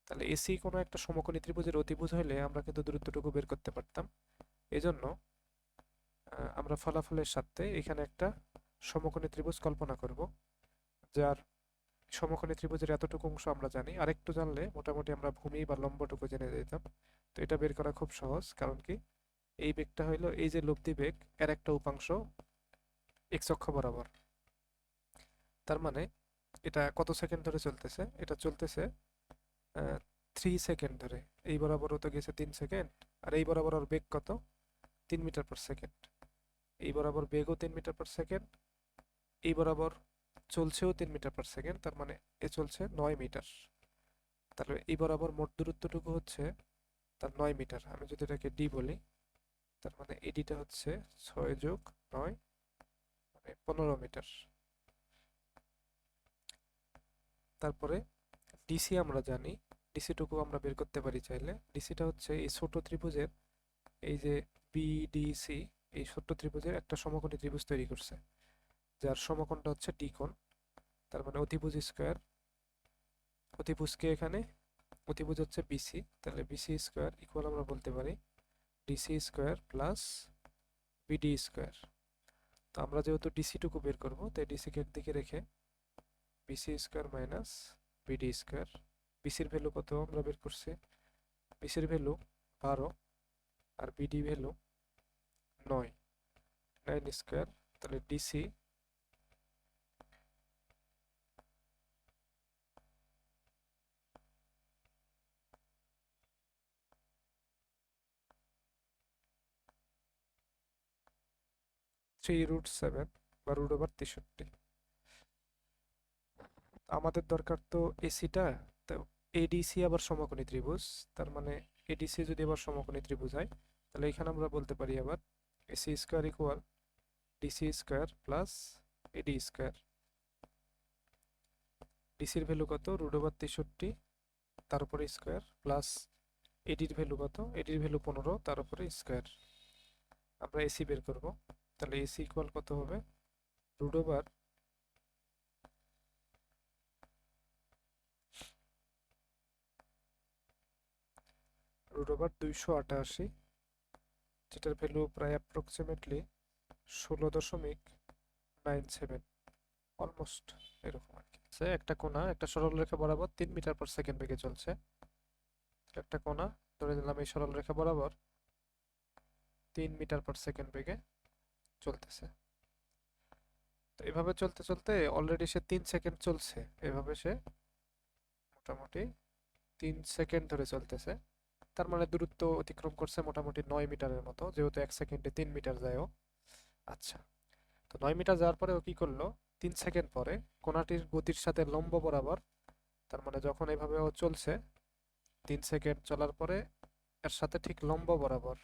তাহলে এসি কোনো একটা সমকোণী ত্রিভুজের অতিভুজ হইলে আমরা কিন্তু দূরত্বটুকু বের করতে পারতাম। এজন্য আমরা ফলাফলের সাথে এখানে একটা সমকোণী ত্রিভুজ কল্পনা করব, যার সমকোণী ত্রিভুজের এতটুকু অংশ আমরা জানি, আরেকটু জানলে মোটামুটি আমরা ভূমি বা লম্বটুকু জেনে যেতাম। তো এটা বের করা খুব সহজ, কারণ কি, এই বেগটা হইলো এই যে লব্ধি বেগ, এর একটা উপাংশ এক্স অক্ষ বরাবর। তার মানে এটা কত সেকেন্ড ধরে চলতেছে, এটা চলতেছে 3 সেকেন্ড ধরে। এই বরাবরও তো গেছে 3 সেকেন্ড, আর এই বরাবর ওর বেগ কত, 3 মিটার/সেকেন্ড। এই বরাবর বেগও 3 মিটার/সেকেন্ড, এই বরাবর চলছেও 3 মিটার/সেকেন্ড, তার মানে এ চলছে 9 মিটার। তাহলে এই বরাবর মোট দূরত্বটুকু হচ্ছে তার 9 মিটার। আমি যদি এটাকে ডি বলি, তার মানে এডিটা হচ্ছে 6 + 9 মানে 15 মিটার। তারপরে ডিসি আমরা জানি, ডিসিটুকু আমরা বের করতে পারি চাইলে। ডিসিটা হচ্ছে এই ছোট ত্রিভুজের, এই যে বিডিসি, এই ছোট্ট ত্রিভুজের একটা সমকোণী ত্রিভুজ তৈরি করছে, যার সমকোণটা হচ্ছে ডি কোণ। তার মানে অতিভুজ স্কোয়ার, অতিভুজকে এখানে, অতিভুজ হচ্ছে বিসি, তাহলে বিসি স্কোয়ার ইকুয়াল আমরা বলতে পারি DC square plus BD square. তো আমরা যেহেতু ডিসি টুকু বের করবো, তাই ডিসিকে একদিকে রেখে BC square minus BD square. বিসির ভ্যালু কত আমরা বের করছি? বিসির ভ্যালু 12 আর বিডি ভ্যালু 9, 9 স্কোয়ার। তাহলে ডিসি 3√7 বা √63। আমাদের দরকার তো এসিটা। তো এডিসি আবার সমকোণী ত্রিভুজ, তার মানে এডিসি যদি আবার সমকোণী ত্রিভুজ হয়, তাহলে এখানে আমরা বলতে পারি আবার AC square equal DC square plus এডি স্কোয়ার। ডিসির ভ্যালু কত? √63, তার উপরে স্কোয়ার, প্লাস এডির ভ্যালু কত? এডির ভ্যালু 15, তার উপরে স্কোয়ার। আমরা এসি বের করব, তাহলে এসি ইকুয়াল কত হবে? রুট ওভার √288, যেটার ভ্যালু প্রায় অ্যাপ্রক্সিমেটলি 16.97, অলমোস্ট এরকম আর কি। একটা কোণা একটা সরলরেখা বরাবর 3 মিটার/সেকেন্ড বেগে চলছে। একটা কোণা ধরে নিলাম এই সরলরেখা বরাবর 3 মিটার/সেকেন্ড বেগে চলতেছে। তো এভাবে চলতে চলতে অলরেডি সে 3 সেকেন্ড চলছে। এভাবে সে মোটামুটি 3 সেকেন্ড ধরে চলতেছে। তার মানে দূরত্ব অতিক্রম করছে মোটামুটি 9 মিটারের মতো, যেহেতু 1 সেকেন্ডে 3 মিটার যায় ও। আচ্ছা, তো 9 মিটার যাওয়ার পরে ও কি করলো? 3 সেকেন্ড পরে কোণাটির গতির সাথে লম্ব বরাবর, তার মানে যখন এভাবে ও চলছে 3 সেকেন্ড চলার পরে এর সাথে ঠিক লম্ব বরাবর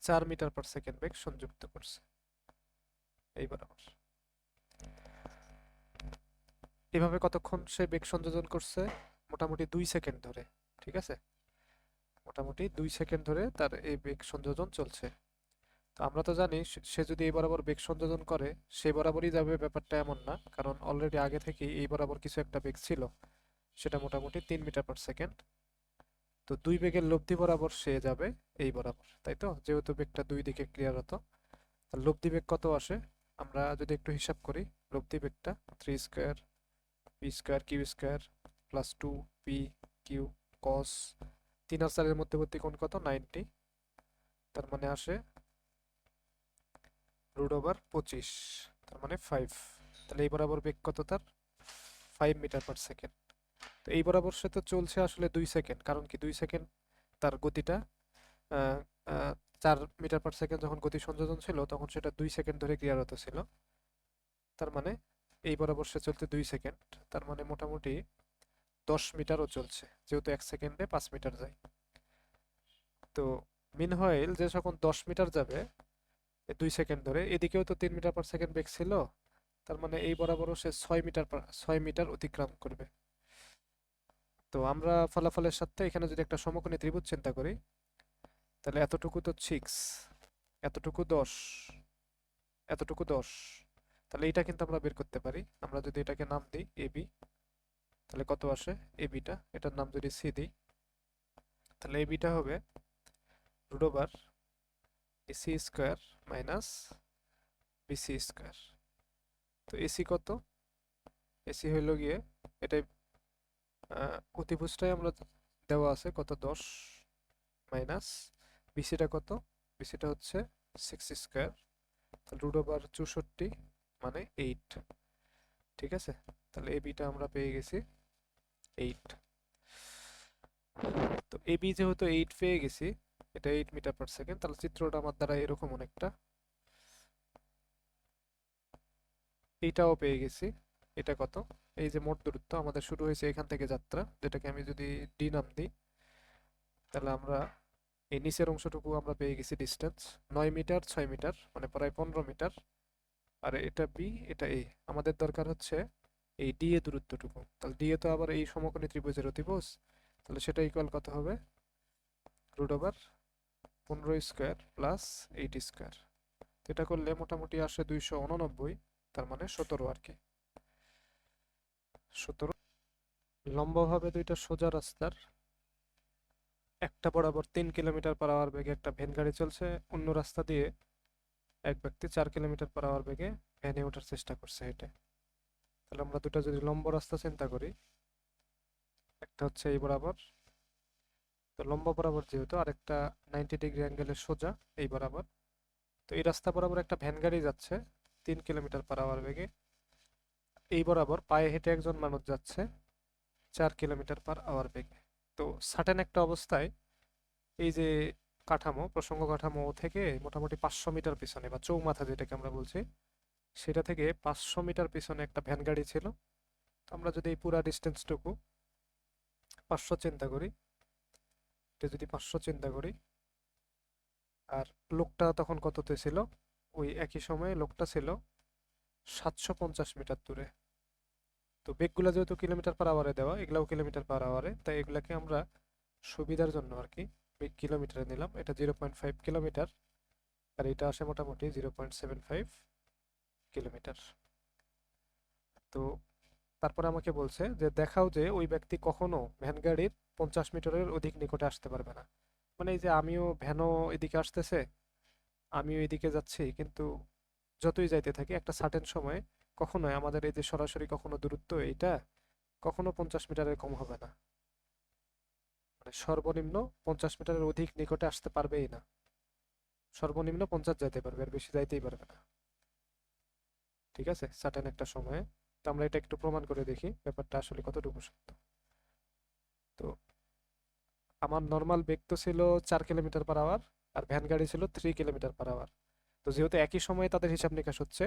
4 মিটার/সেকেন্ড বেগ সংযুক্ত করছে এই বরাবর। এভাবে কতক্ষণ সে বেগ সংযোজন করছে? মোটামুটি 2 সেকেন্ড ধরে। ঠিক আছে, মোটামুটি 2 সেকেন্ড ধরে তার এই বেগ সংযোজন চলছে। তো আমরা তো জানি সে যদি এই বরাবর বেগ সংযোজন করে সে বরাবরই যাবে, ব্যাপারটা এমন না, কারণ অলরেডি আগে থেকেই এই বরাবর কিছু একটা বেগ ছিল, সেটা মোটামুটি 3 মিটার/সেকেন্ড। তো দুই বেগের লব্ধি বরাবর সে যাবে এই বরাবর, তাই তো? যেহেতু বেগটা দুই দিকে ক্লিয়ার হতো, তার লব্ধি বেগ কত আসে? আমরা যদি একটু হিসাব করি, লব্ধি বেগটা 3 square p square q square plus 2 p q cos 3 আর 4-এর মধ্যবর্তী কোণ কত? 90। তার মানে আসে √25, তার মানে 5। তাহলে এই বরাবর বেগ কত তার? 5 মিটার/সেকেন্ড। তো এই বরাবর সে তো চলছে আসলে 2 সেকেন্ড, কারণ কি 2 সেকেন্ড তার গতিটা, আহ, আহ, 4 মিটার/সেকেন্ড যখন গতি সংযোজন ছিল তখন সেটা 2 সেকেন্ড ধরে ক্লিয়ার হতে ছিল। তার মানে এই বরাবর সে চলতে 2 সেকেন্ড, তার মানে মোটামুটি 10 মিটারও চলছে, যেহেতু 1 সেকেন্ডে 5 মিটার যায়। তো মিনহয়েল যে যখন 10 মিটার যাবে 2 সেকেন্ড ধরে, এদিকেও তো 3 মিটার/সেকেন্ড বেগ ছিল, তার মানে এই বরাবরও সে 6 মিটার অতিক্রম করবে। তো আমরা ফলাফলের সাথে এখানে যদি একটা সমকোণী ত্রিভুজ চিন্তা করি, তাহলে এতটুকু তো 6, এতটুকু 10, এতটুকু 10, তাহলে এটা কিন্তু আমরা বের করতে পারি। আমরা যদি এটাকে নাম দিই এবি, তাহলে কত আসে এবিটা? এটার নাম যদি সি দিই, তাহলে এবিটা হবে √, AC square minus BC square. তো এসি কত? এসি হইল গিয়ে এটাই, অতিভুজটাই আমরা দেওয়া আছে কত, 10, মাইনাস বিসিটা কত? বিসিটা হচ্ছে 6 স্কোয়ার, √64 মানে 8। ঠিক আছে, তাহলে এবিটা আমরা পেয়ে গেছি 8। তো এবি যেহেতু 8 পেয়ে গেছি, এটা 8 মিটার/সেকেন্ড, তাহলে চিত্রটা আমার দ্বারা এরকম অনেকটা। এইটাও পেয়ে গেছি। এটা কত? এই যে মোট দূরত্ব আমাদের শুরু হয়েছে এখান থেকে যাত্রা, যেটাকে আমি যদি ডি নাম দিই, তাহলে আমরা এই নিচের অংশটুকু আমরা পেয়ে গেছি ডিস্টেন্স 9 মিটার 6 মিটার, মানে প্রায় 15 মিটার। আর এটা বি, এটা এ। আমাদের দরকার হচ্ছে এই ডি এ দূরত্বটুকু। তাহলে ডি এ তো আবার এই সমকোণী ত্রিভুজের অতিভুজ, তাহলে সেটা ইকুয়াল কত হবে? √15 স্কোয়ার প্লাস 8 স্কোয়ার। এটা করলে মোটামুটি আসে 289, তার মানে 17 আর কি। 17 লম্বভাবে দুইটা সোজা রাস্তার একটা বরাবর 3 কিলোমিটার/আওয়ার বেগে একটা ভ্যান গাড়ি চলছে, অন্য রাস্তা দিয়ে এক ব্যক্তি 4 কিলোমিটার/আওয়ার বেগে ভ্যানে ওঠার চেষ্টা করছে হেঁটে। তাহলে আমরা দুটো যদি লম্ব রাস্তা চিন্তা করি, একটা হচ্ছে এই বরাবর, তো লম্ব বরাবর যেহেতু, আরেকটা 90 ডিগ্রি অ্যাঙ্গেলের সোজা এই বরাবর। তো এই রাস্তা বরাবর একটা ভ্যান গাড়ি যাচ্ছে 3 কিলোমিটার/আওয়ার বেগে, এই বরাবর পায়ে হেঁটে একজন মানুষ যাচ্ছে 4 কিলোমিটার/আওয়ার বেগে। তো সার্টেন একটা অবস্থায় এই যে কাঠামো, প্রসঙ্গ কাঠামো থেকে মোটামুটি 500 মিটার পিছনে বা চৌমাথা যেটাকে আমরা বলছি, সেটা থেকে 500 মিটার পিছনে একটা ভ্যান গাড়ি ছিল। তো আমরা যদি এই পুরা ডিস্টেন্সটুকু 500 চিন্তা করি, এটা যদি 500 চিন্তা করি, আর লোকটা তখন কততে ছিল, ওই একই সময়ে লোকটা ছিল 750 মিটার দূরে। তো বেগগুলো যেহেতু কিলোমিটার/আওয়ারে দেওয়া, এগুলাও কিলোমিটার/আওয়ারে, তাই এগুলাকে আমরা সুবিধার জন্য আর কি কিলোমিটারে নিলাম। এটা 0.5 কিলোমিটার, আর এটা আসে মোটামুটি 0.75 কিলোমিটার। তো তারপরে আমাকে বলছে যে দেখাও যে ওই ব্যক্তি কখনো ভ্যান গাড়ির 50 মিটারের অধিক নিকটে আসতে পারবে না। মানে এই যে আমিও ভ্যানও এদিকে আসতেছে, আমিও এদিকে যাচ্ছি, কিন্তু যতই যাইতে থাকি একটা সার্টেন সময় কখনোই আমাদের এই যে সরাসরি কখনো দূরত্ব এইটা কখনো 50 মিটারের কম হবে না। মানে সর্বনিম্ন 50 মিটারের অধিক নিকটে আসতে পারবেই না। সর্বনিম্ন 50 যাইতে পারবে, আর বেশি যাইতেই পারবে না। ঠিক আছে, সার্টেন একটা সময়ে। তো আমরা এটা একটু প্রমাণ করে দেখি ব্যাপারটা আসলে কতটুকু সত্য। তো আমার নর্মাল বেগ তো ছিল 4 কিলোমিটার/আওয়ার, আর ভ্যান গাড়ি ছিল 3 কিলোমিটার/আওয়ার। তো যেহেতু একই সময়ে তাদের হিসাব নিকাশ হচ্ছে,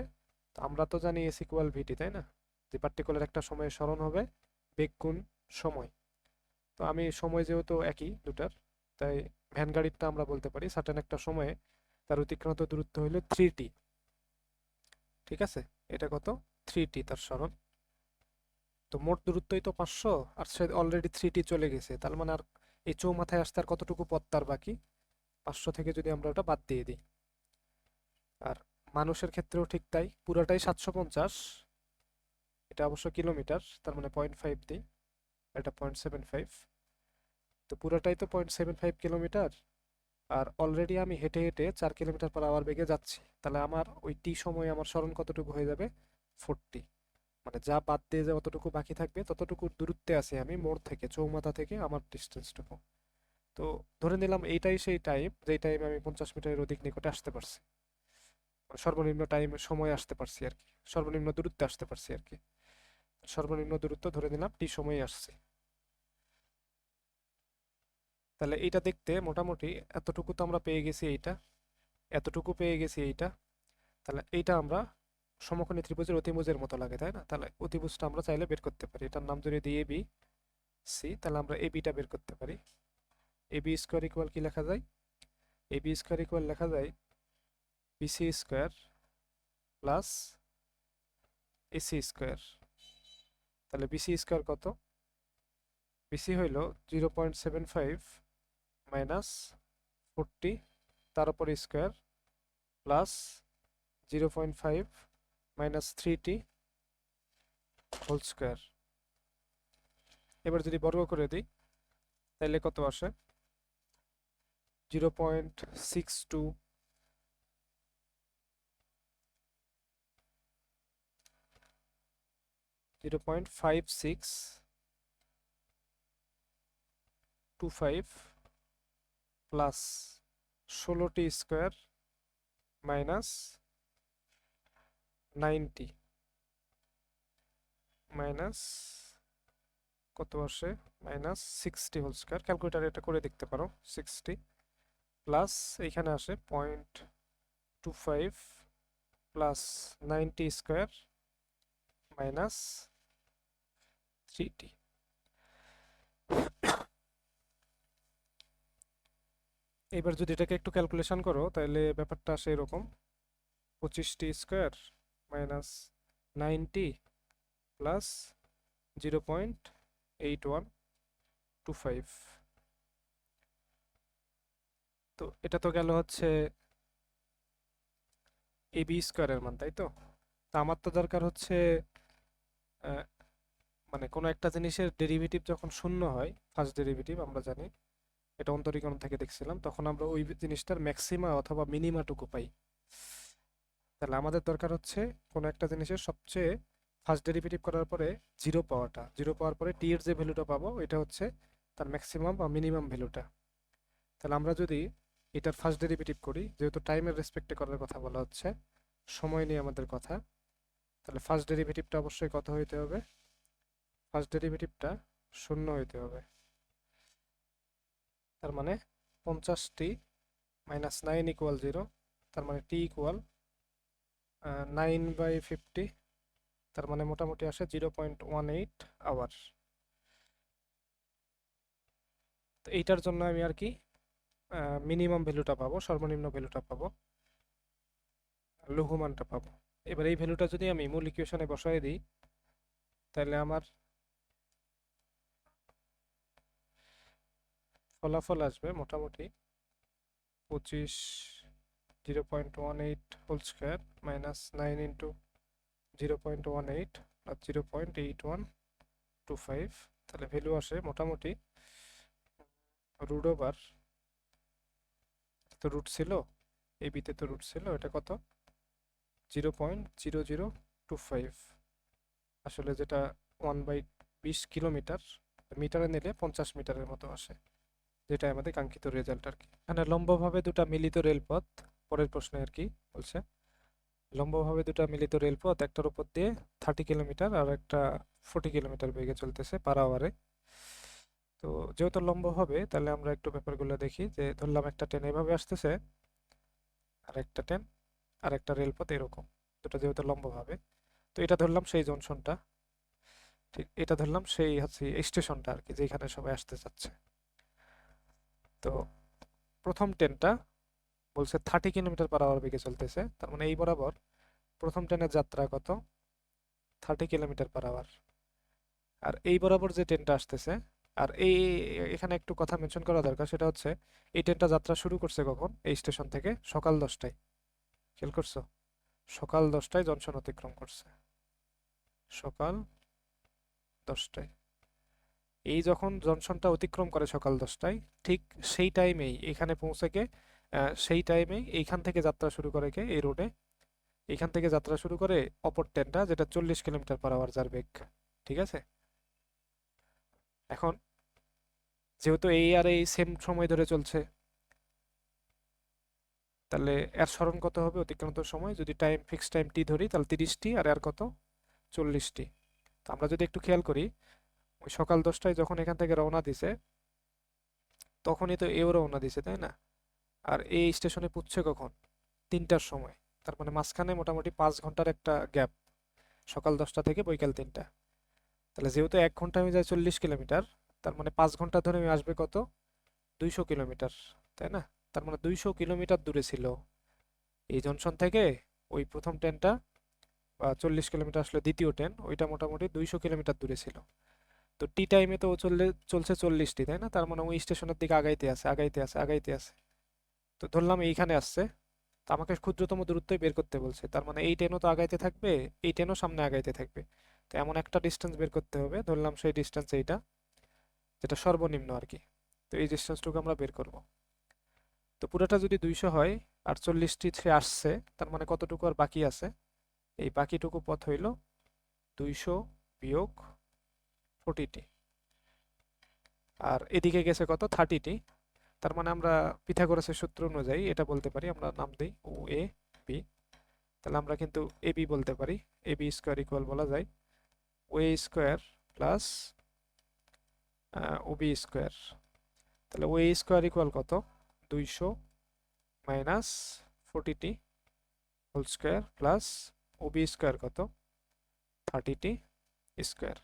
তো আমরা তো জানি এস ইকুয়াল ভিটি, তাই না? যে পার্টিকুলার একটা সময়ে সরণ হবে বেগ গুণ সময়। তো আমি সময় যেহেতু একই দুটার, তাই ভ্যান গাড়িরটা আমরা বলতে পারি সার্টেন একটা সময়ে তার অতিক্রান্ত দূরত্ব হলো 3t। ঠিক আছে, এটা কত? 3t তার সরণ। তো মোট দূরত্বই তো 500, আর সে অলরেডি 3t চলে গেছে, তার মানে আর এই চৌমাথায় আসতে আর কতটুকু পথ তার বাকি? 500 থেকে যদি আমরা ওটা বাদ দিয়ে দিই। আর মানুষের ক্ষেত্রেও ঠিক তাই, পুরাটাই 750। এটা অবশ্য কিলোমিটার, তার মানে 0.5 দিই, এটা 0.75। তো পুরাটাই তো 0.75 কিলোমিটার, আর অলরেডি আমি হেঁটে হেঁটে 4 কিলোমিটার/আওয়ার বেগে যাচ্ছি। তাহলে আমার ওই টি সময়ে আমার সরণ কতটুকু হয়ে যাবে? 40। মানে যা বাদ দিয়ে যে অতটুকু বাকি থাকবে ততটুকু দূরত্বে আছি আমি মোড় থেকে, চৌমাথা থেকে আমার ডিস্টেন্সটুকু। তো ধরে নিলাম এইটাই সেই টাইম যেই টাইমে আমি 50 মিটারের অধিক নিকটে আসতে পারছি, মানে সর্বনিম্ন টাইম সময় আসতে পারছি আর কি, সর্বনিম্ন দূরত্বে আসতে পারছি আর কি। সর্বনিম্ন দূরত্ব ধরে নিলাম টি সময়ে আসছে। তাহলে এইটা দেখতে মোটামুটি এতটুকু তো আমরা পেয়ে গেছি, এইটা এতটুকু পেয়ে গেছি এইটা। তাহলে এইটা আমরা সমকোণী ত্রিভুজের অতিভুজের মতো লাগে, তাই না? তাহলে অতিভুজটা আমরা চাইলে বের করতে পারি, এটার নাম যদি দিই এবি সি, তাহলে আমরা এবিটা বের করতে পারি। এবি স্কোয়ার ইকুয়াল কি লেখা যায়? এবি স্কোয়ার ইকুয়াল লেখা যায় BC square plus AC square. তাহলে বিসি স্কোয়ার কত? বিসি হইল 0.75 মাইনাস 40 তার উপর square plus 0.5 minus 3t whole square. এবার যদি বর্গ করে দিই তাহলে কত আসে? 0.62 0.5625 plus 16t square minus 90 minus কত আসে? Minus 60 whole square. ক্যালকুলেটার এটা করে দেখতে পারো। 60 প্লাস এইখানে আসে 0.25 প্লাস 90 স্কোয়ার মাইনাস 3t। এবার যদি এটাকে একটু ক্যালকুলেশন করো তাহলে ব্যাপারটা আসে এরকম: 25t স্কোয়ার মাইনাস 90 প্লাস 0.8125। তো এটা তো গেল হচ্ছে এবি স্কোয়ারের মান, তাই তো? তা আমার তো দরকার হচ্ছে আহ, মানে কোনো একটা জিনিসের ডেরিভেটিভ যখন শূন্য হয়, ফার্স্ট ডেরিভেটিভ আমরা জানি এটা অন্তরীকরণ থেকে দেখছিলাম, তখন আমরা ওই জিনিসটার ম্যাক্সিমা অথবা মিনিমাটুকু পাই। তাহলে আমাদের দরকার হচ্ছে কোনো একটা জিনিসের সবচেয়ে ফার্স্ট ডেরিভেটিভ করার পরে জিরো পাওয়াটা, জিরো পাওয়ার পরে টি এর যে ভ্যালুটা পাবো এটা হচ্ছে তার ম্যাক্সিমাম বা মিনিমাম ভ্যালুটা। তাহলে আমরা যদি এটার ফার্স্ট ডেরিভেটিভ করি, যেহেতু টাইমের রেসপেক্টে করার কথা বলা হচ্ছে, সময় নিয়ে আমাদের কথা, তাহলে ফার্স্ট ডেরিভেটিভটা অবশ্যই কত হইতে হবে? ফার্স্ট ডেরিভেটিভটা 0 হইতে হবে। তার মানে 50t মাইনাস 9 ইকুয়াল 0, তার মানে টি ইকুয়াল 9/50, তার মানে মোটামুটি আসে 0.18 আওয়ার। তো এইটার জন্য আমি আর কি মিনিমাম ভ্যালুটা পাবো, সর্বনিম্ন ভ্যালুটা পাবো, লঘুমানটা পাবো। এবার এই ভ্যালুটা যদি আমি মূল ইকুয়েশনে বসাই দিই, তাহলে আমার ফলাফল আসবে মোটামুটি 25 0.18 whole square minus 9 into 0.18 plus 0.8125। তাহলে ভ্যালু আসে মোটামুটি রুট ওভার, তো রুট ছিল, এই বিতে তো রুট ছিল, এটা কত? 0.0025, আসলে যেটা 1/20 কিলোমিটার, মিটারে নিলে 50 মিটারের মতো আসে, যেটা আমাদের কাঙ্ক্ষিত রেজাল্ট আর কি। এখানে লম্বভাবে দুটা মিলিত রেলপথ, পরের প্রশ্নে আর কি বলছে, লম্বভাবে দুটা মিলিত রেলপথ একটার উপর দিয়ে 30 কিলোমিটার আর একটা 40 কিলোমিটার বেগে চলতেছে পার আওয়ারে। তো যেহেতু লম্ব হবে, তাহলে আমরা একটু ব্যাপারগুলো দেখি, যে ধরলাম একটা ট্রেন এভাবে আসতেছে, আর একটা ট্রেন আর একটা রেলপথ এরকম, দুটো যেহেতু লম্ব ভাবে, তো এটা ধরলাম সেই জংশনটা, ঠিক এটা ধরলাম সেই হচ্ছে স্টেশনটা আর কি, যেখানে সবাই আসতে চাচ্ছে। তো প্রথম ট্রেনটা বলছে 30 কিলোমিটার পার আওয়ার বেগে চলতেছে, তার মানে এই বরাবর প্রথম ট্রেনের যাত্রা কত? 30 কিলোমিটার পার আওয়ার। আর এই বরাবর যে ট্রেনটা আসতেছে, আর এই এখানে একটু কথা মেনশন করা দরকার, সেটা হচ্ছে এই ট্রেনটা যাত্রা শুরু করছে কখন এই স্টেশন থেকে? সকাল 10টায়। খেয়াল করছো? সকাল 10টায় জংশন অতিক্রম করছে, সকাল 10টায়। এই যখন জংশনটা অতিক্রম করে সকাল 10টায়, ঠিক সেই টাইমেই এখানে পৌঁছে কে, সেই টাইমেই এইখান থেকে যাত্রা শুরু করে কে এই রোডে, এইখান থেকে যাত্রা শুরু করে অপর ট্রেনটা, যেটা 40 কিলোমিটার পার আওয়ার যার বেগ। ঠিক আছে? এখন যেহেতু এই আর এই সেম সময় ধরে চলছে, তাহলে এর সরণ কত হবে অতিক্রান্ত সময়? যদি টাইম ফিক্স টাইম টি ধরি, তাহলে 30টি, আর এর কত? 40টি। তো আমরা যদি একটু খেয়াল করি, ওই সকাল 10টায় যখন এখান থেকে রওনা দিছে, তখনই তো এও রওনা দিছে, তাই না? আর এই স্টেশনে পুচ্ছে কখন? 3টার সময়। তার মানে মাঝখানে মোটামুটি 5 ঘন্টার একটা গ্যাপ, সকাল 10টা থেকে বৈকাল 3টা। তাহলে যেহেতু 1 ঘন্টা আমি যাই 40 কিলোমিটার, তার মানে 5 ঘন্টা ধরে আমি আসবে কত? 200 কিলোমিটার, তাই না? তার মানে 200 কিলোমিটার দূরে ছিল এই জংশন থেকে ওই প্রথম ট্রেনটা, বা 40 কিলোমিটার আসলে দ্বিতীয় ট্রেন, ওইটা মোটামুটি 200 কিলোমিটার দূরে ছিল। তো টি টাইমে তো ও চলছে 40টি, তাই না? তার মানে ওই স্টেশনের দিকে আগাইতে আছে, আগাইতে আছে, আগাইতে আছে। তো ধরলাম এইখানে আসছে, তো আমাকে ক্ষুদ্রতম দূরত্বই বের করতে বলছে, তার মানে এই ট্রেনও তো আগাইতে থাকবে, এই ট্রেনও সামনে আগাইতে থাকবে। তো এমন একটা ডিস্টেন্স বের করতে হবে, ধরলাম সেই ডিস্টেন্স এইটা, যেটা সর্বনিম্ন আর কি। তো এই ডিস্টেন্সটুকু আমরা বের করব। তো পুরোটা যদি 200 হয় আর 40টি সে আসছে, তার মানে কতটুকু আর বাকি আছে? এই বাকিটুকু পথ হইল 200 বিয়োগ 40টি, আর এদিকে গেছে কত? 30টি। তার মানে আমরা পিথাগোরাসের সূত্র অনুযায়ী এটা বলতে পারি, আমরা নাম দিই ও এ বি, তাহলে আমরা কিন্তু এ বি বলতে পারি। এ বি স্কোয়ার ইকুয়াল বলা যায় ও এ স্কোয়ার প্লাস ও বি স্কোয়ার। তাহলে ও এ স্কোয়ার ইকুয়াল কত? 200 মাইনাস 40টি হোল স্কোয়ার প্লাস ও বি স্কোয়ার কত? 30টি স্কোয়ার।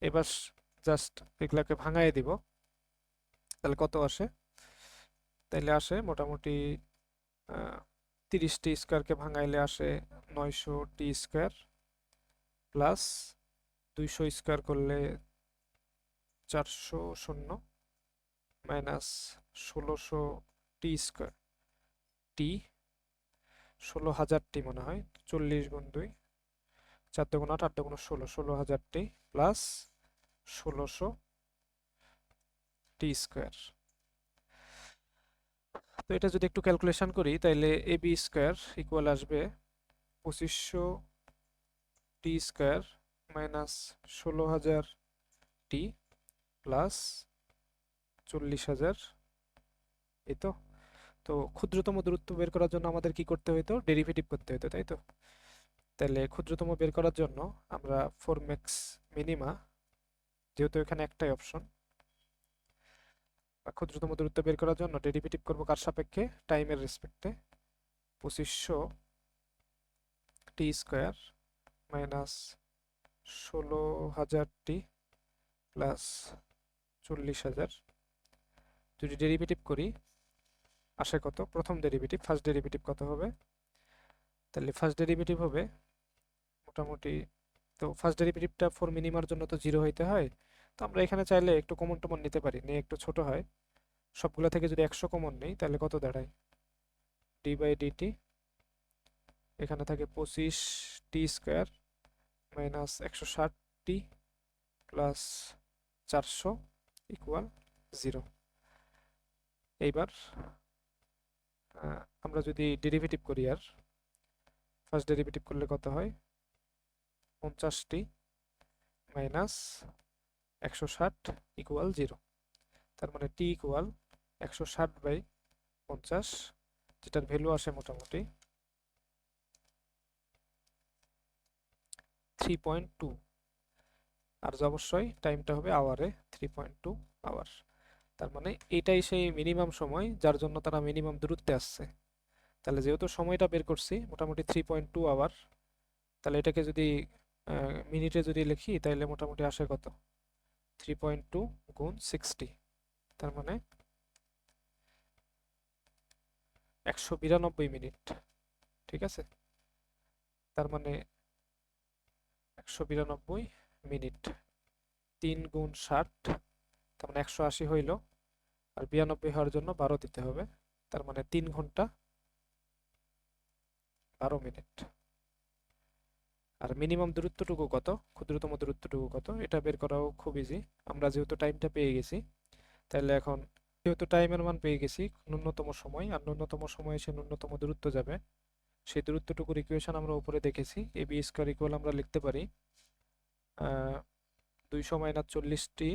এবার জাস্ট এগুলাকে ভাঙাই দিব, তাহলে কত আসে? তাইলে আসে মোটামুটি 30টি স্কোয়ারকে ভাঙাইলে আসে 900টি স্কোয়ার, প্লাস 200 স্কোয়ার করলে 400 মাইনাস 1600টি স্কোয়ার, টি 16,000টি মনে হয়, 40 গুণ 2, 4 × 8, 8 × 16, 16,000টি প্লাস 1600টি স্কোয়ার। তো এটা যদি একটু ক্যালকুলেশন করি তাহলে এ বি স্কোয়ার ইকুয়াল আসবে 2500 টি স্কোয়ার মাইনাস 16,000 টি প্লাস 40,000, এই তো। তো ক্ষুদ্রতম দূরত্ব বের করার জন্য আমাদের কি করতে হতো? ডেরিভেটিভ করতে হতো, তাই তো? তাহলে ক্ষুদ্রতম বের করার জন্য আমরা ফর ম্যাক্স মিনিমা, যেহেতু এখানে একটাই অপশন, ক্ষুদ্রতম দূরত্ব বের করার জন্য ডেরিভেটিভ করব কার সাপেক্ষে? টাইমের রেসপেক্টে। 2500 টি স্কোয়ার মাইনাস 16,000 টি প্লাস 40,000, যদি ডেরিভেটিভ করি আসে কত? প্রথম ডেরিভেটিভ, ফার্স্ট ডেরিভেটিভ কত হবে? তাহলে ফার্স্ট ডেরিভেটিভ হবে মোটামুটি, তো ফার্স্ট ডেরিভেটিভটা ফর মিনিমার জন্য তো 0 হইতে হয়। তো আমরা এখানে চাইলে একটু কমন টমন নিতে পারি, নিয়ে একটু ছোট হয়। সবগুলা থেকে যদি 100 কমন নেই তাহলে কত দাঁড়ায়? ডি বাই ডিটি, এখানে থাকে 25টি স্কোয়ার মাইনাস 160টি প্লাস 400 ইকুয়াল 0। এইবার আমরা যদি ডেরিভেটিভ করি, আর ফার্স্ট ডেরিভেটিভ করলে কত হয়? 50টি মাইনাস 160 ইকুয়াল 0। তার মানে টি ইকুয়াল 160/50, যেটার ভ্যালু আসে মোটামুটি 3.2। আর অবশ্যই টাইমটা হবে আওয়ারে, 3.2 আওয়ার। তার মানে এটাই সেই মিনিমাম সময় যার জন্য তারা মিনিমাম দূরত্বে আসছে। তাহলে যেহেতু সময়টা বের করছি মোটামুটি 3.2 আওয়ার, তাহলে এটাকে যদি মিনিটে যদি লিখি তাহলে মোটামুটি আসে কত? 3.2 গুণ 60, তার মানে 192 মিনিট। ঠিক আছে, তার মানে 192 মিনিট, 3 গুণ 60, তার মানে 180 হইল। আর 92 হওয়ার জন্য 12 দিতে হবে, তার মানে 3 ঘন্টা 12 মিনিট। আর মিনিমাম দূরত্বটুকু কত? ক্ষুদ্রতম দূরত্বটুকু কত? এটা বের করাও খুব ইজি। আমরা যেহেতু টাইমটা পেয়ে গেছি, তাহলে এখন যেহেতু টাইমের মান পেয়ে গেছি, ন্যূনতম সময়, আর ন্যূনতম সময়ে সে ন্যূনতম দূরত্ব যাবে, সেই দূরত্বটুকুর ইকুয়েশন আমরা উপরে দেখেছি। এ বি স্কোয়ার ইকুয়াল আমরা লিখতে পারি 200 মাইনাস 40টি,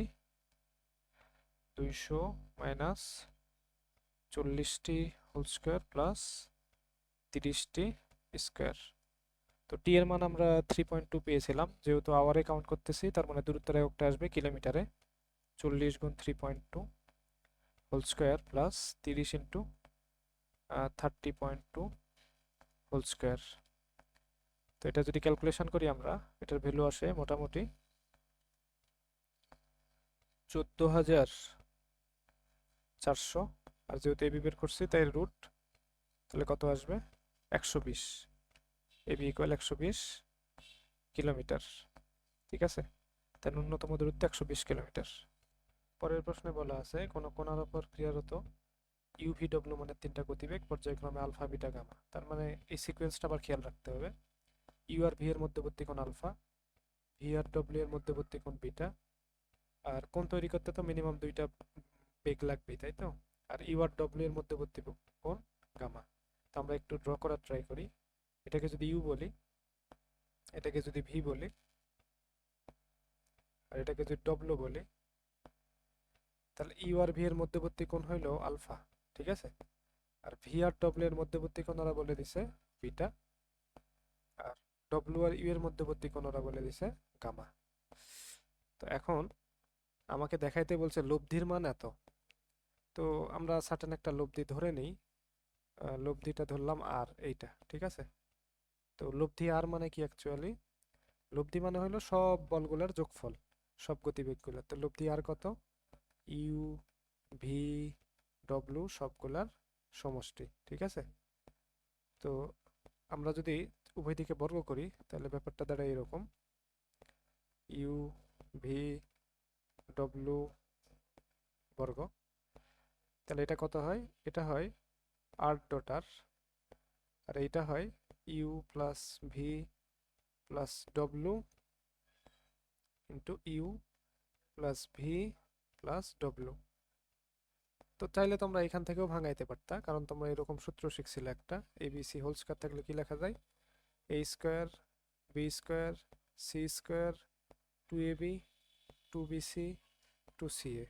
200 মাইনাস 40টি হোল স্কোয়ার প্লাস 30টি স্কোয়ার। তো টি এর মান আমরা 3.2 পেয়েছিলাম, যেহেতু আওয়ারে কাউন্ট করতেছি তার মানে দূরত্বের এককটা আসবে কিলোমিটারে। 40 গুণ 3.2 whole square plus 30 into 30.2 whole square. তো এটা যদি ক্যালকুলেশন করি আমরা, এটার ভ্যালু আসে মোটামুটি 14,400। আর যেহেতু এবি বের করছি তাই রুট, তাহলে কত আসবে? 120। AB equal 120 kilometre. ঠিক আছে, তার ন্যূনতম দূরত্ব 120 কিলোমিটার। পরের প্রশ্নে বলা আছে কোনো কণার উপর ক্রিয়ারত ইউভিডব্লিউ মানে 3টা গতিবেগ পর্যায়ক্রমে আলফা বিটা গামা। তার মানে এই সিকোয়েন্সটা আবার খেয়াল রাখতে হবে। ইউ আর ভি এর মধ্যবর্তী কোণ আলফা, ভি আর ডব্লিউ এর মধ্যবর্তী কোণ বিটা। আর কোণ তৈরি করতে তো মিনিমাম 2টা বেগ লাগবেই, তাই তো? আর ইউ আর ডব্লিউ এর মধ্যবর্তী কোণ গামা। তো আমরা একটু ড্র করার ট্রাই করি। এটাকে যদি ইউ বলি, এটাকে যদি ভি বলি, আর এটাকে যদি ডব্লিউ বলি, তাহলে ইউ আর ভি এর মধ্যবর্তী কোণ হইল আলফা। ঠিক আছে, আর ভি আর ডব্লিউ এর মধ্যবর্তী কোণ ওরা বলে দিছে বিটা, আর ডব্লিউ আর ইউ এর মধ্যবর্তী কোণ ওরা বলে দিছে গামা। তো এখন আমাকে দেখাইতে বলছে লব্ধির মান এত। তো আমরা সার্টেন একটা লব্ধি ধরে নিই, লব্ধিটা ধরলাম আর, এইটা ঠিক আছে। তো লব্ধি আর মানে কি অ্যাকচুয়ালি? লব্ধি মানে হলো সব বলগুলোর যোগফল, সব গতিবেগগুলো। তো লব্ধি আর কত? ইউ ভি ডব্লিউ সবগুলার সমষ্টি। ঠিক আছে, তো আমরা যদি উভয় দিকে বর্গ করি তাহলে ব্যাপারটা দাঁড়ায় এরকম, ইউ ভি ডব্লিউ বর্গ। তাহলে এটা কত হয়? এটা হয় আর ডট আর, আর এইটা হয় U plus V plus W into U plus V plus W. তো চাইলে তোমরা এখান থেকেও ভাঙাইতে পারতা, কারণ তোমরা এরকম সূত্র শিখছিলে একটা, এবিসি হোল স্কয়ার থাকলে কি লেখা যায়, A square B square C square 2ab 2bc 2ca।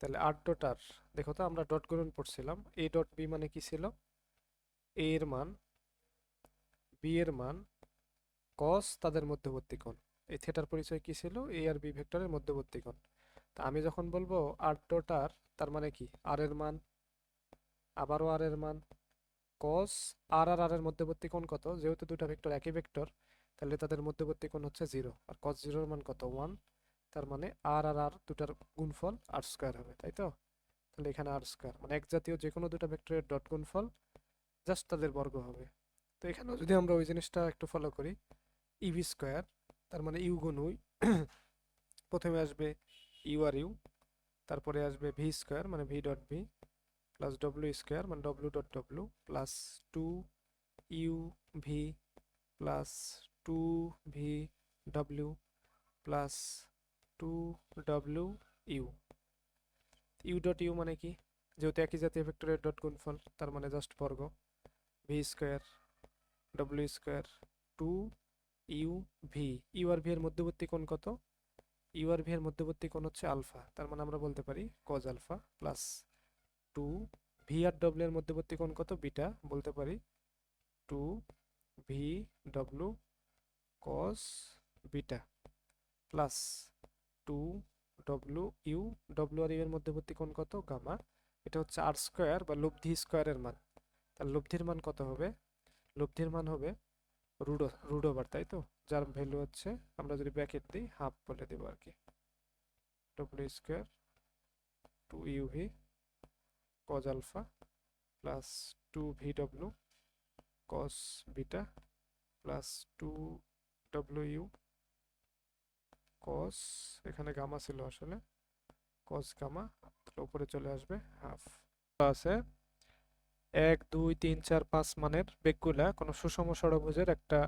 তাহলে আর ডট আর, দেখো তো আমরা ডট গুণন পড়ছিলাম, এ ডট বি মানে কি ছিল, এ এর মান বি এর মান কস তাদের মধ্যবর্তী কোণ। এই থেটার পরিচয় কি ছিল, এ আর বি ভেক্টরের মধ্যবর্তী কোণ। তা আমি যখন বলবো আর ডট আর, তার মানে কি আর এর মান, আবারও আর এর মান, কস আর আর আর এর মধ্যবর্তী কোণ কত, যেহেতু দুটো ভেক্টর একই ভেক্টর তাহলে তাদের মধ্যবর্তী কোণ হচ্ছে 0, আর কস 0 এর মান কত 1, তার মানে আর আর আর দুটার গুণফল আর স্কয়ার হবে, তাই তো। তাহলে এখানে আর স্কয়ার মানে এক জাতীয় যে কোনো দুটো ভেক্টরের ডট গুণফল, জাস্ট তাদের বর্গ হবে। তো এখানেও যদি আমরা ওই জিনিসটা একটু ফলো করি, ইভি স্কয়ার তার মানে ইউ গুণ উই, প্রথমে আসবে ইউ আর ইউ, তারপরে আসবে ভি স্কয়ার মানে V dot V, plus W square মানে W dot W, plus 2 U V plus 2 V W plus 2 W U. U dot U মানে কি, যেহেতু একই জাতীয় ভেক্টরের ডট গুণফল তার মানে জাস্ট বর্গ, V square W square 2 U V, U আর ভি এর মধ্যবর্তী কোণ কত, ইউ আর ভি এর মধ্যবর্তী কোণ হচ্ছে আলফা, তার মানে আমরা বলতে পারি কজ আলফা, প্লাস 2 ভি আর ডব্লিউ এর মধ্যবর্তী কোণ কত বিটা, বলতে পারি 2 V W cos beta, plus 2 W U, W আর ইউ এর মধ্যবর্তী কোণ কত গামা, এটা হচ্ছে আর স্কয়ার বা লব্ধি স্কয়ারের মান। তার লব্ধির মান কত হবে, লব্ধির মান হবে রুট ওভার, তাই তো, যার ভ্যালু হচ্ছে, আমরা যদি ব্র্যাকেট দিই হাফ বলে দেবো আর কি, W square 2 U V cos alpha plus 2 V W cos beta plus 2 W U cos, এখানে গামা ছিল আসলে, কস গামা, উপরে চলে আসবে হাফ। আছে 1 2 3 4 5 মানের বেগগুলা কোনো সুষম ষড়ভুজের একটা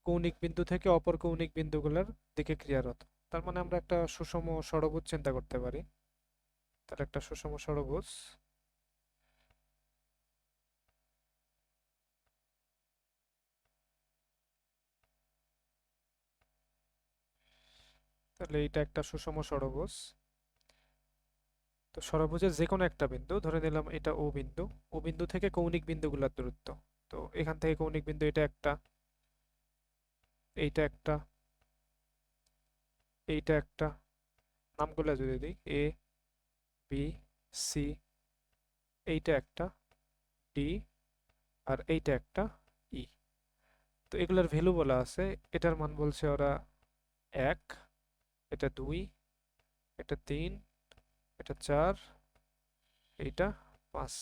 কৌণিক বিন্দু থেকে অপর কৌণিক বিন্দুগুলোর দিকে ক্রিয়ারত। তার মানে আমরা একটা সুষম ষড়ভুজ চিন্তা করতে পারি। তাহলে একটা সুষম ষড়ভুজ, তাহলে এইটা একটা সুষম ষড়ভুজ। তো ষড়ভুজের যে কোনো একটা বিন্দু ধরে নিলাম এটা ও বিন্দু, ও বিন্দু থেকে কৌণিক বিন্দুগুলোর দূরত্ব, তো এখান থেকে কৌণিক বিন্দু এটা একটা, এইটা একটা, এইটা একটা, নামগুলো যদি দিই এ বি সি, এইটা একটা ডি, আর এইটা একটা ই। তো এগুলোর ভ্যালু বলা আছে, এটার মান বলছে ওরা 1, এটা 2, এটা 3, এটা 4, এইটা 5।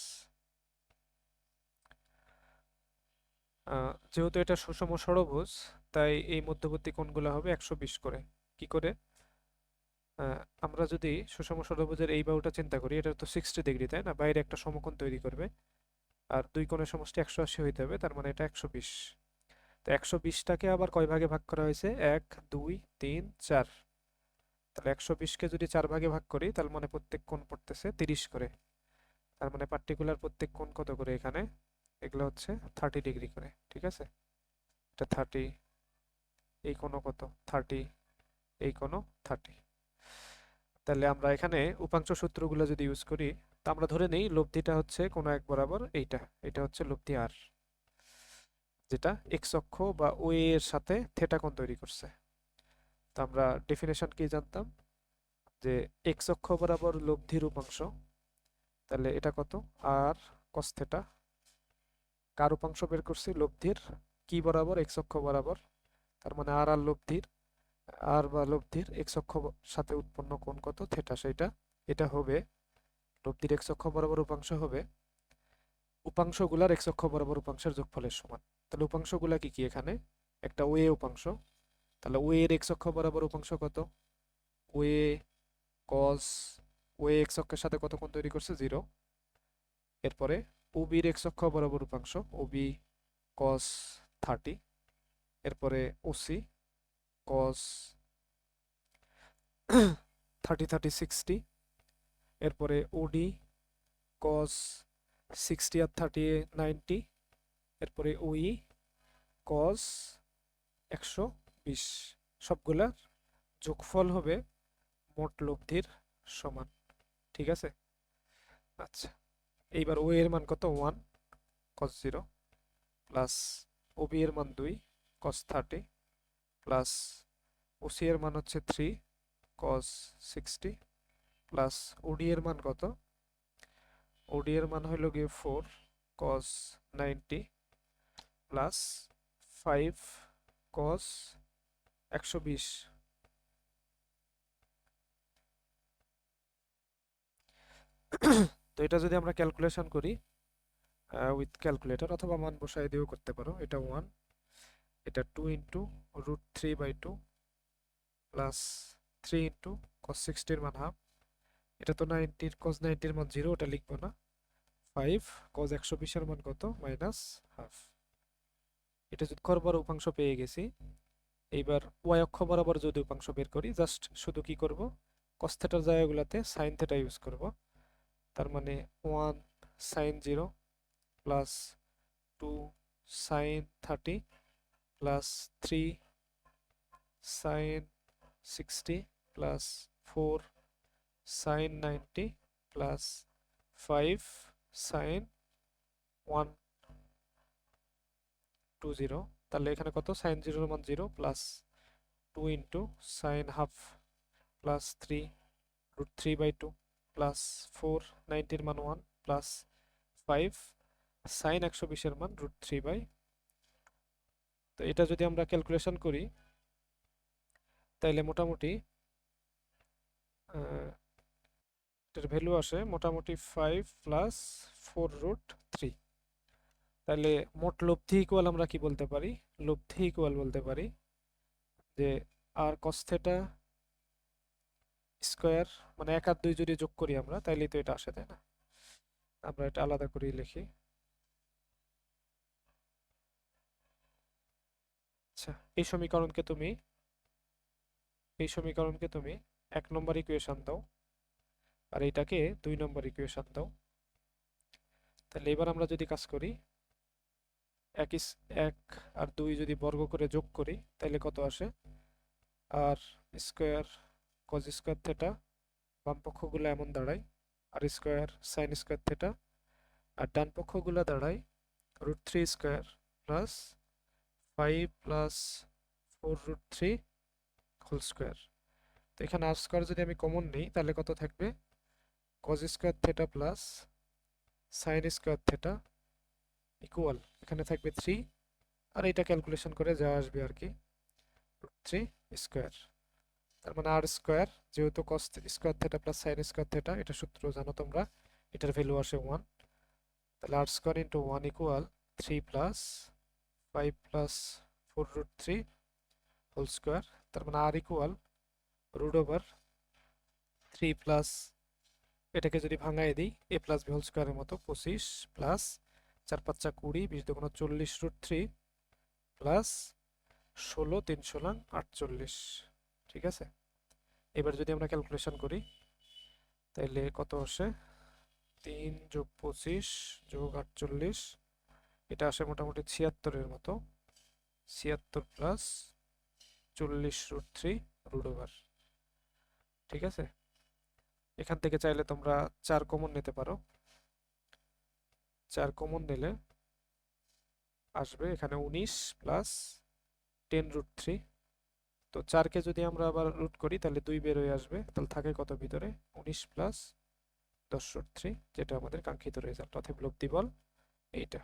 যেহেতু এটা সুষম ষড়ভুজ তাই এই মধ্যবর্তী কোণগুলো হবে 120 করে। কি করে, আমরা যদি সুষম ষড়ভুজের এই বাহুটা চিন্তা করি, এটা তো 60 ডিগ্রি তাই না, বাইরে একটা সমকোণ তৈরি করবে, আর দুই কোণের সমষ্টি 180 হইতে হবে, তার মানে এটা 120। তো 120টাকে আবার কয় ভাগে ভাগ করা হয়েছে, 1 2 3 4, তাহলে 120কে যদি 4 ভাগে ভাগ করি তার মানে প্রত্যেক কোণ পড়তেছে 30 করে, তার মানে পার্টিকুলার প্রত্যেক কোণ কত করে এখানে, এগুলো হচ্ছে 30 ডিগ্রি করে, ঠিক আছে, এটা 30, এই কোণও কত 30, এই কোণও 30। তাহলে আমরা এখানে উপাংশ সূত্রগুলো যদি ইউজ করি, তা আমরা ধরে নেই লব্ধিটা হচ্ছে কোনো এক বরাবর এইটা, এটা হচ্ছে লব্ধি আর, যেটা এক্স অক্ষ বা ও এর সাথে থেটা কোণ তৈরি করছে। তো আমরা ডেফিনেশন কি জানতাম, যে এক্স অক্ষ বরাবর লব্ধির উপাংশ, তাহলে এটা কত আর কস থেটা, কার উপাংশ বের করছি, লব্ধির কি বরাবর, এক্স অক্ষ বরাবর, তার মানে আর আর লব্ধির, আর বা লব্ধির এক্স অক্ষ সাথে উৎপন্ন কোণ কত থেটা সেইটা, এটা হবে লব্ধির এক্স অক্ষ বরাবর উপাংশ হবে উপাংশগুলার এক্স অক্ষ বরাবর উপাংশের যোগফলের সমান। তাহলে উপাংশগুলা কি কি, এখানে একটা ওয়ে উপাংশ, তাহলে ওয়ে এর এক্স অক্ষ বরাবর উপাংশ কত, ওয়ে কস, ওয়ে এক্স অক্ষের সাথে কত কোণ তৈরি করছে 0, এরপরে ওবির এক্স অক্ষ বরাবর উপাংশ ওবি কস 30, এরপরে ওসি কস 30 30 60, এরপরে ওডি কস 60 আর 30 90, এরপরে ওই কস 120, সবগুলার যোগফল হবে মোট লব্ধির সমান। ঠিক আছে? আচ্ছা, এইবার ও এর মান কত? 1 cos 0 প্লাস ওবি এর মান 2 cos 30 প্লাস ওসি এর মান হচ্ছে 3 cos 60 প্লাস ওডি এর মান কত? ওডি এর মান হলো গিয়ে 4 cos 90 প্লাস 5 cos 120। তো এটা যদি আমরা ক্যালকুলেশন করি উইথ ক্যালকুলেটর অথবা মান বসাই দিয়েও করতে পারো। এটা 1, এটা 2 ইন্টু √3/2 প্লাস 3 ইন্টু cos 60 এর মান হাফ, এটা তো 90 cos 90 এর মান 0, ওটা লিখবো না। 5 cos 120 এর মান কত? Minus half. এটা যদি বড় উপাংশ পেয়ে গেছি, এইবার ওয়াই অক্ষ বরাবর যদি উপাংশ বের করি, জাস্ট শুধু কি করব? cos থিটার জায়গাগুলোতে sin থিটা ইউজ করব। তার মানে 1 sin 0 plus 2 sin 30 plus 3 sin 60 plus 4 sin 90 plus 5 sin 120। তাহলে এখানে কত? sin 0 এর মান 0 plus 2 into sin half plus 3 √3/2 plus 4 90 এর মান 1 প্লাস 5 sin 120 এর মান √3/। তো এটা যদি আমরা ক্যালকুলেশন করি তাইলে মোটামুটি এটার ভ্যালু আসে মোটামুটি 5 প্লাস 4√3। তাহলে মোট লব্ধি ইকুয়াল আমরা কি বলতে পারি? লব্ধি ইকুয়াল বলতে পারি যে আর cos থিটা স্কয়ার, মানে 1 আর 2 যদি যোগ করি আমরা তাইলেই তো এটা আসে, তাই না? আমরা এটা আলাদা করেই লিখি। আচ্ছা, এই সমীকরণকে তুমি 1 নম্বর ইকুয়েশন দাও আর এটাকে 2 নম্বর ইকুয়েশন দাও। তাহলে এবার আমরা যদি কাজ করি 1 আর 2 যদি বর্গ করে যোগ করি তাহলে কত আসে? R square cos square theta, বাম পক্ষগুলো এমন দাঁড়ায়, R square sin square theta, আর ডান পক্ষগুলো দাঁড়ায় √3 square plus 5 plus 4√3 whole square. তো এখানে আর স্কয়ার যদি আমি কমন নিই তাহলে কত থাকবে? cos square theta plus sin square theta equal এখানে থাকবে 3, আর এটা ক্যালকুলেশন করে যা আসবে আর কি √3 স্কয়ার। তার মানে আর স্কয়ার, যেহেতু cos square theta plus sin square theta, এটা সূত্র জানো তোমরা, এটার ভ্যালু আসে 1। তাহলে R square into 1 equal 3 plus 5 plus 4√3 whole square. তার মানে আর ইকুয়াল √3 প্লাস, এটাকে যদি ভাঙায় দিই a প্লাস b হোল স্কয়ারের মতো 25 প্লাস 4 5 20 20 2 40 √3 প্লাস 16 3 16 48। ঠিক আছে? এবার যদি আমরা ক্যালকুলেশন করি তাহলে কত আসে? 3 যোগ 25 যোগ 48, এটা আসে মোটামুটি 76 এর মতো। 76 প্লাস 40 √3 ঠিক আছে? এখান থেকে চাইলে তোমরা 4 কমন নিতে পারো। 4 কমন নিলে আসবে এখানে 19 প্লাস 10√3। তো 4কে যদি আমরা আবার রুট করি তাহলে 2 বের হয়ে আসবে, তাহলে থাকে কত ভিতরে? 19 প্লাস 10√3, যেটা আমাদের কাঙ্ক্ষিত রেজাল্ট, অর্থাৎ লব্ধি বল এইটা।